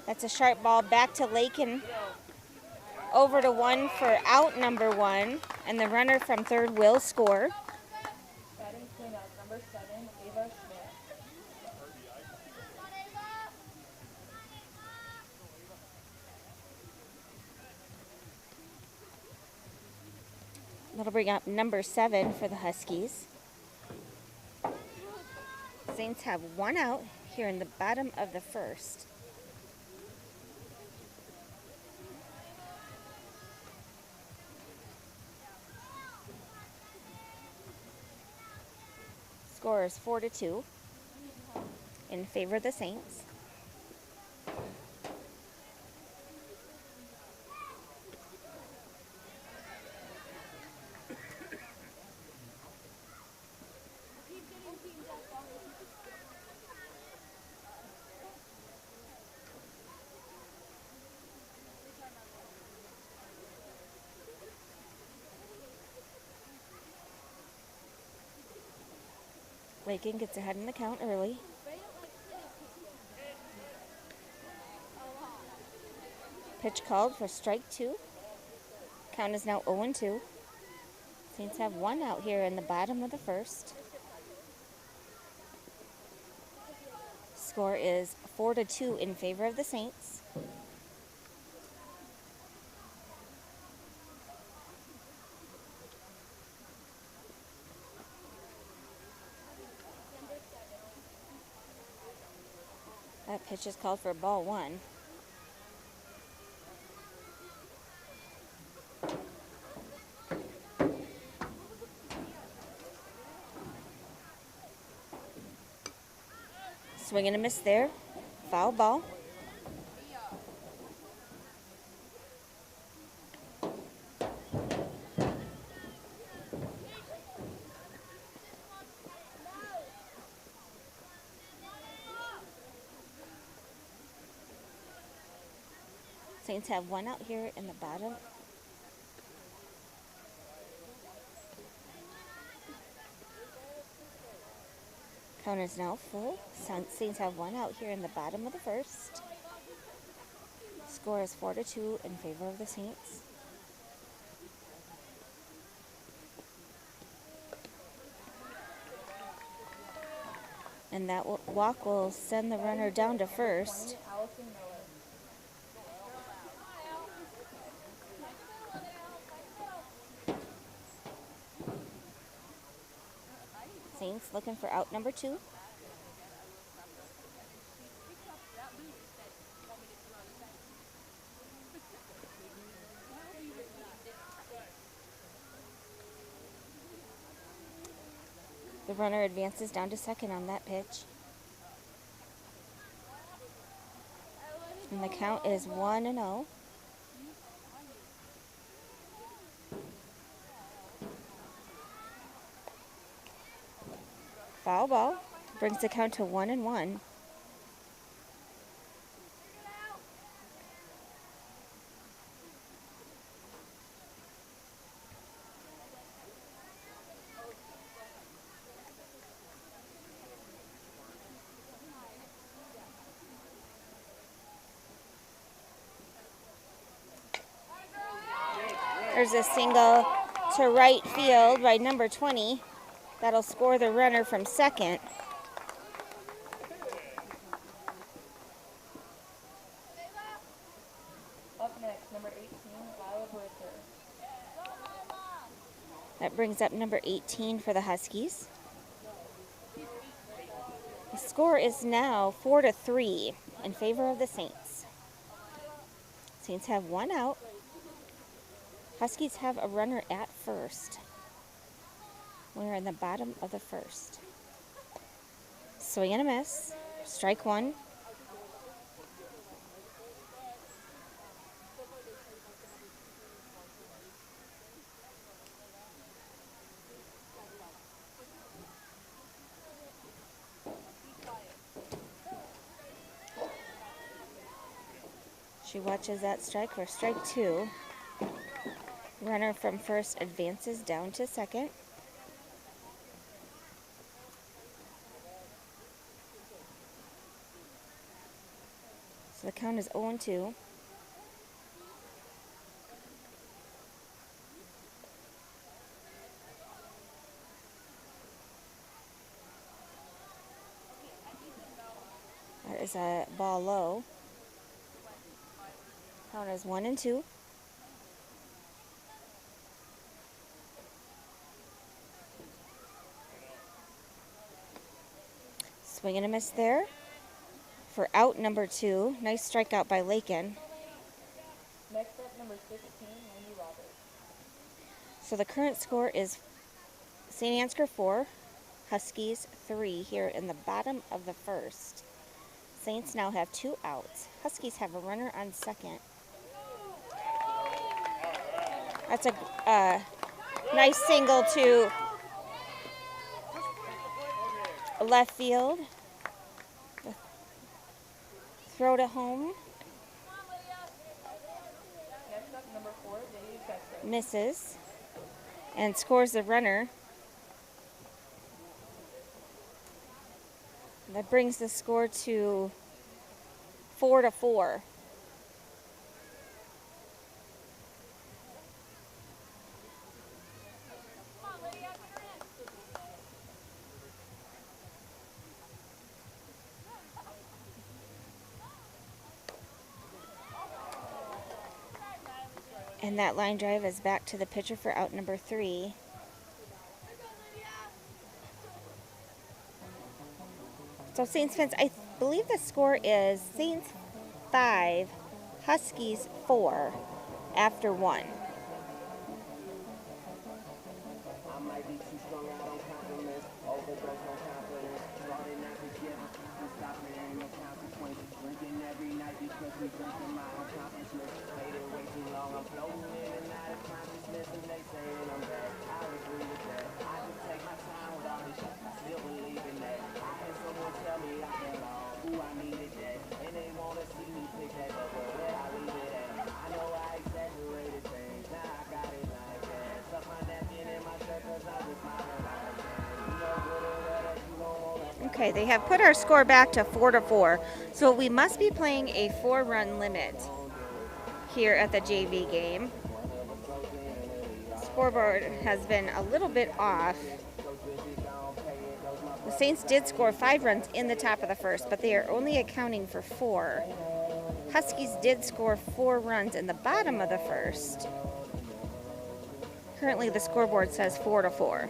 [SPEAKER 4] That's a sharp ball back to Lakin. Over to 1 for out number 1. And the runner from third will score.
[SPEAKER 3] Batting cleanup, number 7, Ava Schmidt.
[SPEAKER 4] That'll bring up number 7 for the Huskies. Saints have 1 out here in the bottom of the first. Score is 4-2 in favor of the Saints. Lakin gets ahead in the count early. Pitch called for strike 2. Count is now 0-2. Saints have 1 out here in the bottom of the first. Score is 4-2 in favor of the Saints. That pitch is called for ball 1. Swing and a miss there. Foul ball. Saints have 1 out here in the bottom. Count is now full. Saints have 1 out here in the bottom of the first. Score is 4-2 in favor of the Saints. And that walk will send the runner down to first.
[SPEAKER 3] Allison Miller.
[SPEAKER 4] Saints looking for out number 2. The runner advances down to second on that pitch. And the count is 1-0. Foul ball brings the count to 1-1. There's a single to right field by number 20. That'll score the runner from second.
[SPEAKER 3] Up next, number 18, Lila Britzer.
[SPEAKER 4] That brings up number 18 for the Huskies. The score is now 4-3 in favor of the Saints. Saints have one out. Huskies have a runner at first. We're in the bottom of the first. Swing and a miss. Strike one. She watches that strike for strike two. Runner from first advances down to second. So the count is 0-2. That is a ball low. Count is 1-2. Swing and a miss there for out number 2. Nice strikeout by Lakin.
[SPEAKER 3] Next up, number 16, Wendy Roberts.
[SPEAKER 4] So the current score is St. Ansgar 4, Huskies 3 here in the bottom of the first. Saints now have 2 outs. Huskies have a runner on second. That's a nice single to left field. Throw to home.
[SPEAKER 3] Next up, number 4, Dave Becker.
[SPEAKER 4] Misses. And scores the runner. That brings the score to 4-4. And that line drive is back to the pitcher for out number 3. So Saints fans, I believe the score is Saints 5, Huskies 4 after 1.
[SPEAKER 6] I might be too strung out on compliments, overdose on confidence, starting not to give a stopping ain't no consequences, drinking every night because we drinking my accomplishments, made it way too long, I'm floating in and out of consciousness, and they saying I'm bad, I agree with that, I just take my time with all this shit, I still believe in that, I had someone tell me I fell off, ooh I needed that, and they wanna see me pick that up, but where I leave it at, I know I exaggerated things, now I got it like that, suck my napkin in my shirt cause I just smile like that, you know good or bad, you don't want
[SPEAKER 4] Okay, they have put our score back to 4-4. So we must be playing a 4-run limit here at the JV game. The scoreboard has been a little bit off. The Saints did score 5 runs in the top of the first, but they are only accounting for 4. Huskies did score 4 runs in the bottom of the first. Currently the scoreboard says 4-4.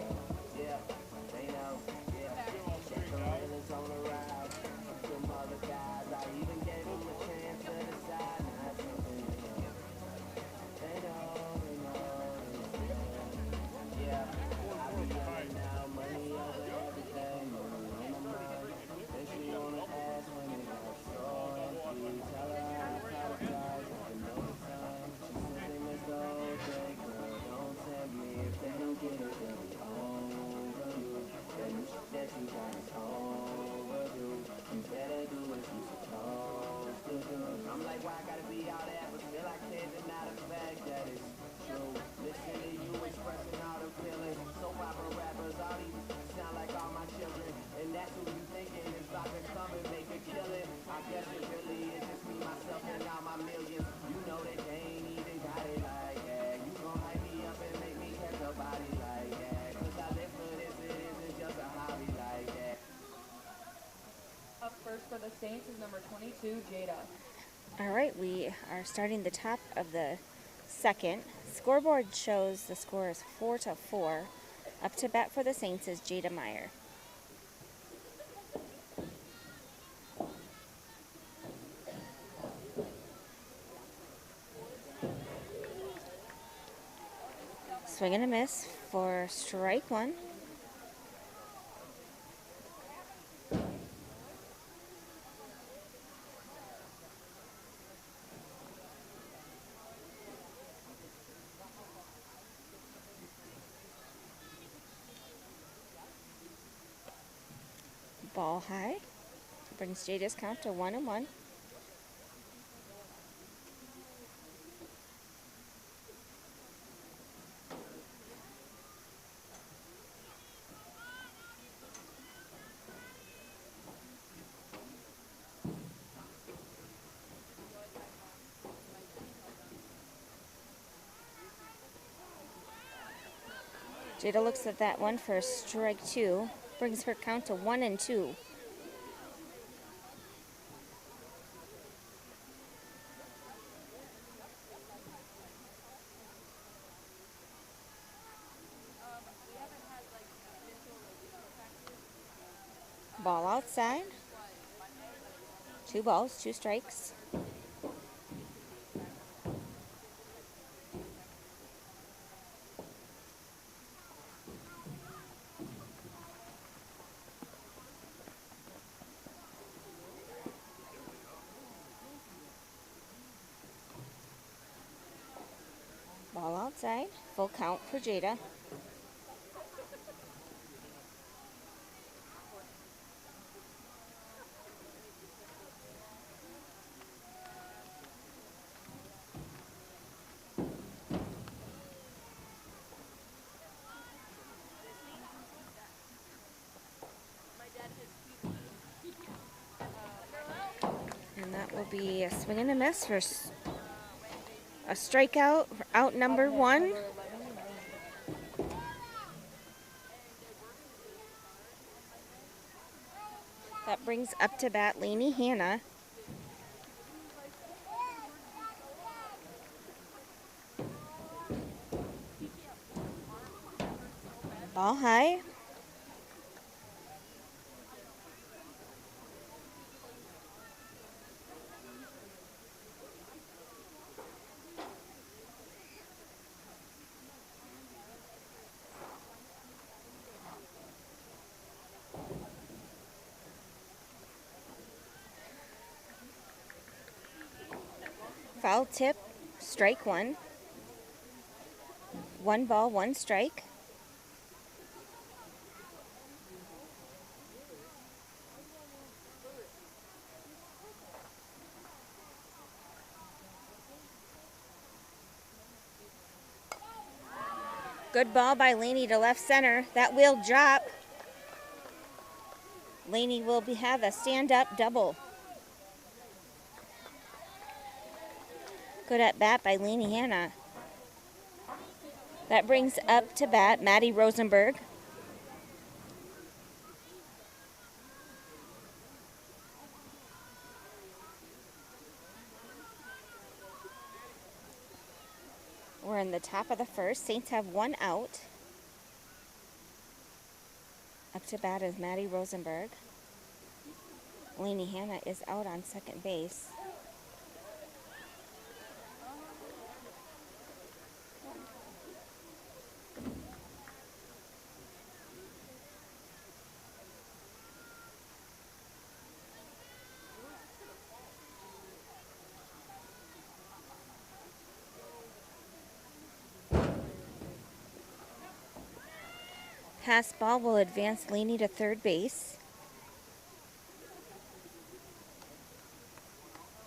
[SPEAKER 6] why I gotta be all that, but still I can't deny the fact that it's true. Listen to you expressing all the feelings. Soap opera rappers, all these sound like all my children. And that's who you thinking is about to come and make a killing. I guess it really is just me, myself, and all my millions. You know that they ain't even got it like that. You gon' hype me up and make me catch a body like that. Cause I live for this, it isn't just a hobby like that.
[SPEAKER 3] Up first for the Saints is number 22, Jada.
[SPEAKER 4] All right, we are starting the top of the second. Scoreboard shows the score is 4-4. Up to bat for the Saints is Jada Meyer. Swing and a miss for strike one. Ball high. Brings Jada's count to 1-1. Jada looks at that one for strike two. Brings her count to 1-2. Ball outside. 2 balls, 2 strikes. Ball outside. Full count for Jada. And that will be a swing and a miss for a strikeout for out number 1. That brings up to bat Lainey Hanna. Ball high. Foul tip, strike 1. 1 ball, 1 strike. Good ball by Lainey to left center. That will drop. Lainey will have a stand-up double. Good at bat by Lainey Hanna. That brings up to bat Maddie Rosenberg. We're in the top of the first. Saints have 1 out. Up to bat is Maddie Rosenberg. Lainey Hanna is out on second base. Pass ball will advance Lainey to third base.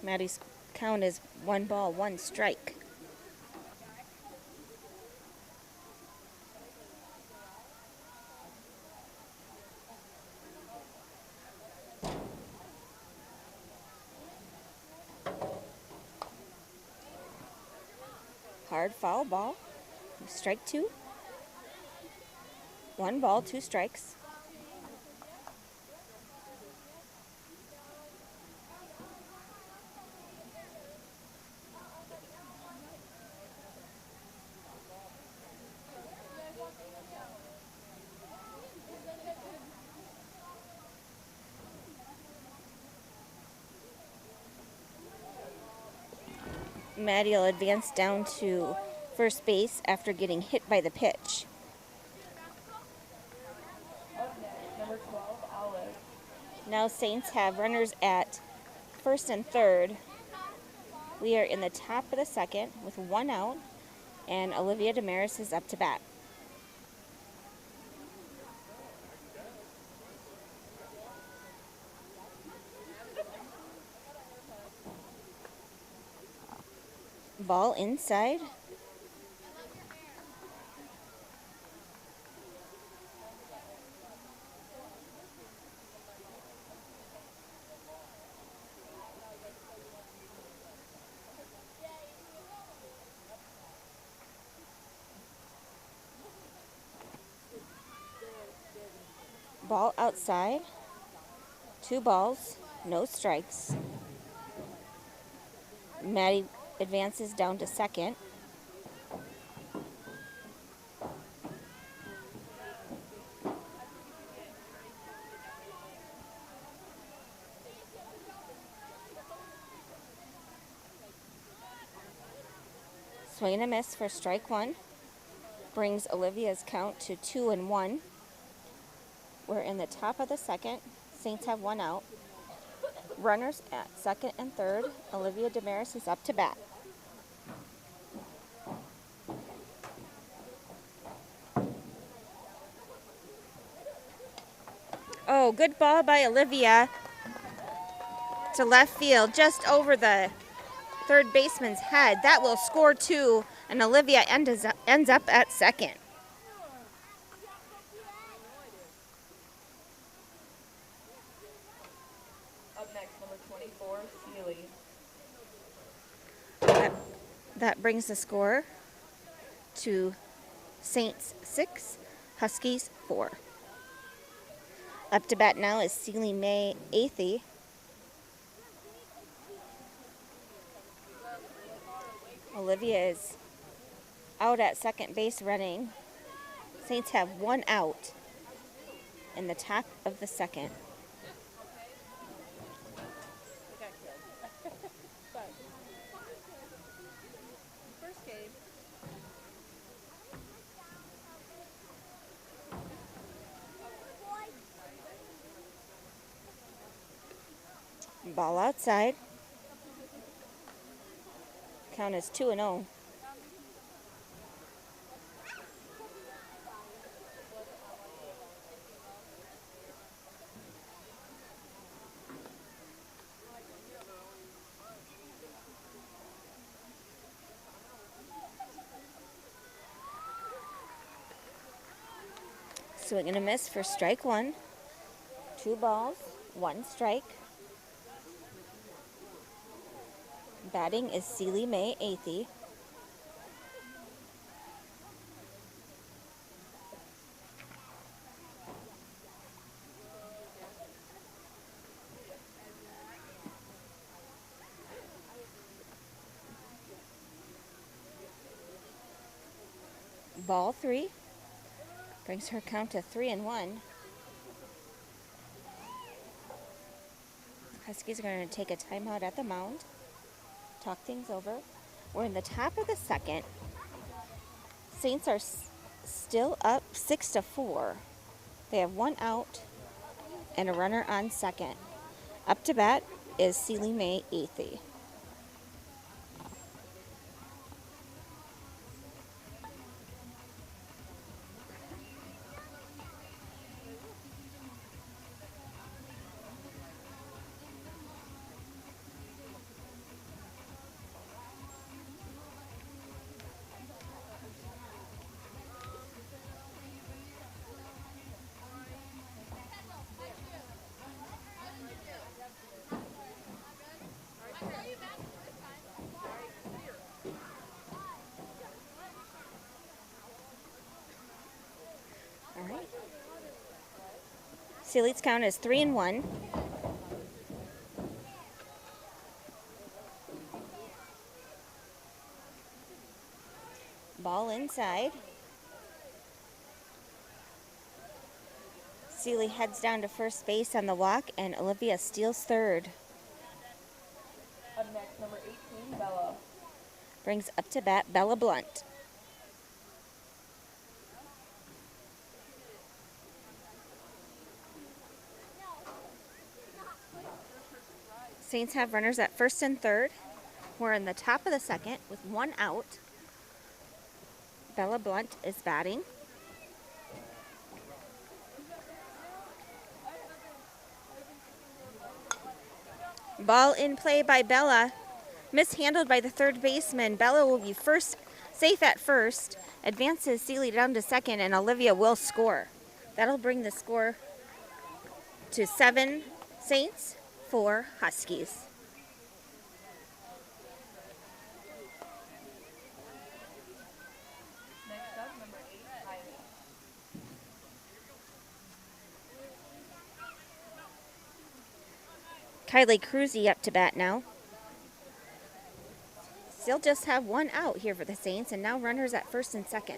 [SPEAKER 4] Maddie Count is 1 ball, 1 strike. Hard foul ball. Strike 2. 1 ball, 2 strikes. Maddie will advance down to first base after getting hit by the pitch.
[SPEAKER 3] Up next, number 12, Olive.
[SPEAKER 4] Now Saints have runners at first and third. We are in the top of the second with 1 out, and Olivia Damaris is up to bat. Ball inside. Ball outside. 2 balls, no strikes. Maddie advances down to second. Swing and a miss for strike 1. Brings Olivia's count to 2-1. We're in the top of the second. Saints have 1 out. Runners at second and third. Olivia Damaris is up to bat. Oh, good ball by Olivia to left field, just over the third baseman's head. That will score 2, and Olivia ends up at second.
[SPEAKER 3] Up next, number 24, Seeley.
[SPEAKER 4] That brings the score to Saints 6, Huskies 4. Up to bat now is Seeley May Athey. Olivia is out at second base running. Saints have 1 out in the top of the second.
[SPEAKER 5] First game.
[SPEAKER 4] Ball outside. Count is 2-0. Swing and a miss for strike 1. 2 balls, 1 strike. Batting is Seeley May Athey. Ball 3. Brings her count to 3-1. Huskies are going to take a timeout at the mound. Talk things over. We're in the top of the second. Saints are still up 6-4. They have 1 out and a runner on second. Up to bat is Seeley May Athey. Seeley's count is 3-1. Ball inside. Seeley heads down to first base on the walk, and Olivia steals third.
[SPEAKER 3] Up next, number 18, Bella.
[SPEAKER 4] Brings up to bat Bella Blunt. Saints have runners at first and third. We're in the top of the second with 1 out. Bella Blunt is batting. Ball in play by Bella. Mishandled by the third baseman. Bella will be safe at first. Advances Seeley down to second, and Olivia will score. That'll bring the score to 7 Saints, 4 Huskies.
[SPEAKER 3] Next up, number 8,
[SPEAKER 4] Kylie
[SPEAKER 3] Kylie.
[SPEAKER 4] Cruzy up to bat now. Still just have 1 out here for the Saints, and now runners at first and second.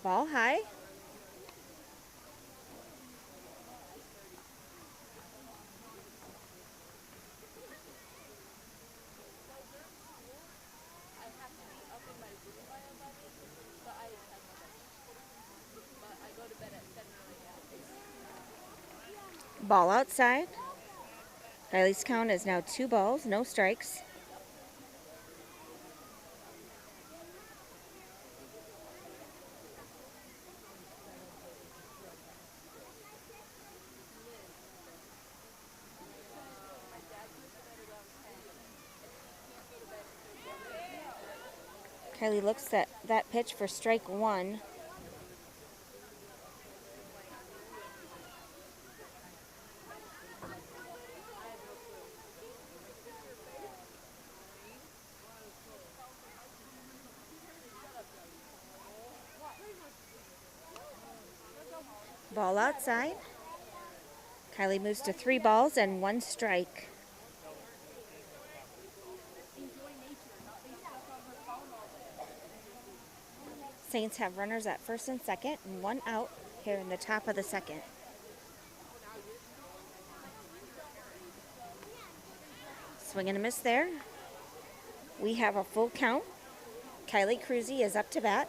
[SPEAKER 4] Ball high. Ball outside. Kylie's count is now 2 balls, no strikes. Kylie looks at that pitch for strike 1. Ball outside. Kylie moves to 3 balls and 1 strike. Saints have runners at first and second and 1 out here in the top of the second. Swing and a miss there. We have a full count. Kylie Cruzy is up to bat.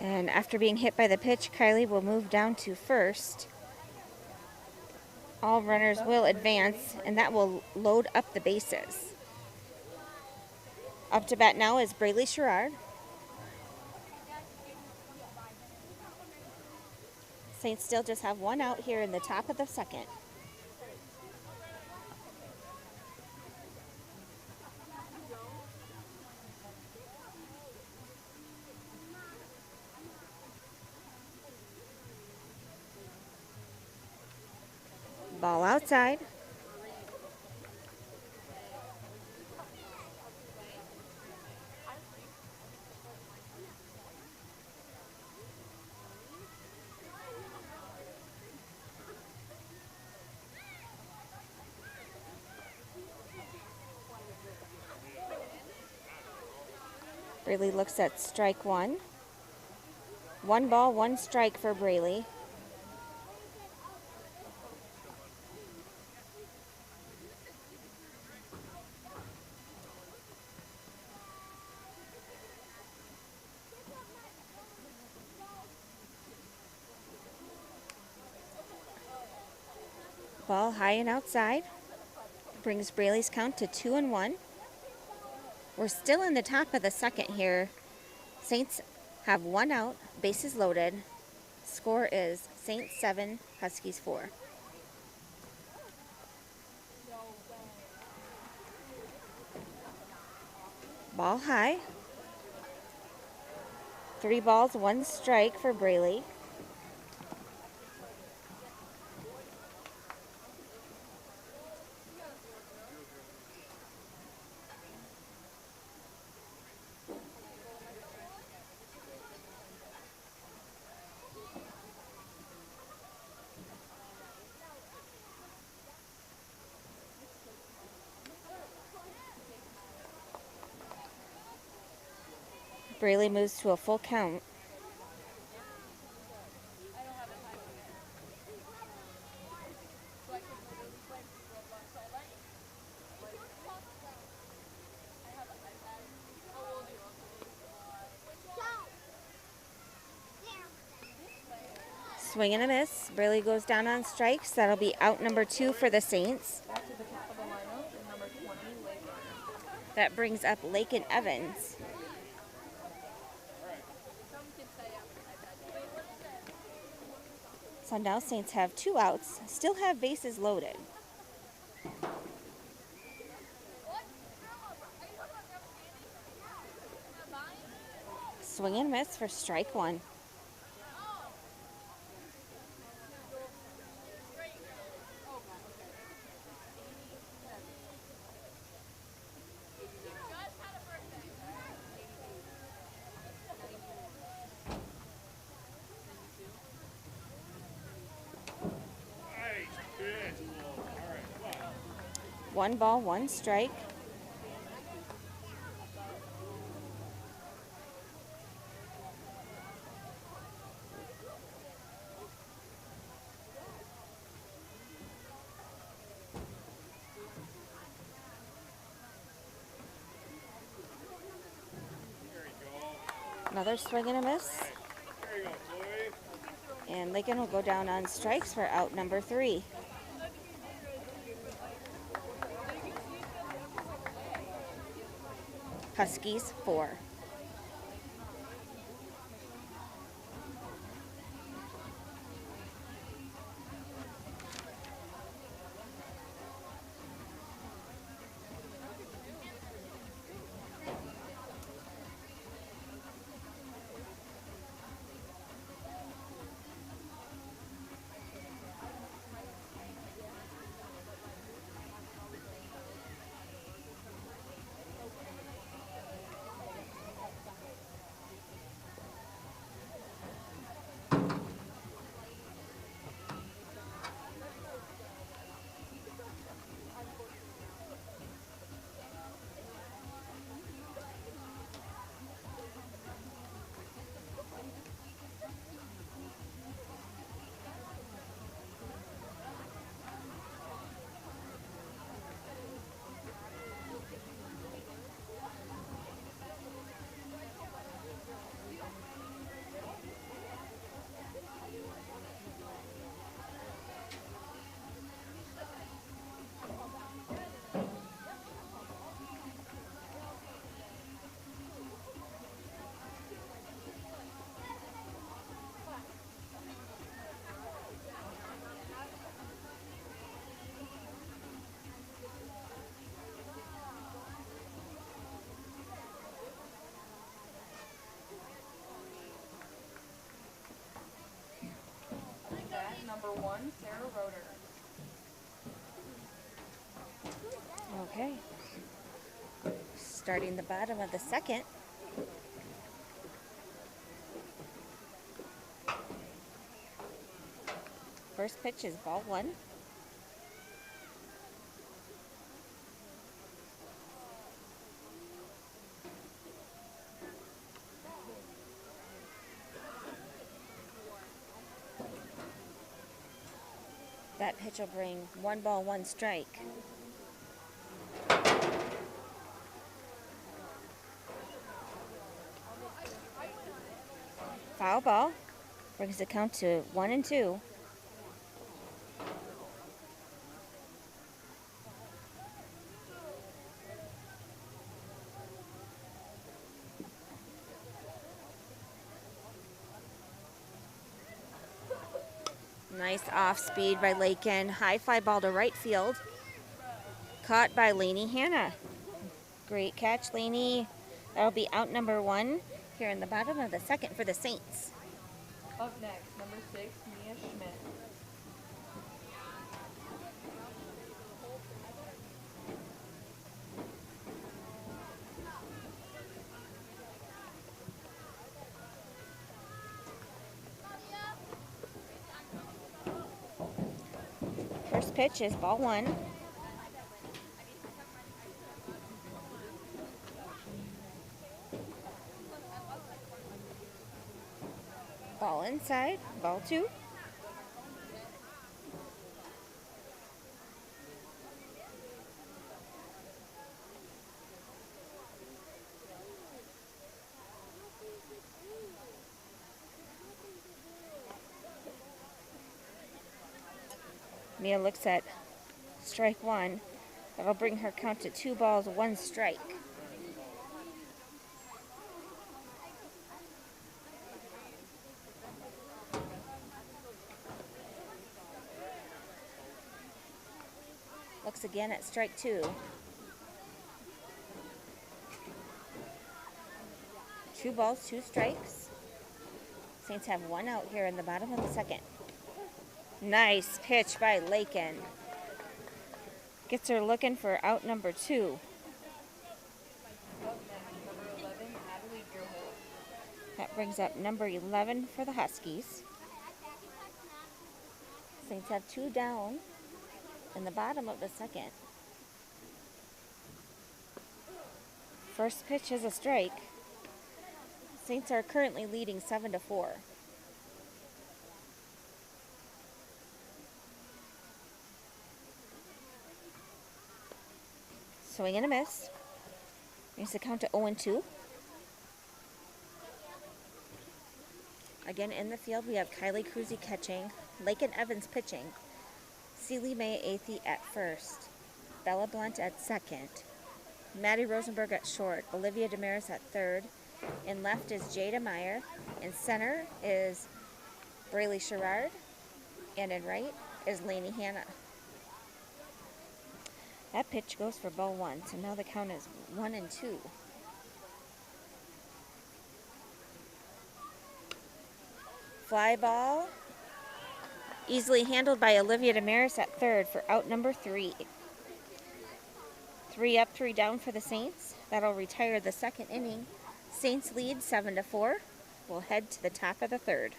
[SPEAKER 4] And after being hit by the pitch, Kylie will move down to first. All runners will advance, and that will load up the bases. Up to bat now is Braylee Sherrard. Saints still just have 1 out here in the top of the second. Ball outside. Braylee looks at strike 1. 1 ball, 1 strike for Braylee. Ball high and outside. Brings Braylee's count to 2-1. We're still in the top of the second here. Saints have 1 out, bases loaded. Score is Saints 7, Huskies 4. Ball high. 3 balls, 1 strike for Braley. Braley moves to a full count. Swing and a miss. Braley goes down on strikes. That'll be out number 2 for the Saints.
[SPEAKER 3] Back to the top of the lineup is number 20, Laker.
[SPEAKER 4] That brings up Lakin Evans. So now Saints have 2 outs, still have bases loaded. Swing and miss for strike 1. One ball, 1 strike. Another swing and a miss.
[SPEAKER 1] There you go, Chloe.
[SPEAKER 4] And Lakin will go down on strikes for out number 3. Huskies 4.
[SPEAKER 3] Number 1, Sarah Roeder.
[SPEAKER 4] Okay. Starting the bottom of the second. First pitch is ball 1. That pitch will bring 1 ball, 1 strike. Foul ball brings the count to 1-2. Nice off speed by Lakin. High fly ball to right field. Caught by Lainey Hanna. Great catch, Lainey. That'll be out number 1. here in the bottom of the second for the Saints.
[SPEAKER 3] Up next, number 6, Mia Schmidt.
[SPEAKER 4] First pitch is ball 1. Ball inside, ball 2. Mia looks at strike 1. That'll bring her count to 2 balls, 1 strike. Looks again at strike 2. 2 balls, 2 strikes. Saints have 1 out here in the bottom of the second. Nice pitch by Lakin. Gets her looking for out number 2.
[SPEAKER 3] Up next, number 11, Natalie Gearhold.
[SPEAKER 4] That brings up number 11 for the Huskies. Saints have 2 down in the bottom of the second. First pitch is a strike. Saints are currently leading 7-4. Swing and a miss. Brings the count to 0-2. Again in the field, we have Kylie Cruzy catching, Lakin Evans pitching, Celie Mae Athey at first, Bella Blunt at second, Maddie Rosenberg at short, Olivia Damaris at third. In left is Jada Meyer. In center is Braylee Sherrard. And in right is Lainey Hanna. That pitch goes for ball 1, so now the count is 1-2. Fly ball, easily handled by Olivia Damaris at third for out number 3. 3 up, 3 down for the Saints. That'll retire the second inning. Saints lead 7-4. We'll head to the top of the third.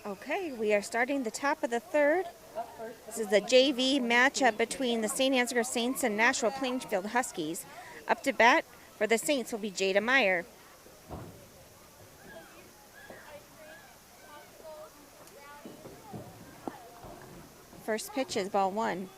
[SPEAKER 4] Okay, we are starting the top of the third. This is the JV matchup between the St. Ansgar Saints and Nashua-Plainfield Huskies. Up to bat for the Saints will be Jada Meyer. First pitch is ball 1.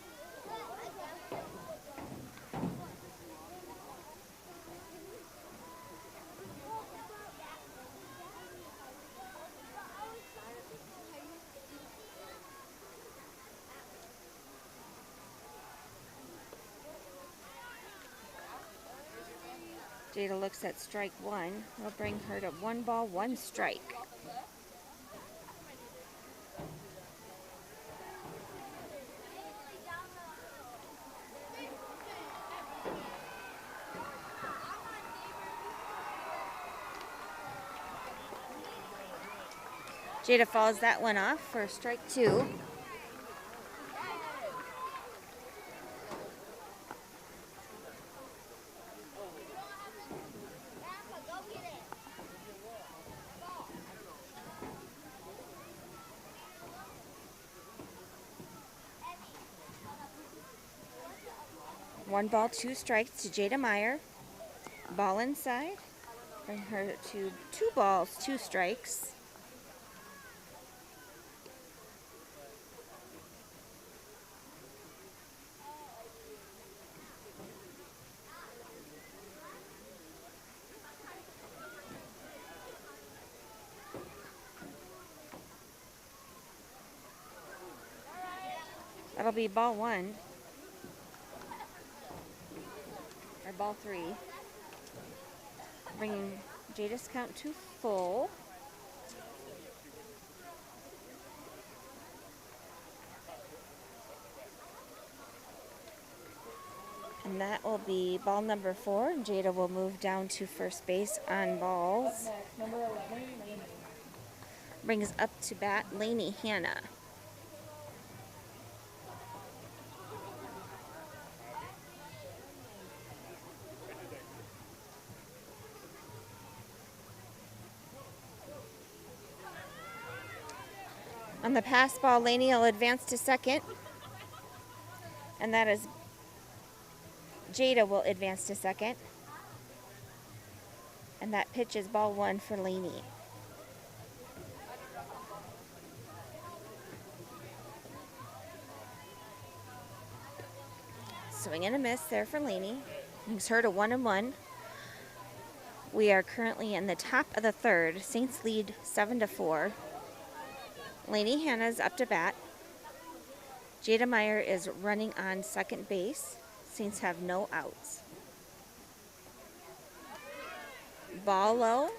[SPEAKER 4] Jada looks at strike one. We'll bring her to 1 ball, 1 strike. Jada fouls that one off for strike 2. One ball, 2 strikes to Jada Meyer. Ball inside. Bring her to 2 balls, 2 strikes. That'll be ball 1. Or ball 3. Bringing Jada's count to full. And that will be ball number 4. And Jada will move down to first base on balls.
[SPEAKER 3] Up next, number 11, Laney.
[SPEAKER 4] Brings up to bat Laney Hannah. On the pass ball, Laney will advance to second. And that is Jada will advance to second. And that pitch is ball 1 for Laney. Swing and a miss there for Laney. Brings her to 1-1. We are currently in the top of the 3rd. Saints lead 7-4. Laney Hannah's up to bat. Jada Meyer is running on second base. Saints have no outs. Ball low.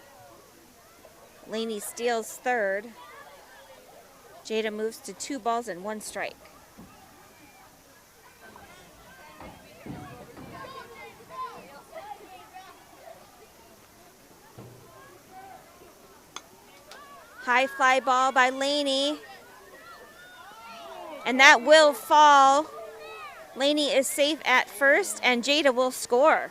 [SPEAKER 4] Laney steals third. Jada moves to 2 balls and 1 strike. High fly ball by Laney. And that will fall. Laney is safe at first, and Jada will score.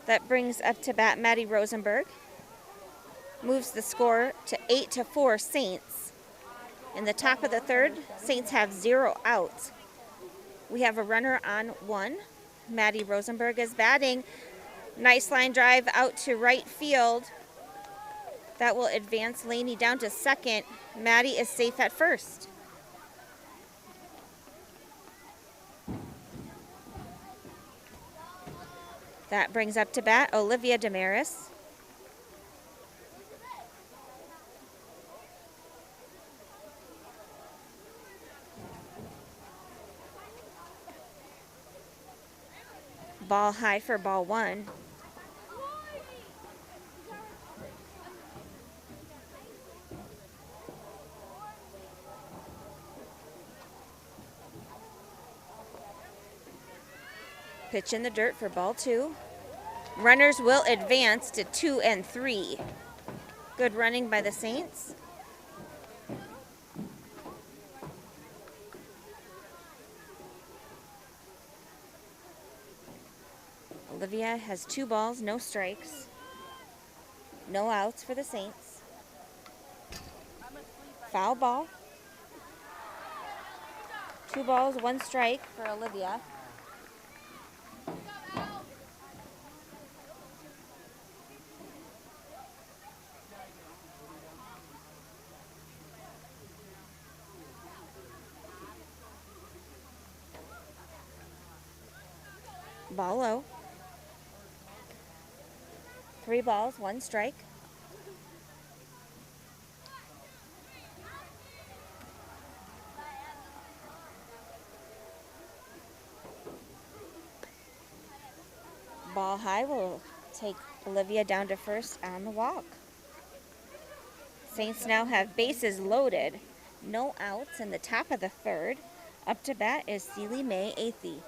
[SPEAKER 4] That brings up to bat Maddie Rosenberg. Moves the score to 8-4 Saints. In the top of the 3rd, Saints have 0 outs. We have a runner on 1. Maddie Rosenberg is batting. Nice line drive out to right field. That will advance Laney down to second. Maddie is safe at first. That brings up to bat Olivia Damaris. Ball high for ball 1. Pitch in the dirt for ball 2. Runners will advance to 2 and 3. Good running by the Saints. Olivia has 2 balls, no strikes. No outs for the Saints. Foul ball. 2 balls, 1 strike for Olivia. Ball low. 3 balls, 1 strike. Ball high will take Olivia down to first on the walk. Saints now have bases loaded. No outs in the top of the third. Up to bat is Celie Mae Athey.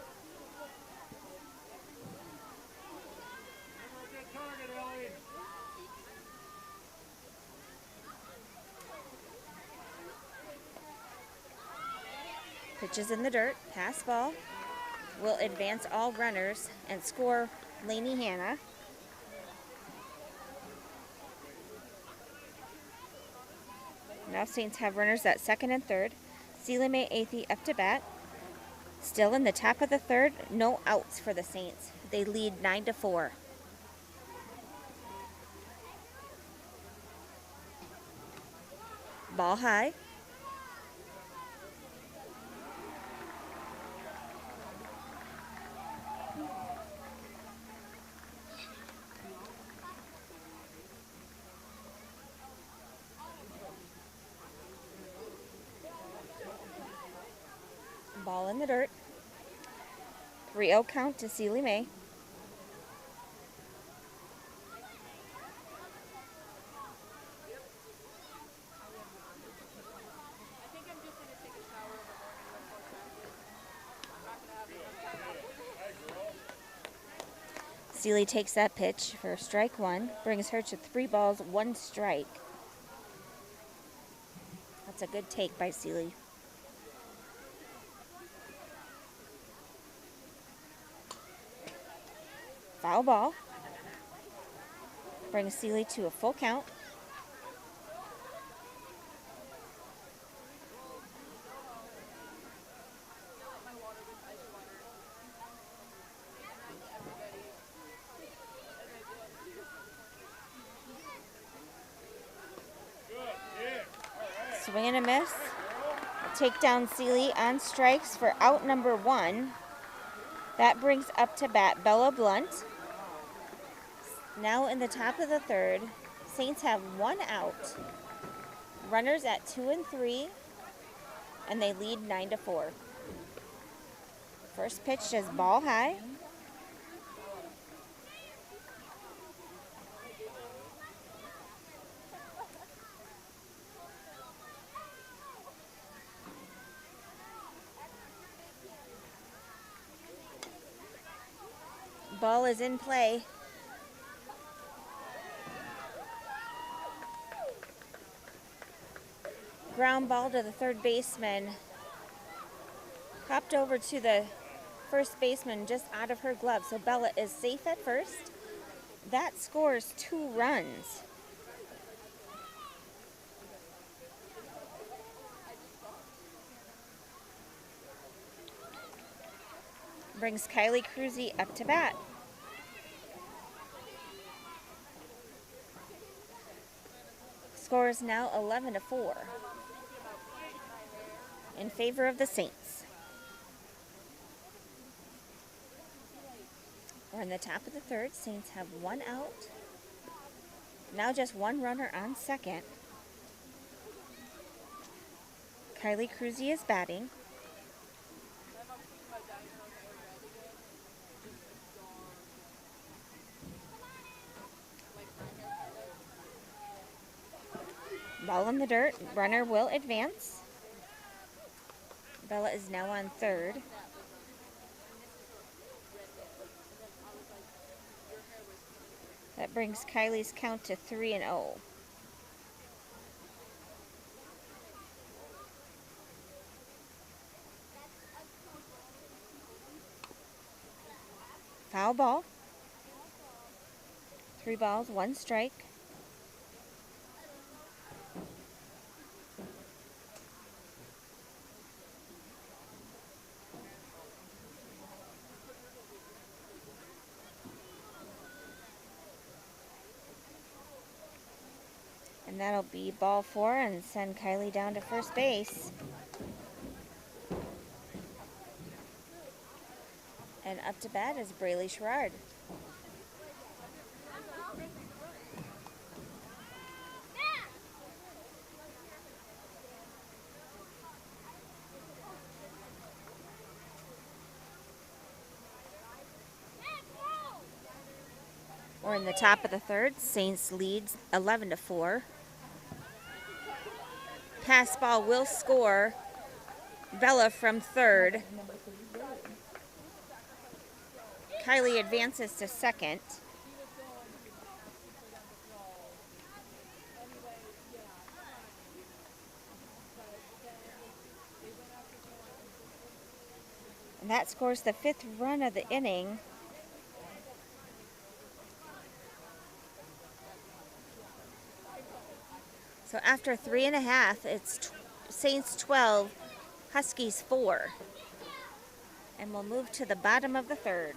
[SPEAKER 4] Pitches in the dirt. Pass ball. Will advance all runners and score Lainey Hanna. Now Saints have runners at second and third. Celie Mae Athey up to bat. Still in the top of the third, no outs for the Saints. They lead 9-4. Ball high. Ball in the dirt. 3-0 count to Celie Mae. Celie takes that pitch for strike one, brings her to 3 balls, 1 strike. That's a good take by Celie. Foul ball. Brings Celie to a full count. Swing and a miss. Take down Celie on strikes for out number 1. That brings up to bat Bella Blunt. Now in the top of the third, Saints have 1 out. Runners at 2 and 3, and they lead 9-4. First pitch is ball high. Ball is in play. Ground ball to the third baseman. Popped over to the first baseman just out of her glove. So Bella is safe at first. That scores 2 runs. Brings Kylie Cruzy up to bat. Score is now 11-4 in favor of the Saints. We're in the top of the third. Saints have 1 out. Now just 1 runner on second. Kylie Cruzy is batting. Ball in the dirt. Runner will advance. Bella is now on third. That brings Kylie's count to 3-0. Foul ball. 3 balls, 1 strike. And that'll be ball 4 and send Kylie down to first base. And up to bat is Braylee Sherrard. We're in the top of the third. Saints leads 11-4. Pass ball will score. Bella from third. Kylie advances to second. And that scores the 5th run of the inning. So after 3.5, it's Saints 12, Huskies 4. And we'll move to the bottom of the third.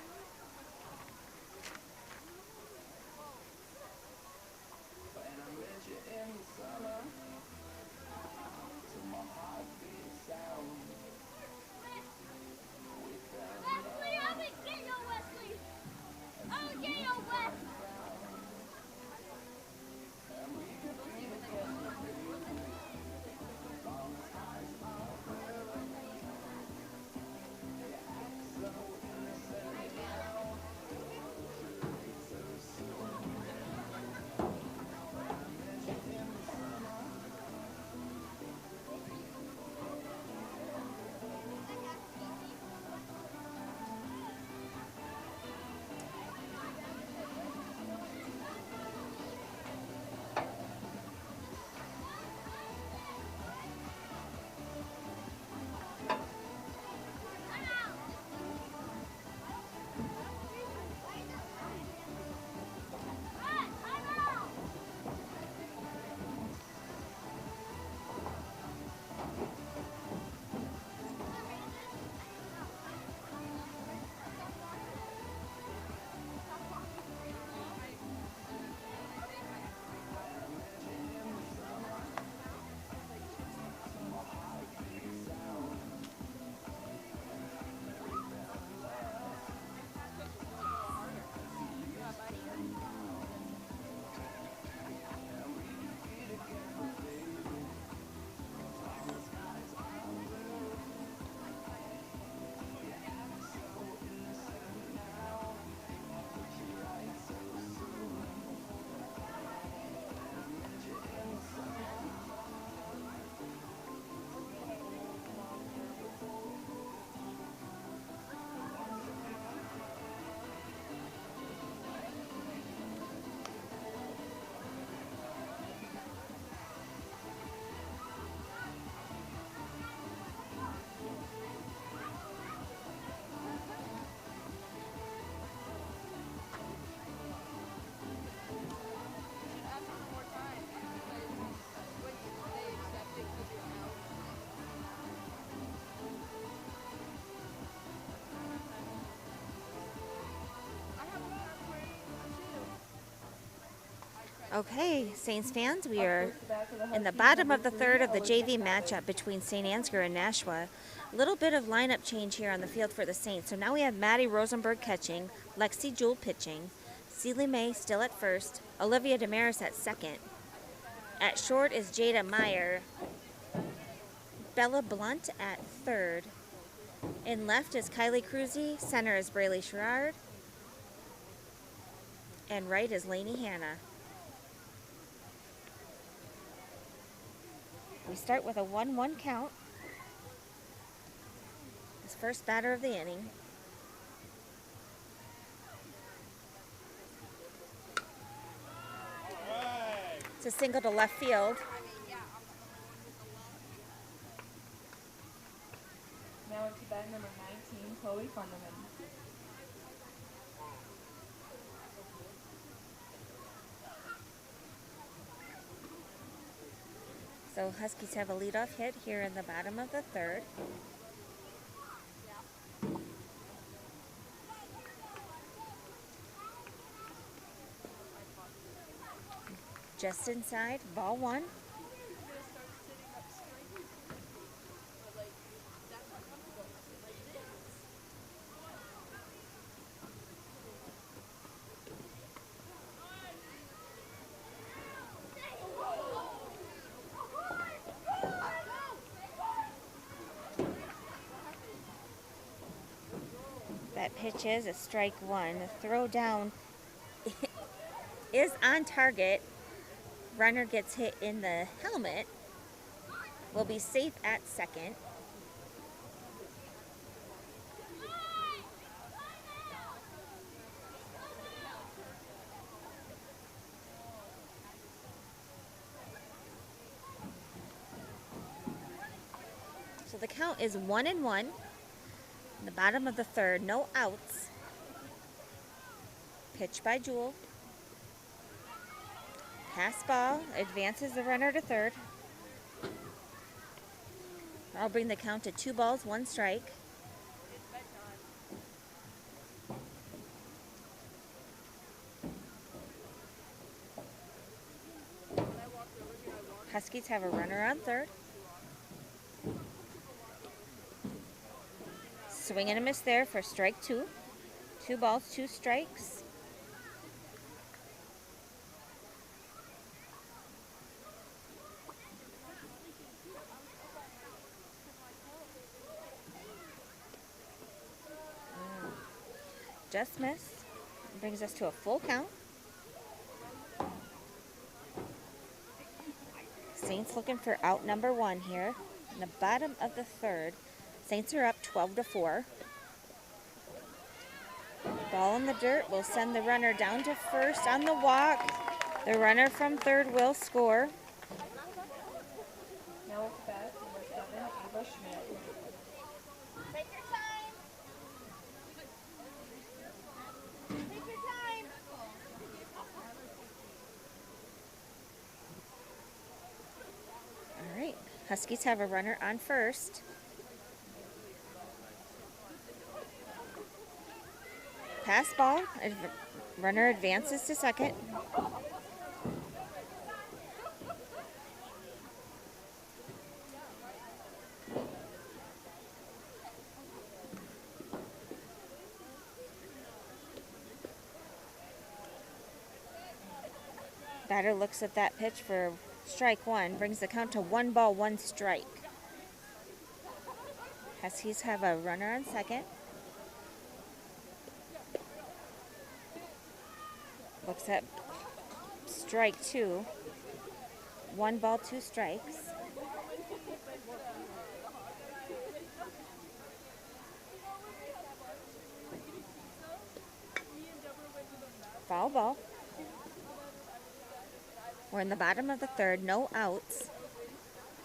[SPEAKER 4] Okay, Saints fans, we are in the bottom of the third of the JV matchup between St. Ansgar and Nashua. A little bit of lineup change here on the field for the Saints. So now we have Maddie Rosenberg catching, Lexi Jewell pitching, Celie May still at first, Olivia Damaris at second. At short is Jada Meyer, Bella Blunt at third. In left is Kylie Cruzy, center is Braylee Sherrard, and right is Lainey Hanna. We start with a 1-1 count. This first batter of the inning. It's a single to left field.
[SPEAKER 3] Now into bat number 19, Chloe Funderman.
[SPEAKER 4] So Huskies have a leadoff hit here in the bottom of the third. Just inside, ball one. That pitch is a strike one. The throw down is on target. Runner gets hit in the helmet. Will be safe at second. So the count is 1-1. In the bottom of the third, no outs. Pitch by Jewel. Pass ball, advances the runner to third. I'll bring the count to 2 balls, 1 strike. Huskies have a runner on third. Swing and a miss there for strike 2. 2 balls, 2 strikes. Just missed. Brings us to a full count. Saints looking for out number 1 here. In the bottom of the third, Saints are up 12-4. Ball in the dirt will send the runner down to first on the walk. The runner from third will score.
[SPEAKER 3] Now it's bat number 7, Ava Schmidt.
[SPEAKER 4] Take your time. Take your time. All right. Huskies have a runner on first. Pass ball. Runner advances to second. Batter looks at that pitch for strike 1. Brings the count to 1 ball, 1 strike. Huskies have a runner on second. Looks at strike 2. 1 ball, 2 strikes. Foul ball. We're in the bottom of the third, no outs.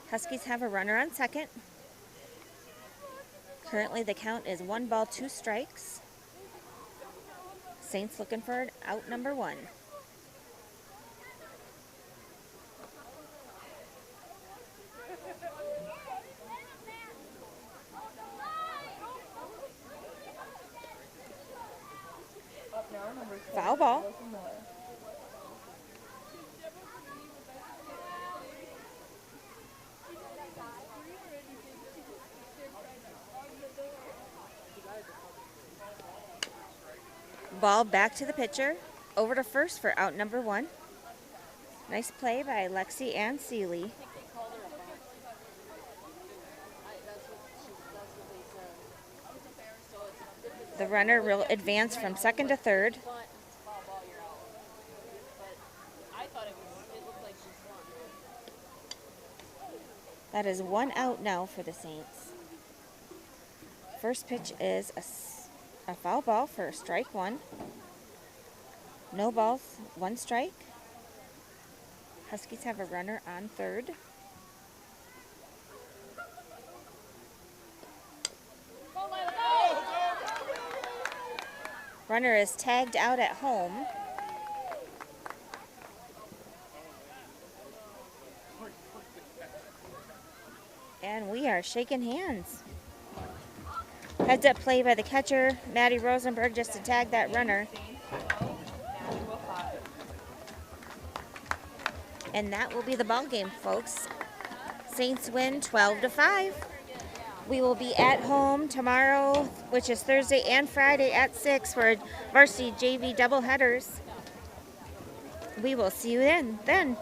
[SPEAKER 4] Huskies have a runner on second. Currently the count is 1 ball, 2 strikes. Saints looking for out number 1.
[SPEAKER 3] Up now, number 7,
[SPEAKER 4] Foul ball.
[SPEAKER 3] Allison Miller.
[SPEAKER 4] Ball back to the pitcher. Over to first for out number 1. Nice play by Lexi and Seeley. The runner will advance from second to third. That is 1 out now for the Saints. First pitch is a foul ball for strike 1. No balls, 1 strike. Huskies have a runner on third. Runner is tagged out at home. And we are shaking hands. Heads up play by the catcher, Maddie Rosenberg, just to tag that runner. And that will be the ball game, folks. Saints win 12-5. We will be at home tomorrow, which is Thursday and Friday at 6 for Varsity JV doubleheaders. We will see you then.